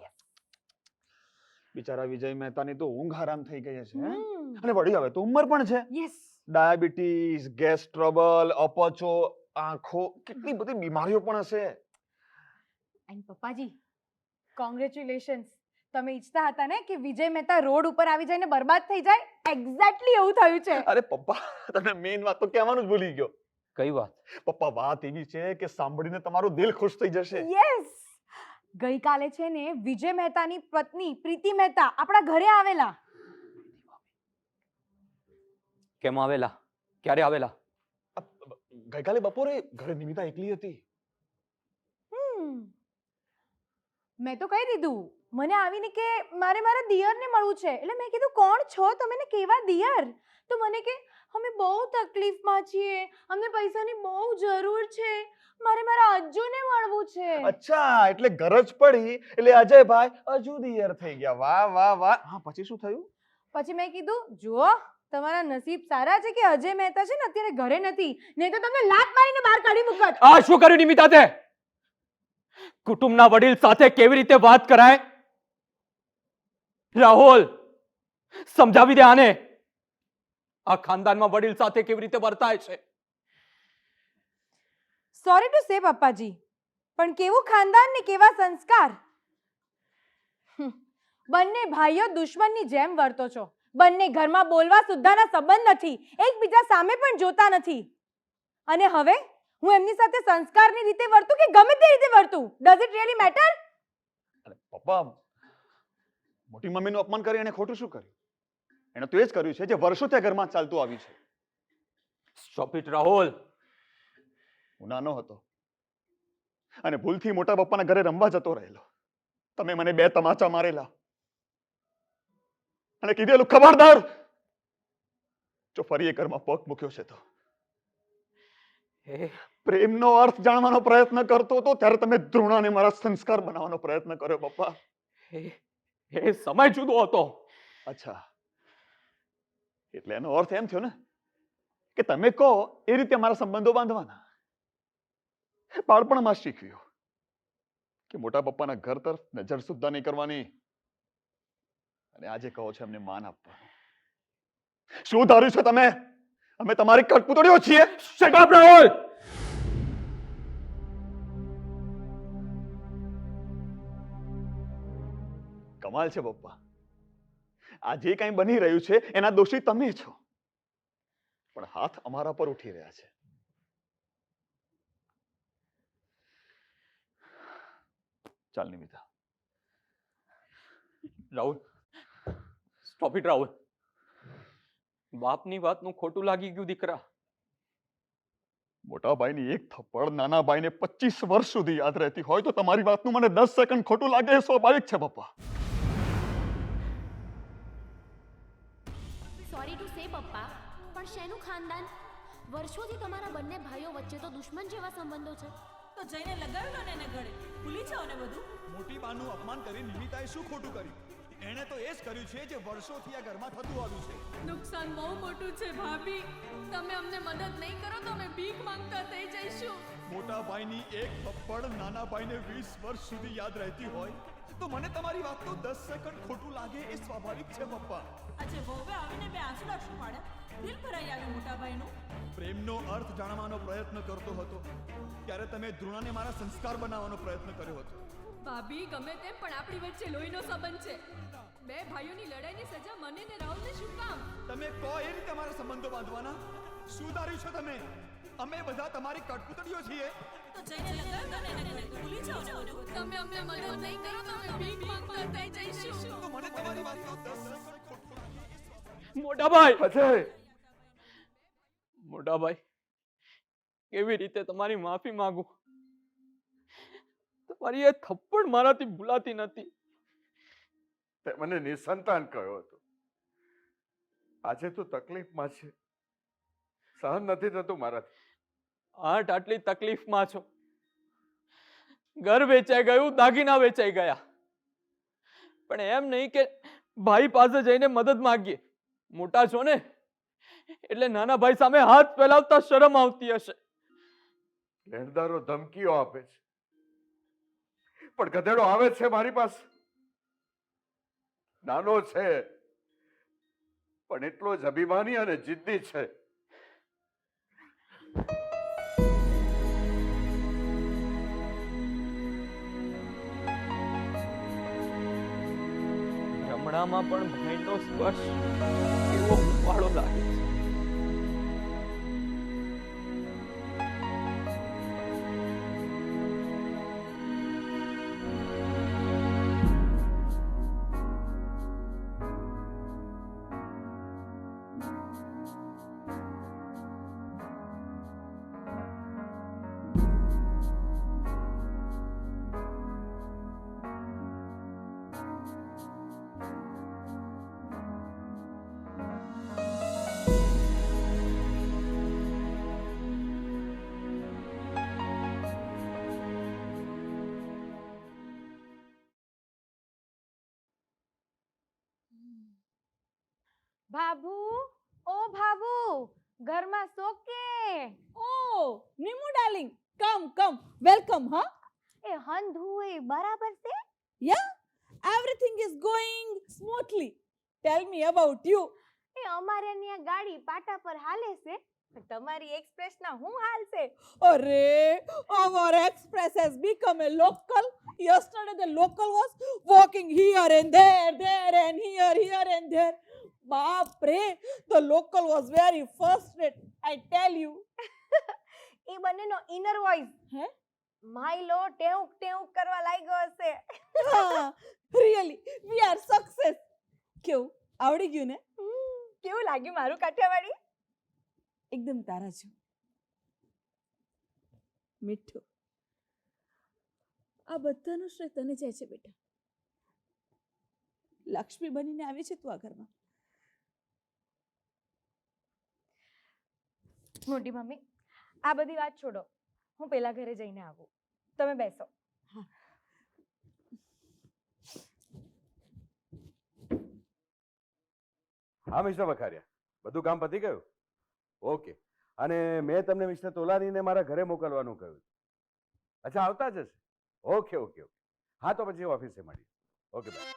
બિચારા વિજય મહેતાની તો ઊંઘ હરામ થઈ ગઈ છે હે? અને વળી હવે તો ઉંમર પણ છે. યસ. ડાયાબિટીસ, ગેસ ટ્રબલ, અપચો, આંખો, કેટલી બધી બીમારીઓ પણ હશે. એન્ડ પપ્પાજી, કોંગ્રેચ્યુલેશન્સ. તમે ઈચ્છતા હતા ને કે વિજય મહેતા રોડ ઉપર આવી જઈને બરબાદ થઈ જાય? એક્ઝેક્ટલી એવું થયું છે. અરે પપ્પા, તમે મેઇન વાત તો કહેવાનું જ ભૂલી ગયો. કઈ વાત? પપ્પા, વાત એવી છે કે સાંભળીને તમારું દિલ ખુશ થઈ જશે. યસ. ગઈકાલે છે ને વિજય મહેતાની પત્ની પ્રીતિ મહેતા આપણા ઘરે આવેલા. કેમ આવેલા? ક્યારે આવેલા? ગઈકાલે બપોરે ઘરે નિમિતા એકલી હતી. મેં તો કહી દીધું મને આવીને કે મારે મારા દિયરને મળવું છે. એટલે મેં કીધું કોણ છો તમે ને કેવા દિયર? તો મને કે અમે બહુ તકલીફમાં છીએ, અમને પૈસાની બહુ જરૂર છે, મારે મારા અજ્જુને મળવું છે. અચ્છા, એટલે ગરજ પડી એટલે અજયભાઈ અજુ દિયર થઈ ગયા. વાહ વાહ વાહ. હા, પછી શું થયું? પછી મેં કીધું જુઓ તમારા નસીબ સારા છે કે અજય મહેતા છે ને અત્યારે ઘરે નથી, નહીં તો તમને લાત મારીને બહાર કાઢી મૂકત. આ શું કર્યું નિમિતા તે? કુટુંબના વડીલ સાથે કેવી રીતે વાત કરાય? રાહુલ, સમજાવી દે આને. આ ખાનદાનમાં વડીલ સાથે કેવી રીતે વર્તાય છે? સોરી ટુ સે પપ્પાજી, પણ કેવું ખાનદાન ને કેવા સંસ્કાર. બંને ભાઈઓ દુશ્મનની જેમ વર્તો છો. બંને ઘરમાં બોલવા સુદ્ધાના સંબંધ નથી, એકબીજા સામે પણ જોતા નથી. અને હવે હું એમની સાથે સંસ્કારની રીતે વર્તું કે ગમે તે રીતે વર્તું, ડઝ ઇટ રિયલી મેટર? અરે પપ્પા, મોટી મમ્મીનું અપમાન કરી એને ખોટું શું કર્યું? એને તો એ જ કર્યું છે જે વર્ષોથી આ ઘરમાં ચાલતું આવ્યું છે. Stop it Rahul. હું નાનો હતો અને ભૂલથી મોટા પપ્પાના ઘરે રમવા જતો રહેલો. તમે મને 2 તમાચા મારેલા અને કીધેલું ખબરદાર જો ફરી એ ઘરમાં પગ મૂક્યો છે તો. પ્રેમનો અર્થ જાણવાનો પ્રયત્ન કરતો હતો ત્યારે તમે ધૃણાને મારા સંસ્કાર બનાવવાનો પ્રયત્ન કર્યો પપ્પા. એ સમય જુદો હતો. અચ્છા, એટલે એનો અર્થ એમ થયો ને કે તમે કહો એ રીતે મારા સંબંધો બાંધવાના. બાળપણમાં શીખ્યું કે મોટા પપ્પાના ઘર તરફ નજર સુદ્ધા નહીં કરવાની, અને આજે કહો છો એમને માન આપવાનું. શું ધાર્યું છે તમે? અમે તમારી કઠપૂતળીઓ છીએ? Shut up Rahul. કમાલ છે પપ્પા, આ જે કંઈ બની રહ્યું છે એના દોષી તમે છો, પણ હાથ અમારા પર ઉઠી રહ્યા છે. ચાલ નિમિતા. Rahul, stop it Rahul. બાપની વાતનું ખોટું લાગી ગયું દીકરા. મોટા ભાઈની એક થપ્પડ નાના ભાઈને 25 વર્ષ સુધી યાદ રહેતી હોય તો તમારી વાતનું મને 10 સેકન્ડ ખોટું લાગે એ સ્વાભાવિક છે પપ્પા. સોરી ટુ સે પપ્પા, પણ શેનું ખાનદાન? વર્ષોથી તમારા બંને ભાઈઓ વચ્ચે તો દુશ્મન જેવા સંબંધો છે. તો જઈને લગાવી લો ને એને ગળે. ભૂલી જાઓ ને બધું. મોટી બાનું અપમાન કરી નિમિતાએ શું ખોટું કર્યું? એણે તો એ જ કર્યું છે જે વર્ષોથી આ ઘરમાં થતું આવ્યું છે. નુકસાન બહુ મોટું છે ભાભી. તમે અમને મદદ નહીં કરો તો અમે ભીખ માંગતા થઈ જઈશું. મોટા ભાઈની એક થપ્પડ નાના ભાઈને 20 વર્ષ સુધી યાદ રહેતી હોય તો મને તમારી વાત તો 10 સેકન્ડ ખોટું લાગે એ સ્વાભાવિક છે પપ્પા. આજે વહુએ આવીને બે આંસુડા શું પાડ્યા? દિલ ભરાઈ આવ્યું મોટા ભાઈનું. પ્રેમનો અર્થ જાણવાનો પ્રયત્ન કરતો હતો ત્યારે તમે ધ્રુણાને મારા સંસ્કાર બનાવવાનો પ્રયત્ન કર્યો હતો. ભાભી ગમે તેમ પણ આપણી વચ્ચે લોહીનો સંબંધ છે. બે ભાઈઓની લડાઈની સજા મને ને રાહુલને શું કામ? તમે કહો એ રીતે મારા સંબંધો બાંધવાના? શું ધાર્યું છે તમે? અમે બધા તમારી કઠપૂતળીઓ છીએ. તો જઈને લગાવ દો ને એને. ભૂલી જાઓ ને બધું. તમે અમને મદદ નહીં કરો તો અમે ભીખ માંગતા થઈ જઈશું. તો મને તમારી વાત તો 10 સેકન્ડ ખોટું લાગે એ સ્વાભાવિક. મોટા ભાઈ, અજય મોટા ભાઈ, કેવી રીતે તમારી માફી માંગુ? તમારી એ થપ્પડ મારાથી ભૂલાતી નથી. તે મને નિસંતાન કહ્યો હતો. આજે તું તકલીફમાં છે, સહન નથી થતું મારાથી. આટલી તકલીફમાં છો, ઘર વેચાઈ ગયું, દાગીના વેચાઈ ગયા, પણ એમ નહીં કે ભાઈ પાસે જઈને મદદ માંગીએ. મોટા છો ને એટલે નાના ભાઈ સામે હાથ ફેલાવતા શરમ આવતી હશે. લેણદારો ધમકીઓ આપે છે, પણ ગધેડો આવે છે મારી પાસે. નાનો છે પણ એટલો જ અભિમાની અને જિદ્દી છે. રમણામાં પણ ભાઈનો સ્પર્શ એવો હુંફાળો લાગે છે. ભાભુ, ઓ ભાભુ, ઘરમાં છો કે? ઓ Nimu darling, come come, welcome. હા, એ હંધ હુઈ બરાબર છે? Yeah everything is going smoothly. Tell me about you. એ અમારે ત્યાં ગાડી પાટા પર હાલે છે, પણ તમારી એક્સપ્રેસ ના હું હાલ છે? Array, our express has become a local. Yesterday the local was walking here and there and here and there. Baap re, the local was very frustrated, I tell you. એ બંનેનો ઇનર વોઇસ હે? માઈલો ટેઉક ટેઉક કરવા લાગ્યો હશે. Really, we are success. કેવું આવડી ગયું ને? કેવું લાગ્યું મારું કાઠિયાવાડી? એકદમ તારા જેવું મીઠું. આ બધાનો શ્રેય તને જાય છે બેટા. લક્ષ્મી બનીને આવી છે તું આ ઘરમાં. મોટી મમ્મી, આ બધી વાત છોડો, હું પેલા ઘરે જઈને આવું. તમે બેસો. હા મિસ્ટર વખારિયા, બધું કામ પતી ગયું? ઓકે. અને મેં તમને મિસ્ટર તોલાનીને મારા ઘરે મોકલવાનું કહ્યું. અચ્છા, આવતા જ હશે? Okay okay okay. હા, તો પછી ઓફિસે મળીએ. Okay bye.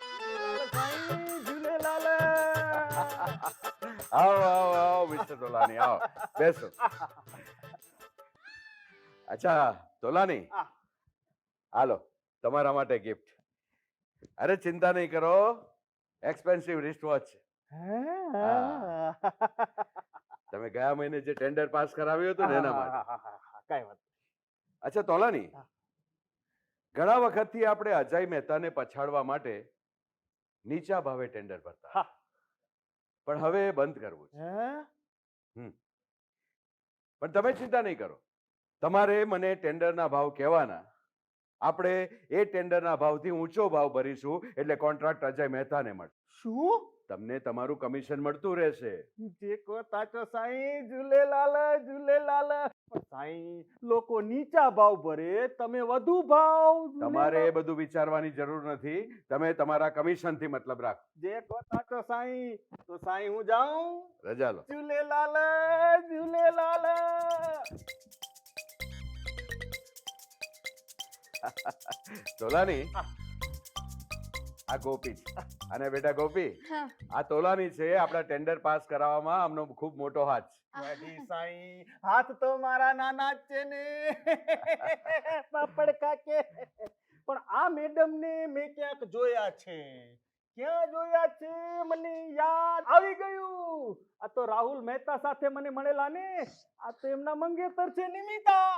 આવો આવો આવો મિસ્ટર તોલાની, આવો બેસો. અચ્છા તોલાની, હાલો તમારા માટે ગિફ્ટ. અરે ચિંતા નહીં કરો, એક્સપેન્સિવ રિસ્ટ વોચ છે. તમે ગયા મહિને જે ટેન્ડર પાસ કરાવ્યું હતું ને એના માટે. કઈ વાત. અચ્છા તોલાની, ઘણા વખતથી આપણે અજય મહેતાને પછાડવા માટે નીચા ભાવે ટેન્ડર ભરતા, પણ હવે એ બંધ કરવું છે. પણ તમે ચિંતા નહીં કરો, તમારે મને ટેન્ડરના ભાવ કહેવાના આપણે એ ટેન્ડરના ભાવથી ઊંચો ભાવ ભરીશું એટલે કોન્ટ્રાક્ટ અજય મહેતાને મળશે. શું તમને તમારું કમિશન મળતું રહેશે. જે કો તાચો સાईं ઝૂલેલાલ ઝૂલેલાલ. પણ સાईं લોકો નીચા ભાવ ભરે, તમે વધુ ભાવ. તમારે એ બધું વિચારવાની જરૂર નથી. તમે તમારા કમિશનથી મતલબ રાખો. જે કો તાચો સાईं. તો સાईं હું જાઉં. રજા લો. ઝૂલેલાલ ઝૂલેલાલ. તોલાની, આ ગોપી છે. અને બેટા ગોપી, હા. આ તોલાની છે. આપણા ટેન્ડર પાસ કરાવવામાં આમનો ખૂબ મોટો હાથ છે. વડી સાईं, હાથ તો મારા નાના જ છે ને. પાપડ કાકે. પણ આ મેડમ ને મેં ક્યાંક જોયા છે. ક્યાં જોયા છે? મને યાદ આવી ગયું. આ તો રાહુલ મહેતા સાથે મને મળેલા ને. આ તો એમના મંગેતર છે નિમિતા.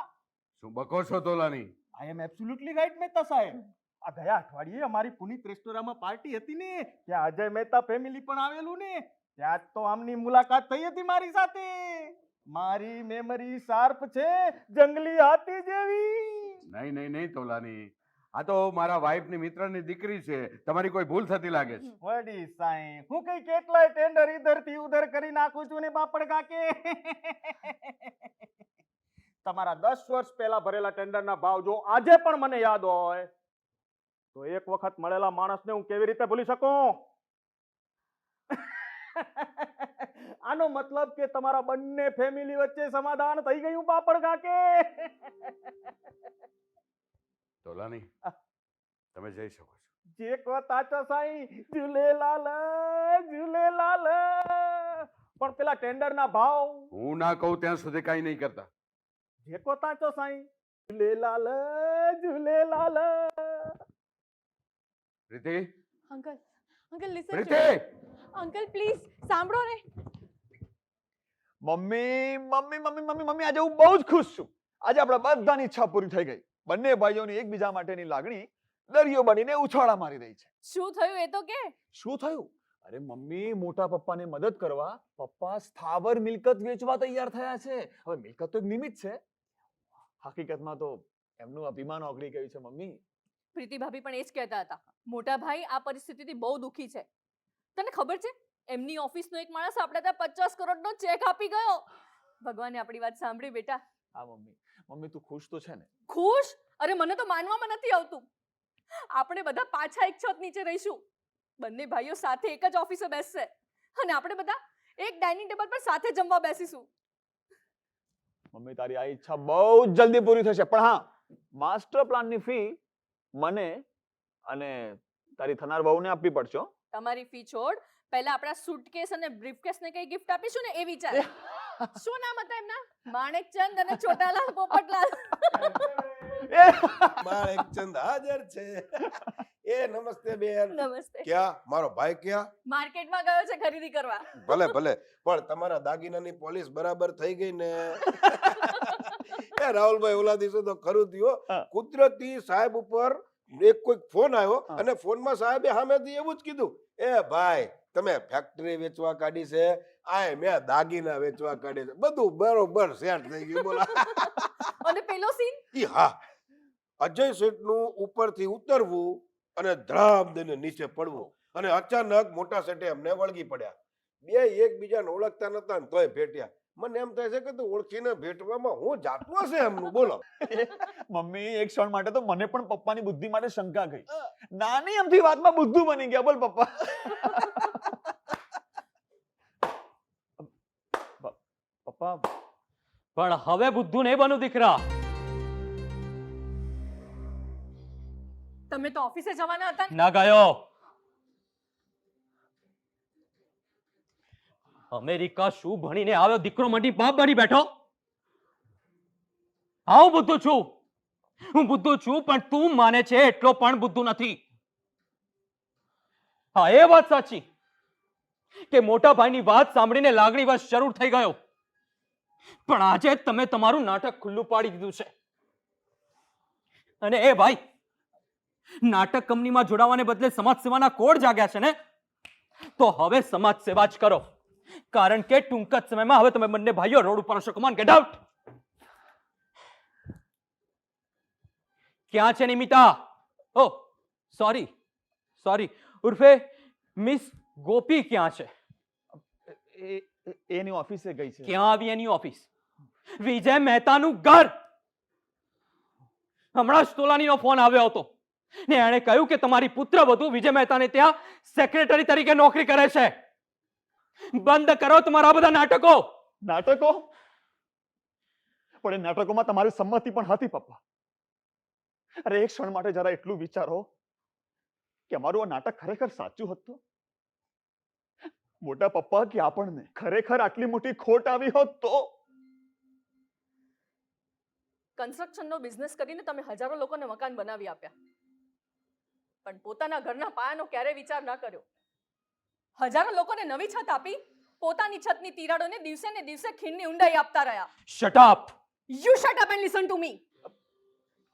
શું બકો છો તોલાની? આઈ એમ એબ્સોલ્યુટલી રાઈટ મહેતા સાહેબ. આ ગયા અઠવાડિયે અમારી પુનિત રેસ્ટોરાંમાં પાર્ટી હતી ને, ત્યાં અજય મહેતા ફેમિલી પણ આવેલું ને, ત્યાં જ તો આમની મુલાકાત થઈ હતી મારી સાથે. મારી મેમરી શાર્પ છે, જંગલી હાથી જેવી. નહીં નહીં નહીં તોલાની, આ તો મારા વાઇફની મિત્રની દીકરી છે. તમારી કોઈ ભૂલ થતી લાગે છે. વડી સાईं, હું કઈ કેટલાય ટેન્ડર ઈધર થી ઉધર કરી નાખું છું ને પાપડ કાકે. તમારા 10 વર્ષ પહેલા ભરેલા ટેન્ડરના ભાવ જો આજે પણ મને યાદ હોય તો એક વખત મળેલા માણસને હું કેવી રીતે ભૂલી શકું? આનો મતલબ કે તમારા બંને ફેમિલી વચ્ચે સમાધાન થઈ ગયું પાપડ કાકે. તોલાની, તમે જઈ શકો છો. જે કો તાચો સાईं, ઝૂલેલાલ ઝૂલેલાલ. પણ પેલા ટેન્ડરના ભાવ હું ના કહું ત્યાં સુધી કાંઈ નહીં કરતા. જે કો તાચો સાईं, Jhulelal Jhulelal. Preeti, uncle uncle listen Preeti, uncle please સાંભળો ને. Mummy mummy mummy mummy mummy આજે હું બહુ જ ખુશ છું. આજે આપણા બધાની ઈચ્છા પૂરી થઈ ગઈ. બંને ભાઈઓની એકબીજા માટેની લાગણી દરિયો બનીને ઉછાળા મારી રહી છે. શું થયું એ તો કે? શું થયું? અરે મમ્મી, મોટા પપ્પાને મદદ કરવા પપ્પા સ્થાવર મિલકત વેચવા તૈયાર થયા છે. હવે મિલકત તો એક નિમિત્ત છે, હકીકતમાં તો એમનું અભિમાન ઓગળી ગયું છે મમ્મી. પ્રીતિ ભાભી પણ એ જ કહેતા હતા. મોટા ભાઈ આ પરિસ્થિતિથી બહુ દુખી છે. તને ખબર છે એમની ઓફિસનો એક માણસ આપણે ત્યાં 50 કરોડનો ચેક આપી ગયો. ભગવાને આપણી વાત સાંભળી બેટા. હા મમ્મી. મમ્મી તું ખુશ તો છે ને? ખુશ? અરે મને તો માનવામાં નથી આવતું. આપણે બધા પાછા એક છત નીચે રહીશું. બંને ભાઈઓ સાથે એક જ ઓફિસે બેસશે અને આપણે બધા એક ડાઇનિંગ ટેબલ પર સાથે જમવા બેસીશું. મમ્મી તારી આ ઈચ્છા બહુ જ જલ્દી પૂરી થશે. પણ હા, માસ્ટર પ્લાનની ફી મને અને તારી થનાર વહુને આપવી પડશે. તમારી ફી છોડ, પહેલા આપણા સૂટકેસ અને બ્રીફકેસને કઈ ગિફ્ટ આપીશું ને એ વિચાર. શું નામ હતા એમના? માણેકચંદ અને છોટાલાલ પોપટલાલ. માણેકચંદ હાજર છે. એ નમસ્તે બેન. નમસ્તે. ક્યાં મારો ભાઈ ક્યાં? માર્કેટમાં ગયો છે ખરીદી કરવા. ભલે ભલે, પણ તમારા દાગીનાની પોલિશ બરાબર થઈ ગઈ ને? એ રાહુલભાઈ, ઓલા દિવસે તો ખરું થયું. કુદરતી સાહેબ ઉપર એક કોઈ ફોન આવ્યો અને ફોનમાં સાહેબે સામેથી એવું જ કીધું, એ ભાઈ તમે ફેક્ટરી વેચવા કાઢી છે, આ મેં દાગીના વેચવા કાઢી છે. બધું બરોબર સેટ થઈ ગયું. બોલા. અને પેલો સીન? ઈ હા, અજય શેઠનું ઉપરથી ઉતરવું અને ધડામ દઈને નીચે પડવું અને અચાનક મોટા શેઠે અમને વળગી પડ્યા. બે એકબીજાને ઓળખતા નતા ને તોય ભેટ્યા. મને એમ થાય છે કે તું ઓળખીને ભેટવામાં હું જાતું હશે એમનું. બોલો. મમ્મી એક ક્ષણ માટે તો મને પણ પપ્પાની બુદ્ધિ માટે શંકા ગઈ. નાની અમથી વાતમાં બુદ્ધુ બની ગયા. બોલ પપ્પા. પપ્પા પણ હવે બુદ્ધુ નહીં બનું દીકરા. તમે તો ઓફિસે જવાના હતા ને? ના ગયો. અમેરિકા શું ભણીને આવ્યો દીકરો, મટી બાપ બની બેઠો. હું બુદ્ધુ છું, હું બુદ્ધુ છું, પણ તું માને છે એટલો પણ બુદ્ધુ નથી. હા, એ વાત સાચી કે મોટા ભાઈની વાત સાંભળીને લાગણીવશ જરૂર થઈ ગયો, પણ આજે તમે તમારું નાટક ખુલ્લું પાડી દીધું છે. અને એ ભાઈ, નાટક કંપનીમાં જોડાવાને બદલે સમાજ સેવાના કોડ જાગ્યા છે ને, તો હવે સમાજ સેવા જ કરો. કારણ કે ટૂંક જ સમયમાં હવે તમે બંને ભાઈઓ રોડ ઉપર હશો. Come on, get out. ક્યાં છે નિમિતા? ઓ સોરી સોરી, ઉર્ફે મિસ ગોપી ક્યાં છે? એની ઓફિસે ગઈ છે. ક્યાં આવી એની ઓફિસ? વિજય મહેતાનું ઘર. હમણાં જ તોલાનીનો ફોન આવ્યો હતો ને એણે કહ્યું કે તમારી પુત્રવધુ વિજય મહેતાને ત્યાં સેક્રેટરી તરીકે નોકરી કરે છે. બંધ કરો તમારા બધા નાટકો. નાટકો? પણ એ નાટકોમાં તમારી સંમતિ પણ હતી પપ્પા. અરે એક ક્ષણ માટે જરા એટલું વિચારો કે અમારું આ નાટક ખરેખર સાચું હતું. મોટા પપ્પા, કે આપણને ખરેખર આટલી મોટી ખોટ આવી હોત તો? કન્સ્ટ્રક્શનનો બિઝનેસ કરીને તમે હજારો લોકોને મકાન બનાવી આપ્યા, પણ પોતાના ઘરના પાયાનો ક્યારે વિચાર ના કર્યો. હજારો લોકોને નવી છત આપી, પોતાની છતની તિરાડોને દિવસે ને દિવસે ખીણની ઊંડાઈ આપતા રહ્યા. Shut up. You shut up and listen to me.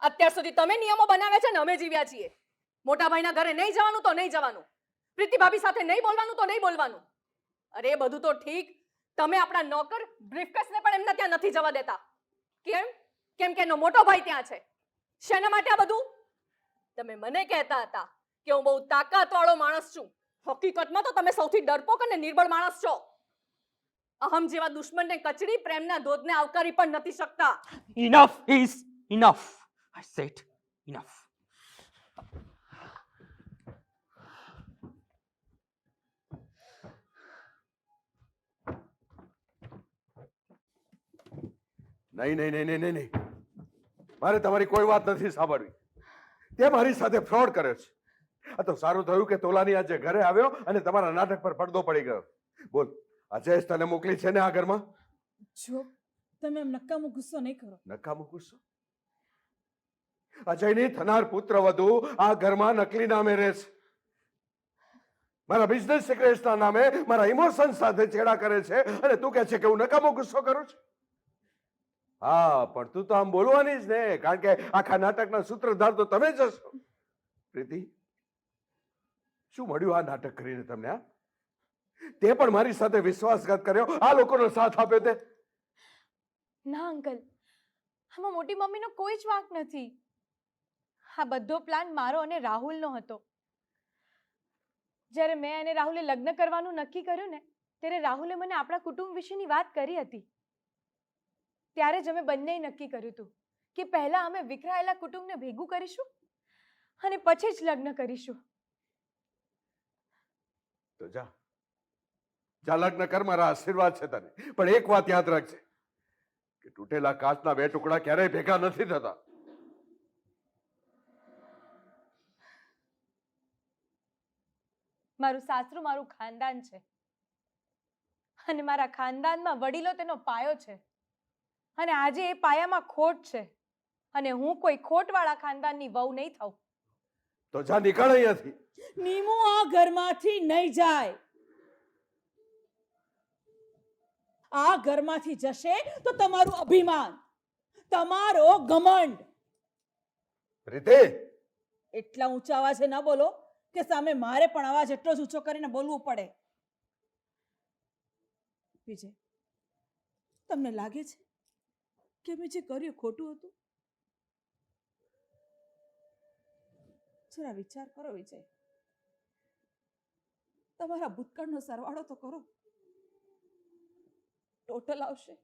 અત્યાર સુધી તમે નિયમો બનાવ્યા છે ને અમે જીવ્યા છીએ. મોટા ભાઈના ઘરે નહીં જવાનું તો નહીં જવાનું, પ્રીતિ ભાભી સાથે નહીં બોલવાનું તો નહીં બોલવાનું. અરે એ બધું તો ઠીક, તમે આપણા નોકર બ્રીફકેસને પણ એમના ત્યાં નથી જવા દેતા. કેમ? કેમ કે એનો મોટો ભાઈ ત્યાં છે. શેના માટે આ બધું? તમે મને કહેતા હતા કે હું બહુ તાકાતવાળો માણસ છું. હકીકતમાં તો તમે સૌથી ડરપોક અને નિર્બળ માણસ છો. અહમ જેવા દુશ્મનને કચડી પ્રેમના ધોધને આવકારી પણ નથી શકતા. Enough is enough. I said enough. નહીં નહીં નહીં નહીં નહીં, મારે તમારી કોઈ વાત નથી સાંભળવી. તે મારી સાથે ફ્રોડ કર્યો છે. આ તો સારું થયું કે તોલાની આજે ઘરે આવ્યો અને તમારા નાટક પર પડદો પડી ગયો. બોલ, આજે તને મોકલી છે ને આ ઘરમાં? જો તમે એમ નકામો ગુસ્સો નહીં કરો. નકામો ગુસ્સો? અજયની થનાર પુત્રવધુ આ ઘરમાં નકલી નામે રહે છે. મારા બિઝનેસ સિક્રેટ્સના નામે મારા ઇમોશન સાથે ચેડા કરે છે અને તું કહે છે કે હું નકામો ગુસ્સો કરું છું? હા, પણ તું તો આમ બોલવાની જ ને, કારણ કે આખા નાટકના સૂત્રધાર તો તમે જ હશો. પ્રીતિ, શું મળ્યું આ નાટક કરીને તમને? આ તે પણ મારી સાથે વિશ્વાસઘાત કર્યો, આ લોકોનો સાથ આપ્યો તે? ના અંકલ, આમાં મોટી મમ્મીનો કોઈ જ વાંક નથી. આ બધો પ્લાન મારો અને રાહુલનો હતો. જ્યારે મેં અને રાહુલે લગ્ન કરવાનું નક્કી કર્યું ને, ત્યારે રાહુલે મને આપણા કુટુંબ વિશેની વાત કરી હતી. ત્યારે જ અમે બંનેએ નક્કી કર્યું હતું કે પહેલા અમે વિખરાયેલા કુટુંબને ભેગું કરીશું અને પછી જ લગ્ન કરીશું. તો જા જા, લગ્ન કર, મારા આશીર્વાદ છે તને. પણ એક વાત યાદ રાખજે કે તૂટેલા કાચના બે ટુકડા ક્યારેય ભેગા નથી થતા. મારું સાસરું મારું ખાનદાન છે અને મારા ખાનદાનમાં વડીલો તેનો પાયો છે. અને આજે એ પાયામાં ખોટ છે અને હું કોઈ ખોટવાળા ખાનદાનની વહુ નહીં થાઉં. તો જા, નીકળ અહીંયાથી. નીમુ આ ઘરમાંથી નહીં જાય. આ ઘરમાંથી જશે તો તમારું અભિમાન, તમારો ઘમંડ. પ્રીતિ, એટલા ઊંચા અવાજે ન બોલો કે સામે મારે પણ અવાજ એટલો જ ઊંચો કરીને બોલવું પડે. વિજય, તમને લાગે છે કે મેં જે કર્યું ખોટું હતું? જરા વિચાર કરો વિજય. તમારા ભૂતકાળનો સરવાળો તો કરો, ટોટલ આવશે.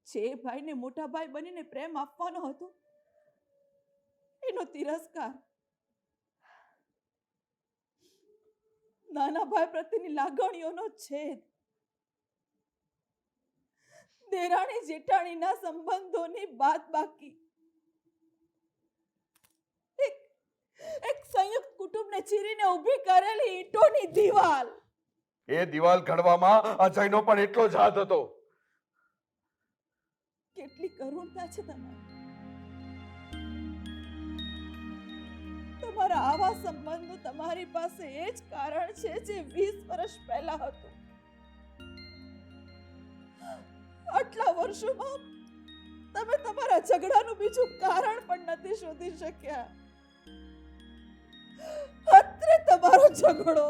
જે ભાઈને મોટા ભાઈ બનીને પ્રેમ આપવાનો હતો એનો તિરસ્કાર, નાના ભાઈ પ્રત્યેની લાગણીઓનો છેદ, દેરાણી જેઠાણીના સંબંધોની બાદબાકી, એક સંયુક્ત કુટુંબને ચીરીને ઊભી કરેલી ઈંટોની દીવાલ. એ દિવાલ ઘડવામાં અજયનો પણ એટલો જ હાથ હતો. કેટલી કરુણતા છે તમારી. તમારા આવા સંબંધો તમારી પાસે એ જ કારણ છે જે 20 વર્ષ પહેલા હતું. આટલા વર્ષોમાં તમે તમારા ઝઘડાનું બીજું કારણ પણ નથી શોધી શક્યા. અત્રે તમારો ઝઘડો.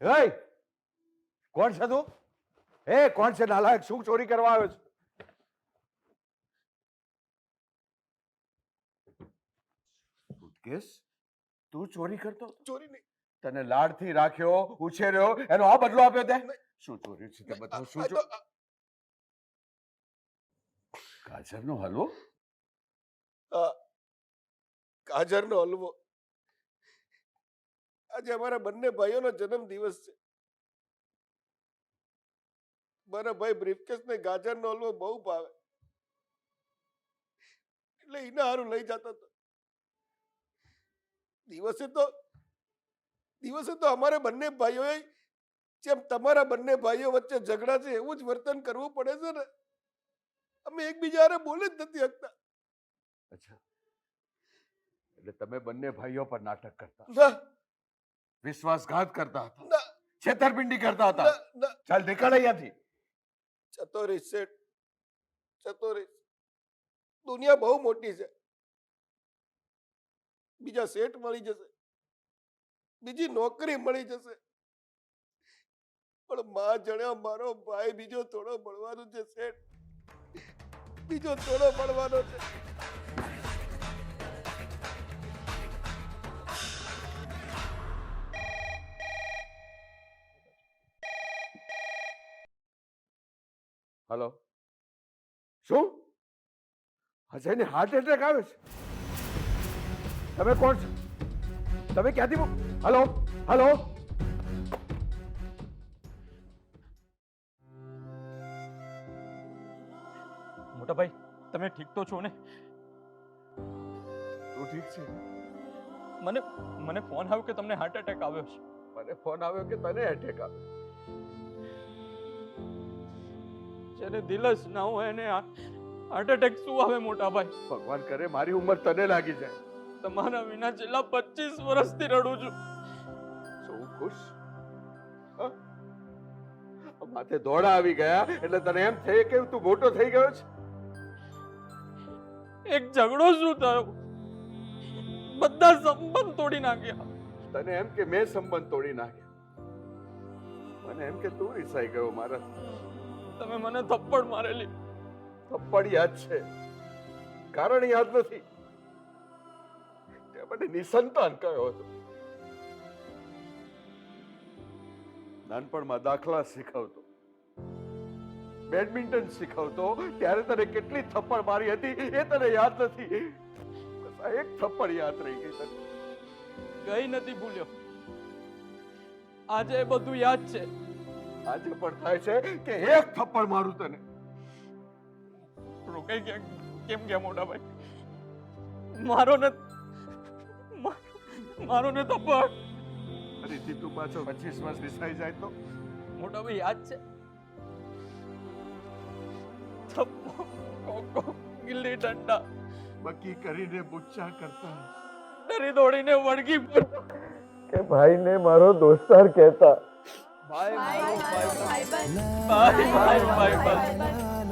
એય કોણ છે તું? એ કોણ છે નાલાયક? શું ચોરી કરવા આવ્યો છે? સુટકેસ તું ચોરી કરતો હતો? ચોરી નહીં. તને લાડથી રાખ્યો, ઉછેર્યો, એનો આ બદલો આપ્યો તે? શું ચોર્યું છે તે બધું? શું આ તો- ચોર્યું? ગાજરનો હલવો? ગાજરનો હલવો. આજે અમારા બંને ભાઈઓનો જન્મ દિવસ છે. મારા ભાઈ બ્રીફકેસને ગાજરનો હલવો બહુ ભાવે, એટલે એના હારું લઈ જતો હતો. દિવસે તો અમારે બંને ભાઈઓએ જેમ તમારા બંને ભાઈઓ વચ્ચે ઝઘડા છે એવું જ વર્તન કરવું પડે છે ને. અમે એકબીજા હારે બોલી જ નથી શકતા. અચ્છા, એટલે તમે બંને ભાઈઓ પર નાટક કરતા, ના વિશ્વાસઘાત કરતા હતા, ના છેતરપિંડી કરતા હતા. ના ના. ચાલ નીકળ અહીંયાથી. જતો રહીશ શેઠ, જતો રહીશ. દુનિયા બહુ મોટી છે. બીજા શેઠ મળી જશે, બીજી નોકરી મળી જશે, પણ માં જણ્યો મારો ભાઈ બીજો થોડો મળવાનો છે શેઠ, બીજો થોડો મળવાનો છે. હલો, શું અજયને હાર્ટ એટેક આવે છે? તમે કોણ છો? તમે ક્યાંથી હલો હલો? મોટા ભાઈ, તમે ઠીક તો છો ને? તું ઠીક છે? મને મને ફોન આવ્યો કે તમને હાર્ટ એટેક આવ્યો છે. મને ફોન આવ્યો કે તને એટેક આવ્યો. જેને દિલ જ ના હોય એને હાર્ટ એટેક શું આવે મોટા ભાઈ? ભગવાન કરે મારી ઉંમર તને લાગી જાય. તમારા વિના છેલ્લા 25 વર્ષથી રડું છું. શું ખુશ? હા? માથે દોડા આવી ગયા એટલે તને એમ થઈ કે તું મોટો થઈ ગયો છે? એક ઝઘડો શું થયો? બધા સંબંધ તોડી નાખ્યા. તને એમ કે મેં સંબંધ તોડી નાખ્યા? મને એમ કે તું રિસાઈ ગયો મારા. તમે મને થપ્પડ મારેલી. થપ્પડ યાદ છે, કારણ યાદ નથી. તે મને નિસંતાન કહ્યો હતો. નાનપણમાં દાખલા શીખવતો, બેડમિન્ટન શીખવતો, ત્યારે તને કેટલી થપ્પડ મારી હતી એ તને યાદ નથી. બસ આ એક થપ્પડ યાદ રહી ગઈ તને. કઈ નથી ભૂલ્યો. આજે એ બધું યાદ છે. આજે પણ થાય છે કે એક થપ્પડ મારું તને. રોકાઈ ગયા કેમ ગયા મોટા ભાઈ? મારો ને થપ્પડ. ફરીથી તું પાછો 25 વર્ષ રિસાઈ જાય તો? મોટા ભાઈ યાદ છે? થપ્પડ, ગિલ્લી ડંડા, બકી કરીને બુચ્ચા કરતા, ડરી દોડીને વળગી કે ભાઈને મારો દોસ્તાર કહેતા. ભાઈ ભાઈ, ભાઈ ભાઈ, ભાઈ ભાઈ ભાઈ ભાઈ.